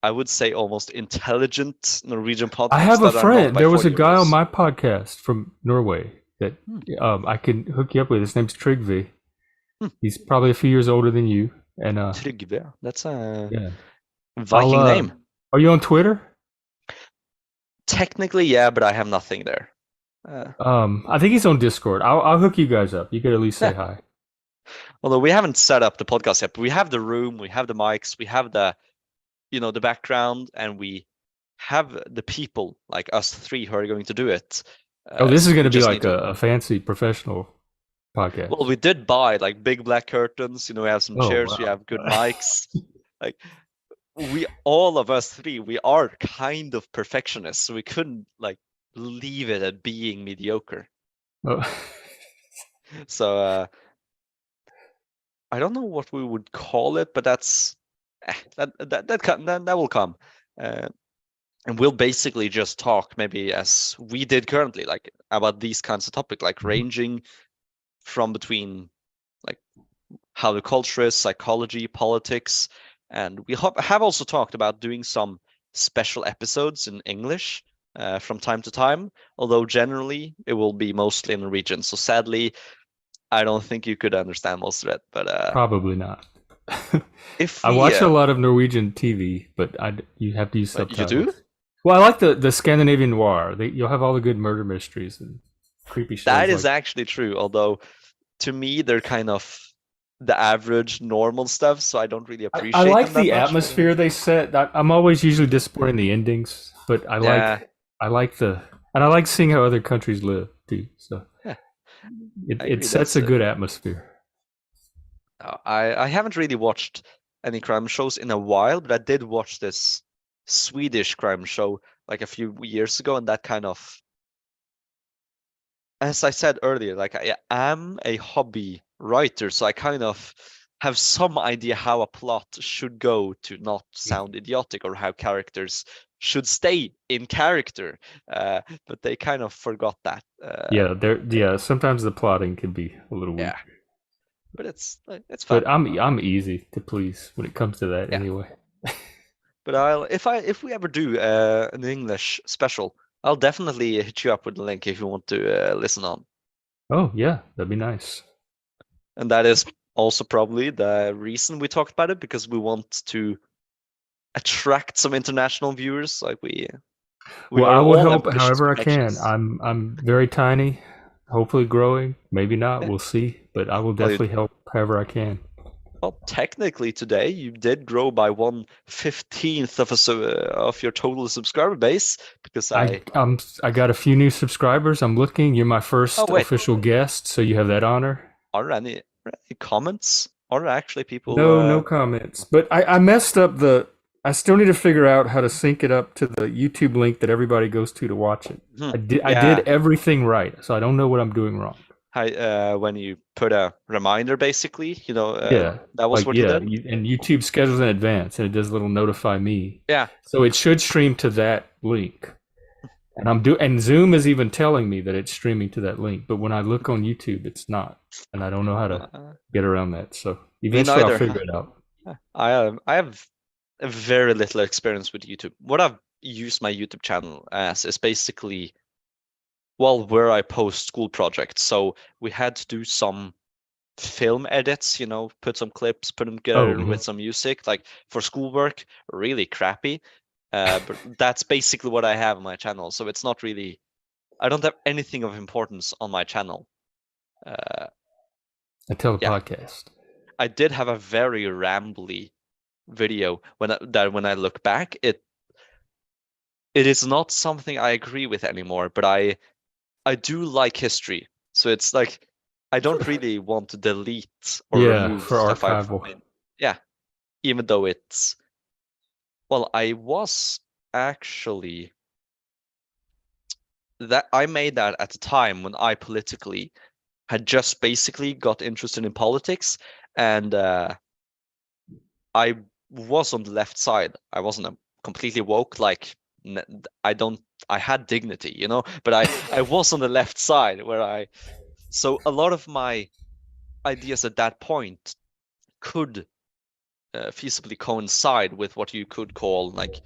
I would say, almost intelligent Norwegian I podcasts have a that are not friend. by There was a guy on 40-year-olds. my podcast from Norway that Hmm. I can hook you up with. His name's Trygve. Hmm. He's probably a few years older than you. And Trygve, that's a yeah, I'll. Viking name. Are you on Twitter? Technically, yeah, but I have nothing there. I think he's on Discord. I'll hook you guys up. You could at least say Yeah. hi. Although we haven't set up the podcast yet, but we have the room, we have the mics, we have the, the background, and we have the people like us three who are going to do it. Oh, this is going We to be just need like to. a fancy professional podcast. Well, we did buy like big black curtains. We have some Oh chairs. We wow. have good mics. Like we, all of us three, we are kind of perfectionists, so we couldn't like leave it at being mediocre. Oh. So I don't know what we would call it, but that's that will come. Uh, and we'll basically just talk maybe as we did currently, like about these kinds of topics, like ranging from between like how the culture is, psychology, politics, and we have also talked about doing some special episodes in English from time to time, although generally it will be mostly in Norwegian. So sadly, I don't think you could understand most of it, but Probably not. if I we watch a lot of Norwegian TV, but you have to use you do, subtitles. Well, I like the Scandinavian noir. You'll have all the good murder mysteries and creepy that shows is like. actually true, although to me they're kind of the average normal stuff, so I don't really I appreciate them like that the much. atmosphere they set. I'm always usually disappointed in the endings, but Yeah, I like and I like seeing how other countries live too. So yeah, I it agree. sets That's a good atmosphere. I haven't really watched any crime shows in a while, but I did watch this Swedish crime show like a few years ago, and that kind of, as I said earlier, like I am a hobby writer, so I kind of have some idea how a plot should go to not sound idiotic, or how characters should stay in character. But they kind of forgot that. Sometimes the plotting can be a little weak, Yeah, but it's fun. but I'm easy to please when it comes to that Yeah, anyway. but if we ever do an English special, I'll definitely hit you up with the link if you want to listen on. Oh yeah, that'd be nice. And that is also probably the reason we talked about it, because we want to attract some international viewers. Like we Well, I are will all help ambitious however I can. perfectionists. I'm very tiny, hopefully growing. Maybe not. Yeah. We'll see. But I will Well, definitely help however I can. well, technically today you did grow by 1/15 of your total subscriber base, because I got a few new subscribers. I'm looking. You're my oh first wait, official guest, so you have that honor. are any comments? Are actually people No comments. But I messed up the. I still need to figure out how to sync it up to the YouTube link that everybody goes to watch it. I did yeah, everything right, so I don't know what I'm doing wrong. when you put a reminder, basically, Yeah, that was what you did? and YouTube schedules in advance, and it does a little notify me. Yeah. So it should stream to that link, and and Zoom is even telling me that it's streaming to that link. But when I look on YouTube, it's not, and I don't know how to get around that. So Me eventually, I'll neither. figure it out. I have very little experience with YouTube. What I've used my YouTube channel as is basically, well, where I post school projects. So we had to do some film edits, put some clips, put them together with some music, like for schoolwork, really crappy. But that's basically what I have on my channel. So it's not really, I don't have anything of importance on my channel. I tell the Yeah, podcast. I did have a very rambly video when I look back. It is not something I agree with anymore, but I do like history. So it's like I don't really want to delete or Yeah, remove for stuff I've archival. made. Yeah, even though it's, well, I was actually, that I made that at a time when I politically had just basically got interested in politics, and I was on the left side. I wasn't a completely woke, like I had dignity, but I was on the left side so a lot of my ideas at that point could feasibly coincide with what you could call like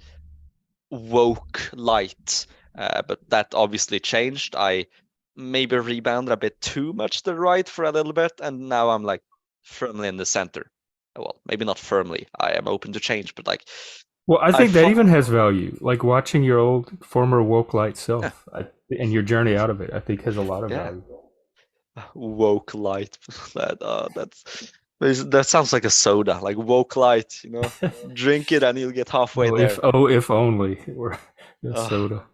woke light, but that obviously changed. I maybe rebounded a bit too much to the right for a little bit, and now I'm like firmly in the center. Well, maybe not firmly. I am open to change, but like Well, I I think that fought, even has value. Like watching your old former woke light yeah, self and your journey out of it, I think has a lot of yeah, value. woke light. That sounds like a soda, like woke light. Drink it and you'll get halfway there. If only it were a Uh, soda.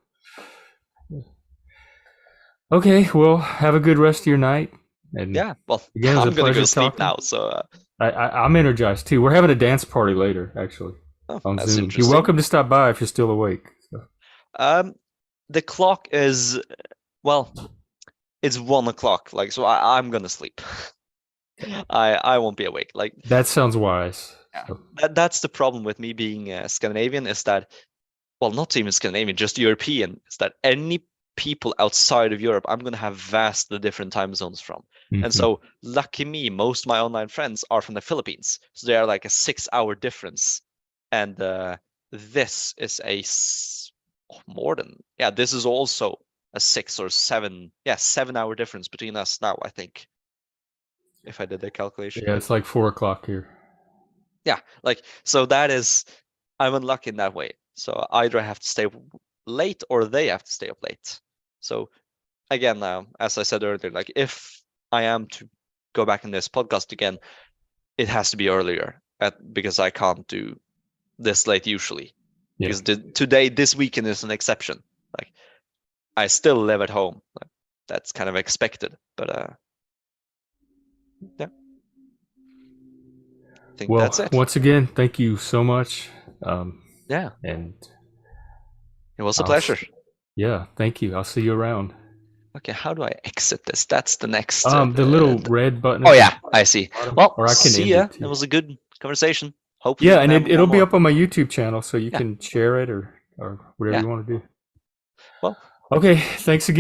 Okay, well, have a good rest of your night. And yeah, well, again, it was a I'm gonna go pleasure sleep talking. now. So, I'm energized too. We're having a dance party later, actually, oh, on that's Zoom. You're interesting. welcome to stop by if you're still awake. So. The clock is, well, it's 1 o'clock. Like, so I'm gonna sleep. I won't be awake. Like, That sounds wise. yeah, So, that's the problem with me being Scandinavian, is that, well, not even Scandinavian, just European, is that any people outside of Europe, I'm going to have vastly different time zones from. And mhm. so, lucky me, most of my online friends are from the Philippines. So they are like a 6 hour difference. And this is more than, yeah, this is also a 7 hour difference between us now, I think, if I did the calculation Yeah, right. it's like 4 o'clock here. Yeah, like, so that is, I'm unlucky in that way. So either I have to stay late or they have to stay up late. So again, as I said earlier, like if I am to go back in this podcast again, it has to be earlier because I can't do this late usually. Yeah. Because this weekend is an exception. Like I still live at home. Like, that's kind of expected. But yeah. think Well, that's it. once again, thank you so much. Yeah, And it was a I'll pleasure. yeah, thank you. I'll see you around. Okay, how do I exit this? That's the next. The little red button. Oh at the yeah, I see. bottom, Well, or I can see end ya. it. It was a good conversation. Hopefully, Yeah, we can and have it'll one be more. up on my YouTube channel, so you Yeah. can share it or whatever Yeah. you want to do. Well. Okay, thanks again.